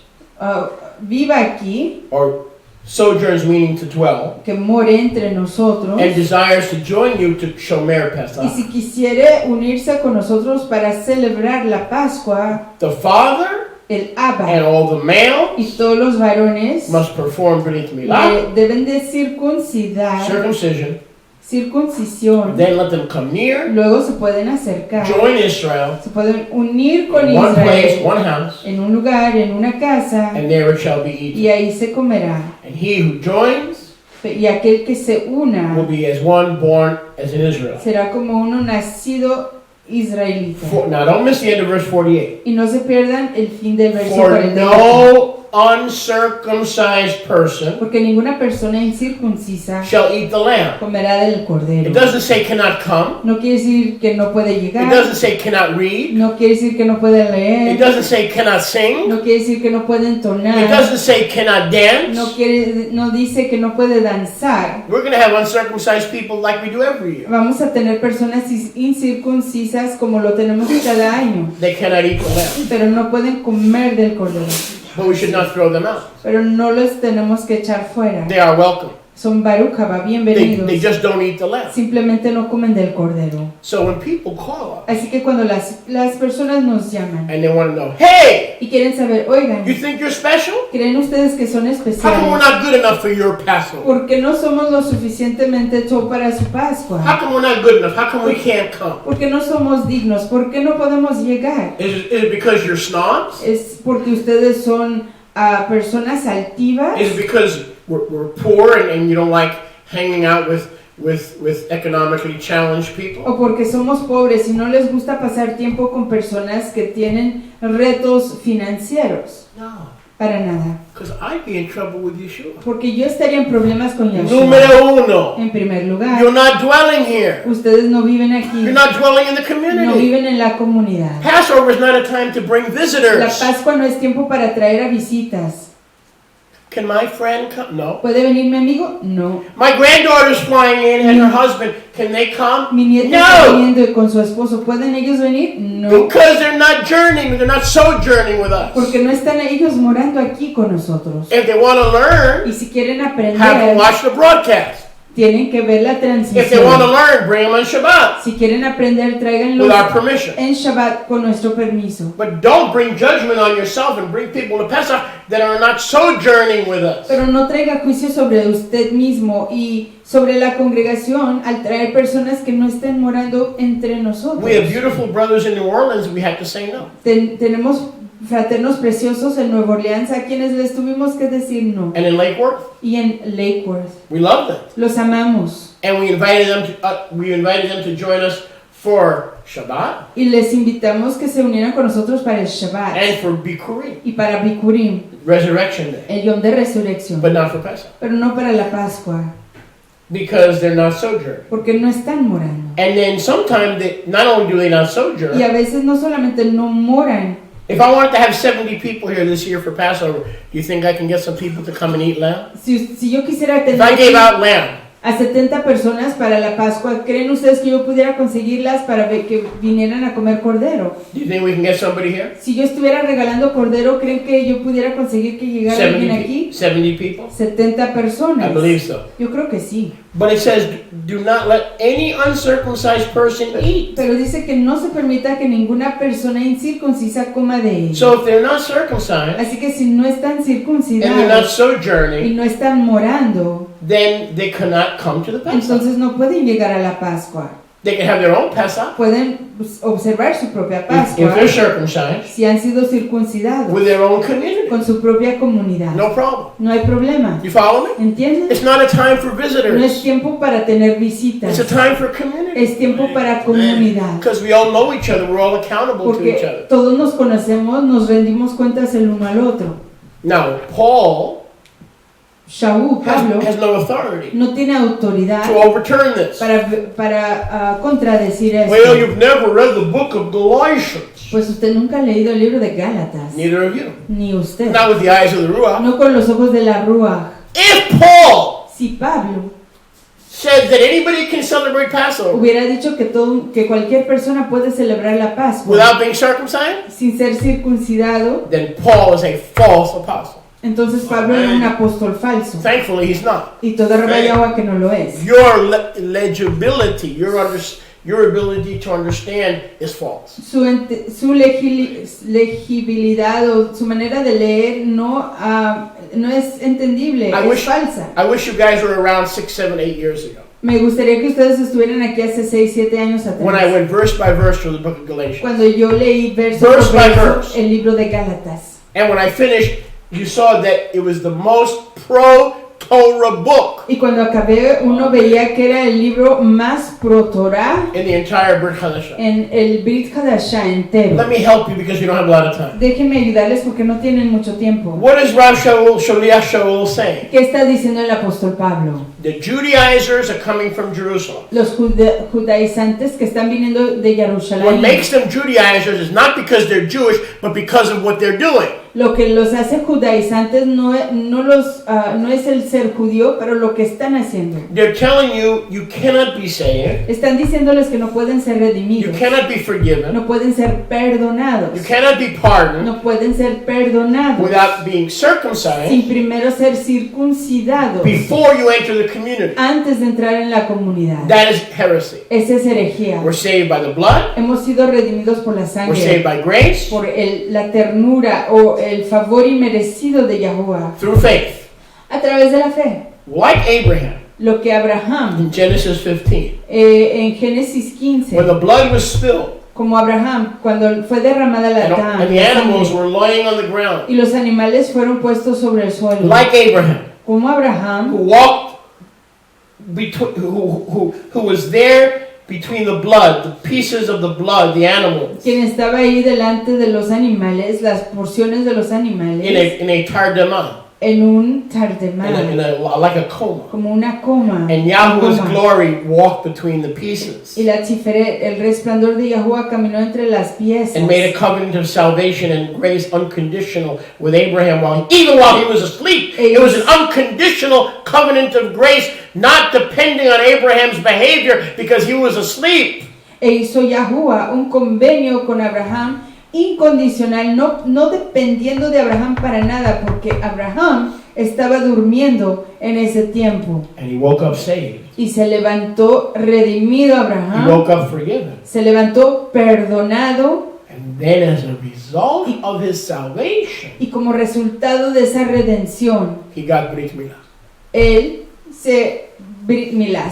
Speaker 2: viva aquí,
Speaker 1: or sojourns meaning to dwell,
Speaker 2: que more entre nosotros,
Speaker 1: and desires to join you to Shomer
Speaker 2: y
Speaker 1: Pesach,
Speaker 2: si quisiere unirse con nosotros para celebrar la Pascua,
Speaker 1: the father
Speaker 2: el
Speaker 1: and
Speaker 2: Abba
Speaker 1: all the males
Speaker 2: y todos los varones
Speaker 1: must perform Brit Milah,
Speaker 2: le deben de circuncidar,
Speaker 1: circumcision.
Speaker 2: circuncisión,
Speaker 1: Then let them come near,
Speaker 2: luego se pueden acercar,
Speaker 1: join Israel,
Speaker 2: se pueden unir con
Speaker 1: in one place,
Speaker 2: Israel
Speaker 1: one house,
Speaker 2: en un lugar, en una casa,
Speaker 1: and there it shall be eaten.
Speaker 2: y ahí se comerá.
Speaker 1: And he who joins
Speaker 2: Y aquel que se
Speaker 1: will
Speaker 2: una
Speaker 1: be as one born as in Israel.
Speaker 2: será como uno nacido israelita.
Speaker 1: Now don't miss the end of verse 48.
Speaker 2: Y no se pierdan el fin del verso
Speaker 1: For
Speaker 2: 48.
Speaker 1: no uncircumcised person
Speaker 2: Porque ninguna persona incircuncisa
Speaker 1: shall eat the lamb.
Speaker 2: comerá del cordero.
Speaker 1: It doesn't say cannot come.
Speaker 2: No quiere decir que no puede
Speaker 1: It
Speaker 2: llegar.
Speaker 1: doesn't say cannot read.
Speaker 2: No quiere decir que no puede
Speaker 1: It
Speaker 2: leer.
Speaker 1: doesn't say cannot sing.
Speaker 2: No quiere decir que no puede
Speaker 1: It
Speaker 2: entonar.
Speaker 1: doesn't say cannot dance.
Speaker 2: No dice que no puede danzar.
Speaker 1: We're going to have uncircumcised people like we do every year.
Speaker 2: Vamos a tener personas incircuncisas como lo tenemos cada año.
Speaker 1: They cannot eat the lamb.
Speaker 2: Pero no pueden comer del cordero.
Speaker 1: But we should not throw them out.
Speaker 2: Pero no los tenemos que echar fuera.
Speaker 1: They are welcome.
Speaker 2: Son Baruch Haba,
Speaker 1: They
Speaker 2: bienvenidos.
Speaker 1: just don't eat the lamb.
Speaker 2: Simplemente no comen del cordero.
Speaker 1: So when people call us
Speaker 2: Así que cuando las personas nos llaman
Speaker 1: and they want to know, hey,
Speaker 2: y quieren saber, oigan,
Speaker 1: you think you're special?
Speaker 2: ¿creen ustedes que son
Speaker 1: How come we're
Speaker 2: especiales?
Speaker 1: not good enough for your Passover?
Speaker 2: ¿Por qué no somos lo suficientemente top para su Pascua?
Speaker 1: How come we're not good enough? How come we can't come?
Speaker 2: ¿Por qué no somos dignos? ¿Por qué no podemos llegar?
Speaker 1: Is it because you're snobs?
Speaker 2: ¿Es porque ustedes son personas altivas?
Speaker 1: Is it because we're poor and you don't like hanging out with economically challenged people?
Speaker 2: ¿O porque somos pobres y no les gusta pasar tiempo con personas que tienen retos financieros?
Speaker 1: No,
Speaker 2: Para nada.
Speaker 1: because I'd be in trouble with Yeshua.
Speaker 2: Porque yo estaría en problemas con Yahshua.
Speaker 1: Número uno,
Speaker 2: En primer lugar,
Speaker 1: you're not dwelling here.
Speaker 2: ustedes no viven aquí,
Speaker 1: You're not dwelling in the
Speaker 2: no
Speaker 1: community.
Speaker 2: viven en la comunidad.
Speaker 1: Passover is not a time to bring
Speaker 2: La
Speaker 1: visitors.
Speaker 2: Pascua no es tiempo para traer a visitas.
Speaker 1: Can my friend come? No.
Speaker 2: ¿Puede venir mi amigo? No.
Speaker 1: My granddaughter's flying in and her husband. Can they come?
Speaker 2: Mi nieta está
Speaker 1: No,
Speaker 2: viniendo y con su esposo. ¿Pueden ellos venir? No.
Speaker 1: because they're not journeying. They're not sojourning with us.
Speaker 2: Porque no están ellos morando aquí con nosotros.
Speaker 1: If they want to learn,
Speaker 2: Y si quieren
Speaker 1: have them
Speaker 2: aprender,
Speaker 1: watch the broadcast.
Speaker 2: tienen que ver la
Speaker 1: If they want to
Speaker 2: transmisión.
Speaker 1: learn, bring them on Shabbat
Speaker 2: Si quieren aprender, tráiganlos
Speaker 1: with our permission.
Speaker 2: en Shabbat con nuestro permiso.
Speaker 1: But don't bring judgment on yourself and bring people to Pesach that are not sojourning with us.
Speaker 2: Pero no traiga juicio sobre usted mismo y sobre la congregación al traer personas que no estén morando entre nosotros.
Speaker 1: We have beautiful brothers in New Orleans. We had to say no.
Speaker 2: Tenemos fraternos preciosos en Nueva Orleans a quienes les tuvimos que decir no.
Speaker 1: And in Lake Worth,
Speaker 2: Y en Lakeworth.
Speaker 1: we love them.
Speaker 2: Los amamos.
Speaker 1: And we invited them to join us for Shabbat
Speaker 2: Y les invitamos que se unieran con nosotros para el Shabbat
Speaker 1: and for Bikurim,
Speaker 2: y para Bikurim,
Speaker 1: Resurrection Day,
Speaker 2: el Yom de Resurrección,
Speaker 1: but not for Pesach.
Speaker 2: pero no para la Pascua.
Speaker 1: because they're not sojourning.
Speaker 2: porque no están morando.
Speaker 1: And then sometimes they, not only do they not sojourn,
Speaker 2: Y a veces no solamente no moran.
Speaker 1: if I wanted to have 70 people here this year for Passover, do you think I can get some people to come and eat lamb?
Speaker 2: Si yo quisiera
Speaker 1: If I gave
Speaker 2: tener
Speaker 1: out lamb,
Speaker 2: a 70 personas para la Pascua, ¿creen ustedes que yo pudiera conseguirlas para que vinieran a comer cordero?
Speaker 1: do you think we can get somebody here?
Speaker 2: Si yo estuviera regalando cordero, ¿creen que yo pudiera conseguir que llegara alguien
Speaker 1: 70,
Speaker 2: aquí?
Speaker 1: 70 people?
Speaker 2: 70
Speaker 1: I
Speaker 2: personas.
Speaker 1: believe so.
Speaker 2: Yo creo que sí.
Speaker 1: But it says, do not let any uncircumcised person eat.
Speaker 2: Pero dice que no se permita que ninguna persona incircuncisa coma de ella.
Speaker 1: So if they're not circumcised
Speaker 2: Así que si no están
Speaker 1: and they're not
Speaker 2: circuncidados y
Speaker 1: sojourning,
Speaker 2: no están morando,
Speaker 1: then they cannot come to the Pesach.
Speaker 2: entonces no pueden llegar a la Pascua.
Speaker 1: They can have their own Pesach
Speaker 2: Pueden observar su propia
Speaker 1: if
Speaker 2: Pascua
Speaker 1: they're circumcised
Speaker 2: si han sido circuncidados
Speaker 1: with their own community.
Speaker 2: con su propia comunidad.
Speaker 1: No problem.
Speaker 2: No hay problema.
Speaker 1: You follow me?
Speaker 2: ¿Entiendes?
Speaker 1: It's not a time for
Speaker 2: No es
Speaker 1: visitors.
Speaker 2: tiempo para tener
Speaker 1: It's a
Speaker 2: visitas.
Speaker 1: time for community.
Speaker 2: Es tiempo para comunidad.
Speaker 1: Because we all know each other. We're all accountable to each
Speaker 2: Porque
Speaker 1: other.
Speaker 2: todos nos conocemos, nos rendimos cuentas el uno al otro.
Speaker 1: Now, Paul
Speaker 2: Shaul, Pablo,
Speaker 1: has no authority
Speaker 2: no tiene autoridad
Speaker 1: to overturn this.
Speaker 2: para contradecir
Speaker 1: Well,
Speaker 2: esto.
Speaker 1: you've never read the book of Galatians.
Speaker 2: Pues usted nunca ha leído el libro de Gálatas,
Speaker 1: Neither of you.
Speaker 2: ni usted,
Speaker 1: Not with the eyes of the Ruach.
Speaker 2: no con los ojos de la Ruach.
Speaker 1: If Paul
Speaker 2: Si Pablo
Speaker 1: said that anybody can celebrate Passover
Speaker 2: hubiera dicho que cualquier persona puede celebrar la Pascua
Speaker 1: without being circumcised,
Speaker 2: sin ser circuncidado,
Speaker 1: then Paul is a false apostle.
Speaker 2: entonces Pablo era un apóstol falso.
Speaker 1: Thankfully, he's not.
Speaker 2: Y toda Rabayagua que no lo es.
Speaker 1: Your legibility, your ability to understand is false.
Speaker 2: Su legibilidad o su manera de leer no es entendible,
Speaker 1: I
Speaker 2: es
Speaker 1: wish-
Speaker 2: falsa.
Speaker 1: I wish you guys were around 6, 7, 8 years ago
Speaker 2: Me gustaría que ustedes estuvieran aquí hace 6, 7 años
Speaker 1: when I
Speaker 2: atrás,
Speaker 1: went verse by verse through the book of Galatians.
Speaker 2: cuando yo leí verso
Speaker 1: Verse
Speaker 2: por
Speaker 1: by
Speaker 2: verso
Speaker 1: verse.
Speaker 2: el libro de Gálatas.
Speaker 1: And when I finished, you saw that it was the most pro-Torah book
Speaker 2: Y cuando acabé, uno veía que era el libro más pro-Torah
Speaker 1: in the entire Brit Hadashah.
Speaker 2: en el Brit Hadashah entero.
Speaker 1: Let me help you because we don't have a lot of time.
Speaker 2: Déjenme ayudarles porque no tienen mucho tiempo.
Speaker 1: What is Rav Shaul, Shaliach Shaul saying?
Speaker 2: ¿Qué está diciendo el apóstol Pablo?
Speaker 1: The Judaizers are coming from Jerusalem.
Speaker 2: Los judaizantes que están viniendo de
Speaker 1: What
Speaker 2: Jerusalén,
Speaker 1: makes them Judaizers is not because they're Jewish, but because of what they're doing.
Speaker 2: lo que los hace judaizantes no es el ser judío, pero lo que están haciendo.
Speaker 1: They're telling you you cannot be saved,
Speaker 2: Están diciéndoles que no pueden ser
Speaker 1: you
Speaker 2: redimidos,
Speaker 1: cannot be forgiven,
Speaker 2: no pueden ser perdonados,
Speaker 1: you cannot be pardoned
Speaker 2: no pueden ser perdonados
Speaker 1: without being circumcised
Speaker 2: sin primero ser circuncidados
Speaker 1: before you enter the community.
Speaker 2: antes de entrar en la comunidad.
Speaker 1: That is heresy.
Speaker 2: Esa es herejía.
Speaker 1: We're saved by the blood,
Speaker 2: Hemos sido redimidos por la
Speaker 1: we're saved
Speaker 2: sangre,
Speaker 1: by grace,
Speaker 2: por la ternura o el favor inmerecido de Yahuwah,
Speaker 1: through faith.
Speaker 2: a través de la fe.
Speaker 1: Like Abraham
Speaker 2: Lo que Abraham,
Speaker 1: in Genesis 15,
Speaker 2: en Génesis 15,
Speaker 1: when the blood was spilled
Speaker 2: como Abraham, cuando fue derramada la
Speaker 1: and the animals were lying on the ground.
Speaker 2: y los animales fueron puestos sobre el suelo,
Speaker 1: Like Abraham,
Speaker 2: como
Speaker 1: who
Speaker 2: Abraham,
Speaker 1: walked between, who was there between the blood, the pieces of the blood, the animals,
Speaker 2: quien estaba ahí delante de los animales, las porciones de los animales,
Speaker 1: in a tardema,
Speaker 2: en un tardemar,
Speaker 1: like a coma.
Speaker 2: como una coma,
Speaker 1: And Yahweh's
Speaker 2: coma.
Speaker 1: glory walked between the pieces
Speaker 2: Y el resplandor de Yahuwah caminó entre las piezas
Speaker 1: and made a covenant of salvation and grace unconditional with Abraham even while he was asleep. It was an unconditional covenant of grace, not depending on Abraham's behavior because he was asleep.
Speaker 2: E hizo Yahuwah un convenio con Abraham incondicional, no dependiendo de Abraham para nada, porque Abraham estaba durmiendo en ese tiempo.
Speaker 1: And he woke up saved.
Speaker 2: Y se levantó redimido
Speaker 1: He
Speaker 2: Abraham,
Speaker 1: woke up forgiven.
Speaker 2: se levantó perdonado,
Speaker 1: And then as a result of his salvation,
Speaker 2: y como resultado de esa redención,
Speaker 1: he got Brit Milah.
Speaker 2: él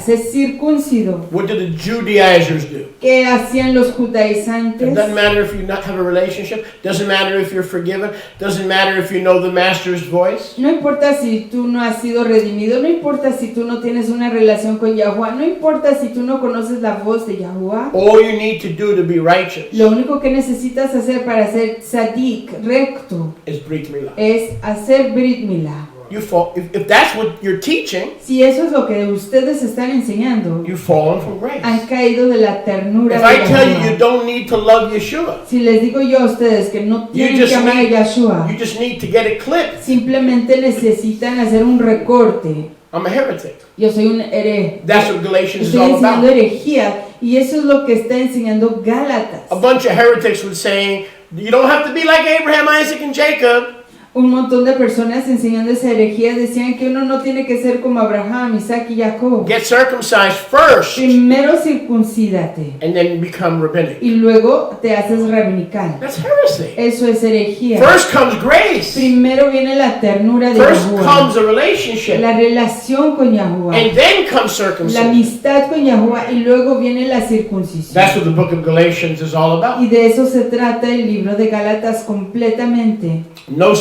Speaker 2: se circuncidó.
Speaker 1: What did the Judaizers do?
Speaker 2: ¿Qué hacían los
Speaker 1: It
Speaker 2: judaizantes?
Speaker 1: doesn't matter if you not have a relationship. Doesn't matter if you're forgiven. Doesn't matter if you know the Master's voice.
Speaker 2: No importa si tú no has sido redimido, no importa si tú no tienes una relación con Yahuwah, no importa si tú no conoces la voz de Yahuwah.
Speaker 1: All you need to do to be righteous
Speaker 2: Lo único que necesitas hacer para ser tzadik, recto,
Speaker 1: is Brit Milah.
Speaker 2: es hacer Brit Milah.
Speaker 1: You fall if that's what you're teaching.
Speaker 2: Si eso es lo que ustedes están enseñando,
Speaker 1: You've fallen from grace.
Speaker 2: han caído de la ternura
Speaker 1: If
Speaker 2: de
Speaker 1: I tell you you
Speaker 2: Yahuwah.
Speaker 1: don't need to love Yeshua,
Speaker 2: Si les digo yo a ustedes que no tienen
Speaker 1: just
Speaker 2: que amar a
Speaker 1: need-
Speaker 2: Yahshua,
Speaker 1: you just need to get it clipped.
Speaker 2: simplemente necesitan hacer un recorte.
Speaker 1: I'm a heretic.
Speaker 2: Yo soy un hereje.
Speaker 1: That's what Galatians is
Speaker 2: Estoy
Speaker 1: all
Speaker 2: enseñando
Speaker 1: about.
Speaker 2: herejía y eso es lo que está enseñando Gálatas.
Speaker 1: A bunch of heretics would say, you don't have to be like Abraham, Isaac, and Jacob.
Speaker 2: Un montón de personas enseñando esa herejía decían que uno no tiene que ser como Abraham, Isaac y Jacob.
Speaker 1: Get circumcised first
Speaker 2: Primero circuncídate
Speaker 1: and then become rabbinic.
Speaker 2: y luego te haces rabinical.
Speaker 1: That's heresy.
Speaker 2: Eso es herejía.
Speaker 1: First comes grace.
Speaker 2: Primero viene la ternura de
Speaker 1: First
Speaker 2: Yahuwah,
Speaker 1: comes a relationship.
Speaker 2: la relación con Yahuwah,
Speaker 1: And then comes
Speaker 2: la
Speaker 1: circumcision.
Speaker 2: amistad con Yahuwah y luego viene la circuncisión.
Speaker 1: That's what the book of Galatians is all about.
Speaker 2: Y de eso se trata el libro de Gálatas completamente.
Speaker 1: No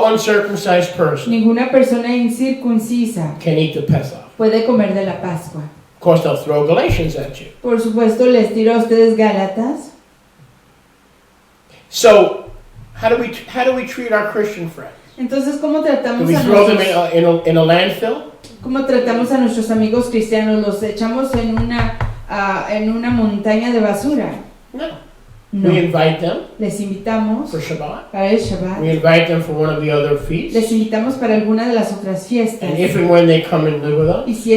Speaker 1: uncircumcised person
Speaker 2: Ninguna persona incircuncisa
Speaker 1: can eat the Pesach.
Speaker 2: puede comer de la Pascua.
Speaker 1: Of course, they'll throw Galatians at you.
Speaker 2: Por supuesto, les tiro a ustedes Gálatas.
Speaker 1: So, how do we treat our Christian friends?
Speaker 2: Entonces, ¿cómo
Speaker 1: Do
Speaker 2: tratamos
Speaker 1: we
Speaker 2: a
Speaker 1: throw them
Speaker 2: nuestros,
Speaker 1: in a landfill?
Speaker 2: cómo tratamos a nuestros amigos cristianos? ¿Los echamos en una montaña de basura?
Speaker 1: No.
Speaker 2: No.
Speaker 1: We invite them
Speaker 2: Les invitamos
Speaker 1: for Shabbat.
Speaker 2: para el Shabbat.
Speaker 1: We invite them for one of the other feasts.
Speaker 2: Les invitamos para alguna de las otras fiestas.
Speaker 1: And if and when they come and live with us,
Speaker 2: Y si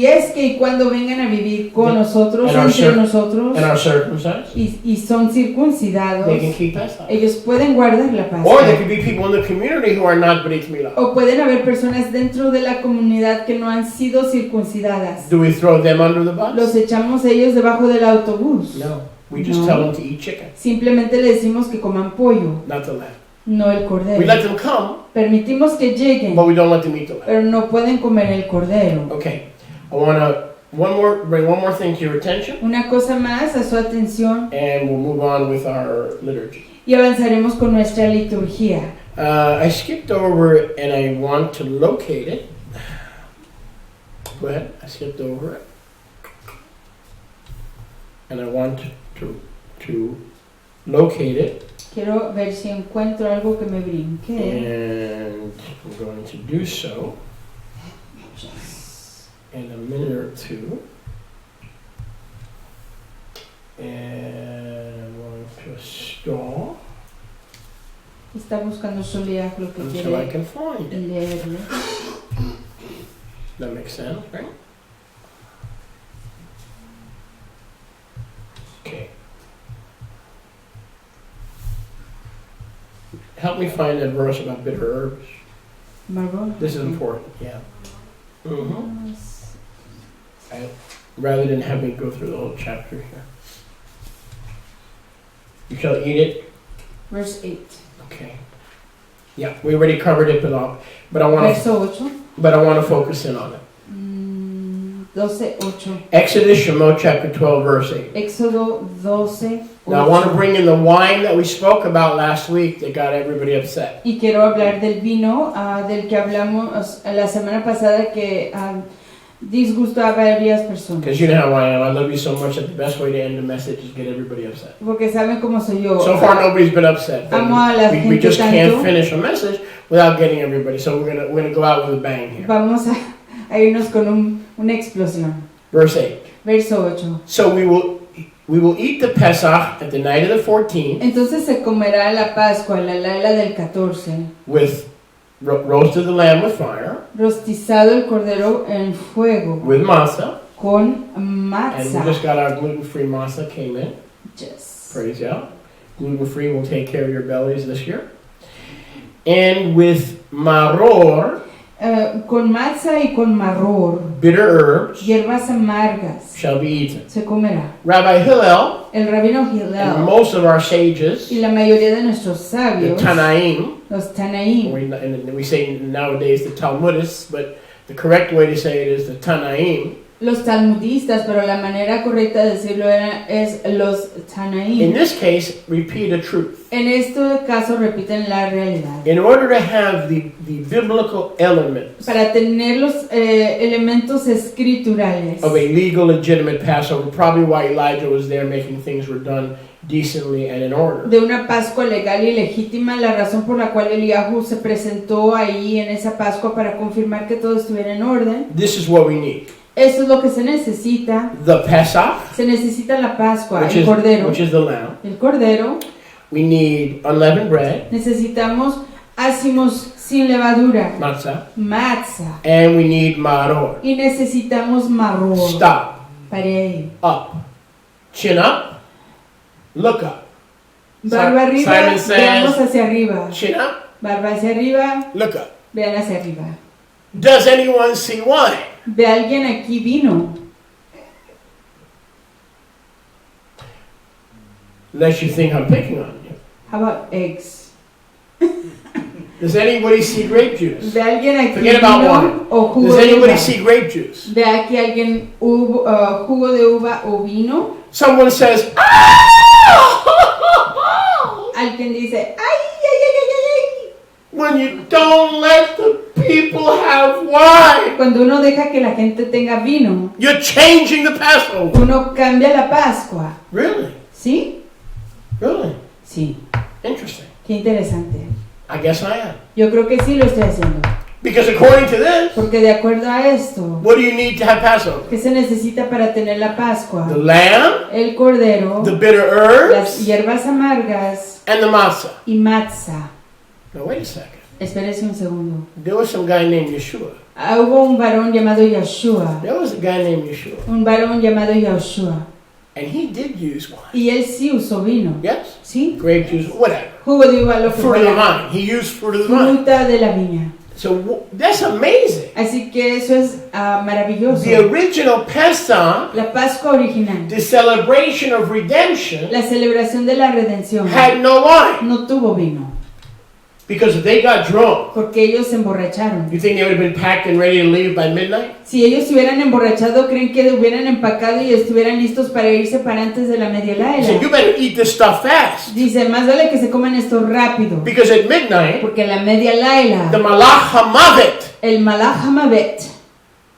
Speaker 2: es que y cuando vengan a vivir con
Speaker 1: And
Speaker 2: nosotros,
Speaker 1: our
Speaker 2: entre nosotros,
Speaker 1: and are circumcised,
Speaker 2: y son circuncidados,
Speaker 1: they can keep Pesach.
Speaker 2: ellos pueden guardar la
Speaker 1: Or
Speaker 2: Pascua.
Speaker 1: there could be people in the community who are not Brit Milah.
Speaker 2: O pueden haber personas dentro de la comunidad que no han sido circuncidadas.
Speaker 1: Do we throw them under the
Speaker 2: Los
Speaker 1: bus?
Speaker 2: echamos ellos debajo del autobús.
Speaker 1: No. We just
Speaker 2: No.
Speaker 1: tell them to eat chicken,
Speaker 2: Simplemente les decimos que coman pollo,
Speaker 1: not the lamb.
Speaker 2: no el
Speaker 1: We
Speaker 2: cordero.
Speaker 1: let them come,
Speaker 2: Permitimos que lleguen,
Speaker 1: but we don't let them eat the lamb.
Speaker 2: pero no pueden comer el cordero.
Speaker 1: Okay. I want to bring one more thing to your attention,
Speaker 2: Una cosa más a su atención
Speaker 1: and we'll move on with our liturgy.
Speaker 2: y avanzaremos con nuestra liturgia.
Speaker 1: I skipped over it, and I want to locate it. Go ahead. I skipped over it, and I want to locate it,
Speaker 2: Quiero ver si encuentro algo que me brinque.
Speaker 1: and I'm going to do so in a minute or two. And I'm going to stall
Speaker 2: Está buscando Solia lo que
Speaker 1: until I
Speaker 2: quiere
Speaker 1: can find it.
Speaker 2: leerle.
Speaker 1: That makes sense, right? Okay. Help me find that verse about bitter herbs.
Speaker 2: Margot.
Speaker 1: This is important, yeah. Rather than have me go through the whole chapter here. You shall eat it.
Speaker 2: Verse 8.
Speaker 1: Okay. Yeah, we already covered it, but I want
Speaker 2: Verso 8.
Speaker 1: to focus in on it.
Speaker 2: 12:8.
Speaker 1: Exodus, Shemot, chapter 12, verse 8.
Speaker 2: Éxodo 12.
Speaker 1: Now I want to bring in the wine that we spoke about last week that got everybody upset.
Speaker 2: Y quiero hablar del vino del que hablamos la semana pasada que disgustó a varias personas.
Speaker 1: Because you know how I am. I love you so much that the best way to end the message is get everybody upset.
Speaker 2: Porque saben cómo soy yo.
Speaker 1: So far, nobody's been upset. But
Speaker 2: Amo a la
Speaker 1: we
Speaker 2: gente
Speaker 1: just can't
Speaker 2: tanto.
Speaker 1: finish a message without getting everybody. So we're gonna go out with a bang here.
Speaker 2: Vamos a irnos con una explosión.
Speaker 1: Verse 8.
Speaker 2: Verso 8.
Speaker 1: So we will eat the Pesach at the night of the 14th
Speaker 2: Entonces se comerá la Pascua, la laila del 14,
Speaker 1: with roasted the lamb with fire,
Speaker 2: rostizado el cordero en fuego,
Speaker 1: with masa.
Speaker 2: con
Speaker 1: And we
Speaker 2: matzah.
Speaker 1: just got our gluten-free masa came in.
Speaker 2: Yes.
Speaker 1: Praise God. Gluten-free will take care of your bellies this year. And with maror,
Speaker 2: Con matzah y con maror,
Speaker 1: bitter herbs,
Speaker 2: hierbas amargas,
Speaker 1: shall be eaten.
Speaker 2: se comerá.
Speaker 1: Rabbi Hillel
Speaker 2: El rabino
Speaker 1: and
Speaker 2: Hillel
Speaker 1: most of our sages,
Speaker 2: y la mayoría de nuestros
Speaker 1: the
Speaker 2: sabios,
Speaker 1: Tanaim,
Speaker 2: los Tanaim,
Speaker 1: and we say nowadays the Talmudists, but the correct way to say it is the Tanaim.
Speaker 2: los talmudistas, pero la manera correcta de decirlo es los
Speaker 1: In
Speaker 2: Tanaim.
Speaker 1: this case, repeat a truth.
Speaker 2: En este caso repiten la realidad.
Speaker 1: In order to have the biblical elements
Speaker 2: Para tener los elementos escriturales
Speaker 1: of a legal, legitimate Passover, probably why Elijah was there making thing were done decently and in order.
Speaker 2: de una Pascua legal y legítima, la razón por la cual Eliyahu se presentó ahí en esa Pascua para confirmar que todo estuviera en orden.
Speaker 1: This is what we need.
Speaker 2: Eso es lo que se necesita.
Speaker 1: The Pesach,
Speaker 2: Se necesita la Pascua,
Speaker 1: which
Speaker 2: el
Speaker 1: is,
Speaker 2: cordero.
Speaker 1: which is the lamb.
Speaker 2: El cordero.
Speaker 1: We need unleavened bread,
Speaker 2: Necesitamos ácimos sin levadura,
Speaker 1: matzah,
Speaker 2: matzah.
Speaker 1: and we need maror.
Speaker 2: Y necesitamos maror.
Speaker 1: Stop,
Speaker 2: Pare ahí.
Speaker 1: up, chin up, look up.
Speaker 2: Barba arriba,
Speaker 1: Simon says-
Speaker 2: veamos hacia arriba.
Speaker 1: Chin up,
Speaker 2: Barba hacia arriba,
Speaker 1: look up.
Speaker 2: vean hacia arriba.
Speaker 1: Does anyone see wine?
Speaker 2: ¿Ve alguien aquí vino?
Speaker 1: Unless you think I'm picking on you.
Speaker 2: How about eggs?
Speaker 1: Does anybody see grape juice?
Speaker 2: ¿Ve alguien aquí
Speaker 1: Forget about
Speaker 2: vino
Speaker 1: wine.
Speaker 2: o jugo
Speaker 1: Does
Speaker 2: de
Speaker 1: anybody
Speaker 2: uva?
Speaker 1: see grape juice?
Speaker 2: ¿Ve aquí alguien jugo de uva o vino?
Speaker 1: Someone says, "Ah!"
Speaker 2: Alguien dice, ¡ay, ay, ay, ay, ay!
Speaker 1: When you don't let the people have wine,
Speaker 2: Cuando uno deja que la gente tenga vino,
Speaker 1: you're changing the Passover.
Speaker 2: uno cambia la Pascua.
Speaker 1: Really?
Speaker 2: ¿Sí?
Speaker 1: Really?
Speaker 2: Sí.
Speaker 1: Interesting.
Speaker 2: Qué interesante.
Speaker 1: I guess I am.
Speaker 2: Yo creo que sí lo estoy haciendo.
Speaker 1: Because according to this,
Speaker 2: Porque de acuerdo a esto,
Speaker 1: what do you need to have Passover?
Speaker 2: ¿qué se necesita para tener la Pascua?
Speaker 1: The lamb,
Speaker 2: El cordero,
Speaker 1: the bitter
Speaker 2: las
Speaker 1: herbs,
Speaker 2: hierbas amargas
Speaker 1: and the matzah.
Speaker 2: y matzah.
Speaker 1: Now wait a second.
Speaker 2: Espérese un segundo.
Speaker 1: There was some guy named Yeshua.
Speaker 2: Hubo un varón llamado Yeshua.
Speaker 1: There was a guy named Yeshua.
Speaker 2: Un varón llamado Yeshua.
Speaker 1: And he did use wine.
Speaker 2: Y él sí usó vino.
Speaker 1: Yes?
Speaker 2: ¿Sí?
Speaker 1: Grape juice, whatever.
Speaker 2: Jugo de uva, lo que
Speaker 1: Fruit of the
Speaker 2: fuera.
Speaker 1: vine. He used fruit of the vine.
Speaker 2: Fruta de la viña.
Speaker 1: So that's amazing.
Speaker 2: Así que eso es maravilloso.
Speaker 1: The original Pesach,
Speaker 2: La Pascua original,
Speaker 1: the celebration of redemption,
Speaker 2: la celebración de la redención,
Speaker 1: had no wine.
Speaker 2: no tuvo vino.
Speaker 1: Because if they got drunk,
Speaker 2: Porque ellos se emborracharon.
Speaker 1: you think they would have been packed and ready to leave by midnight?
Speaker 2: Si ellos se hubieran emborrachado, ¿creen que hubieran empacado y estuvieran listos para irse para antes de la media
Speaker 1: He said, you
Speaker 2: laila?
Speaker 1: better eat this stuff fast.
Speaker 2: Dice, más vale que se coman esto rápido.
Speaker 1: Because at midnight,
Speaker 2: Porque la media laila,
Speaker 1: the Malach HaMavet,
Speaker 2: el Malach Hamabet,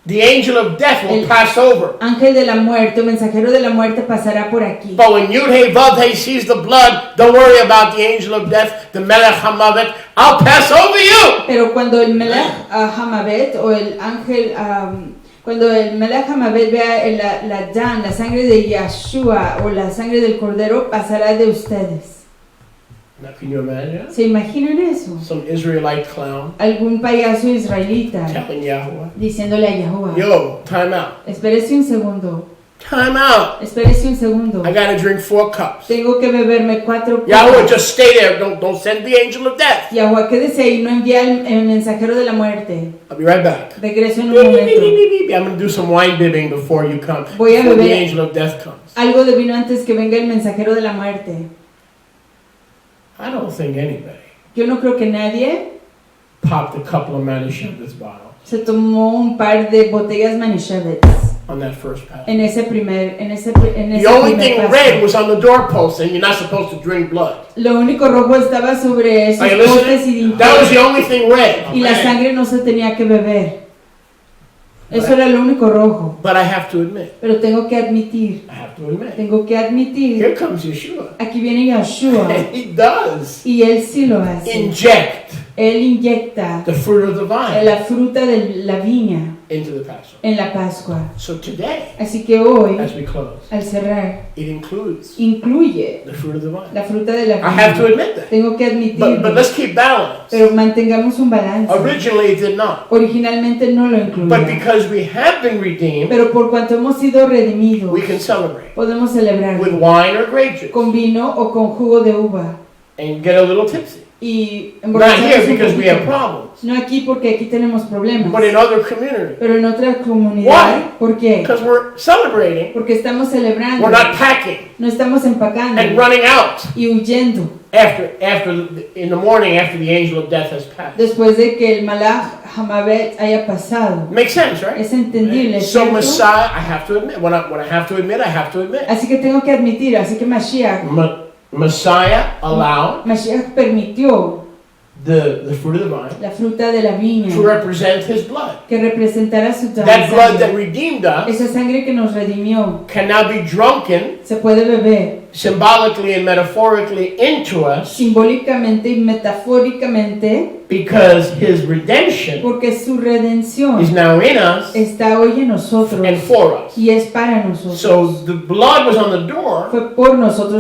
Speaker 1: the angel of death, will pass over.
Speaker 2: ángel de la muerte, o mensajero de la muerte, pasará por aquí.
Speaker 1: But when Yud-Hey Vav-Hey sees the blood, don't worry about the angel of death, the Melech HaMavet. I'll pass over you.
Speaker 2: Pero cuando el Melech Hamabet o el ángel, cuando el Melech Hamabet vea la Dan, la sangre de Yeshua o la sangre del Cordero, pasará de ustedes.
Speaker 1: Now, can you imagine?
Speaker 2: ¿Se imaginan eso?
Speaker 1: Some Israelite clown
Speaker 2: Algún payaso israelita
Speaker 1: telling Yahuwah,
Speaker 2: diciéndole a Yahuwah,
Speaker 1: yo, time out.
Speaker 2: espérese un segundo,
Speaker 1: Time out.
Speaker 2: espérese un segundo,
Speaker 1: I gotta drink 4 cups.
Speaker 2: tengo que beberme 4
Speaker 1: Yahuwah,
Speaker 2: copas.
Speaker 1: just stay there. Don't send the angel of death.
Speaker 2: Yahuwah, quédese ahí, no envía el mensajero de la muerte.
Speaker 1: I'll be right back.
Speaker 2: Regreso en un
Speaker 1: Beep, beep,
Speaker 2: momento.
Speaker 1: beep, beep, beep. I'm gonna do some wine bibbing before you come.
Speaker 2: Voy a
Speaker 1: Before the
Speaker 2: beber-
Speaker 1: angel of death comes.
Speaker 2: Algo de vino antes que venga el mensajero de la muerte.
Speaker 1: I don't think anybody
Speaker 2: Yo no creo que nadie
Speaker 1: popped a couple of Manischewitz bottles
Speaker 2: se tomó un par de botellas Manischewitz
Speaker 1: on that first pass.
Speaker 2: en ese primer
Speaker 1: The only thing
Speaker 2: paso.
Speaker 1: red was on the doorpost, and you're not supposed to drink blood.
Speaker 2: Lo único rojo estaba sobre esos
Speaker 1: Are you
Speaker 2: postes y
Speaker 1: listening? That was the
Speaker 2: dinteles,
Speaker 1: only thing red.
Speaker 2: y la sangre no se tenía que beber. Eso era lo único rojo.
Speaker 1: But I have to admit,
Speaker 2: Pero tengo que admitir,
Speaker 1: here comes Yeshua.
Speaker 2: aquí viene Yeshua
Speaker 1: And he does
Speaker 2: y él sí lo hace.
Speaker 1: inject
Speaker 2: Él inyecta
Speaker 1: the fruit of the vine
Speaker 2: la fruta de la viña
Speaker 1: into the Passover.
Speaker 2: en la Pascua.
Speaker 1: So today,
Speaker 2: Así que hoy,
Speaker 1: as we close,
Speaker 2: al cerrar,
Speaker 1: it includes
Speaker 2: incluye
Speaker 1: the fruit of the vine.
Speaker 2: la fruta de la
Speaker 1: I have to
Speaker 2: viña.
Speaker 1: admit that.
Speaker 2: Tengo que
Speaker 1: But
Speaker 2: admitirlo,
Speaker 1: let's keep balance.
Speaker 2: pero mantengamos un balance.
Speaker 1: Originally it did not.
Speaker 2: Originalmente no lo
Speaker 1: But
Speaker 2: incluía,
Speaker 1: because we have been redeemed,
Speaker 2: pero por cuanto hemos sido redimidos,
Speaker 1: we can celebrate
Speaker 2: podemos celebrar
Speaker 1: with wine or grape juice
Speaker 2: con vino o con jugo de uva
Speaker 1: and get a little tipsy.
Speaker 2: y
Speaker 1: Not here
Speaker 2: emborracharnos un
Speaker 1: because we have
Speaker 2: poquito.
Speaker 1: problems,
Speaker 2: No aquí porque aquí tenemos problemas,
Speaker 1: but in other communities.
Speaker 2: pero en otra comunidad.
Speaker 1: Why?
Speaker 2: ¿Por qué?
Speaker 1: Because we're celebrating,
Speaker 2: Porque estamos celebrando,
Speaker 1: we're not packing
Speaker 2: no estamos empacando
Speaker 1: and running out
Speaker 2: y huyendo
Speaker 1: in the morning after the angel of death has passed.
Speaker 2: después de que el Malach Hamabet haya pasado.
Speaker 1: Makes sense, right?
Speaker 2: Es entendible,
Speaker 1: So
Speaker 2: ¿cierto?
Speaker 1: Messiah, I have to admit, when I have to admit, I have to admit.
Speaker 2: Así que tengo que admitir, así que Mashiach
Speaker 1: Messiah allowed
Speaker 2: Mashiach permitió
Speaker 1: the fruit of the vine,
Speaker 2: la fruta de la viña,
Speaker 1: to represent his blood.
Speaker 2: que representará su
Speaker 1: That blood that
Speaker 2: sangre.
Speaker 1: redeemed us
Speaker 2: Esa sangre que nos redimió
Speaker 1: can now be drunken
Speaker 2: se puede beber
Speaker 1: symbolically and metaphorically into us
Speaker 2: simbólicamente y metafóricamente
Speaker 1: because his redemption
Speaker 2: porque su redención
Speaker 1: is now in us
Speaker 2: está hoy en nosotros
Speaker 1: and for us.
Speaker 2: y es para nosotros.
Speaker 1: So the blood was on the door
Speaker 2: Fue por nosotros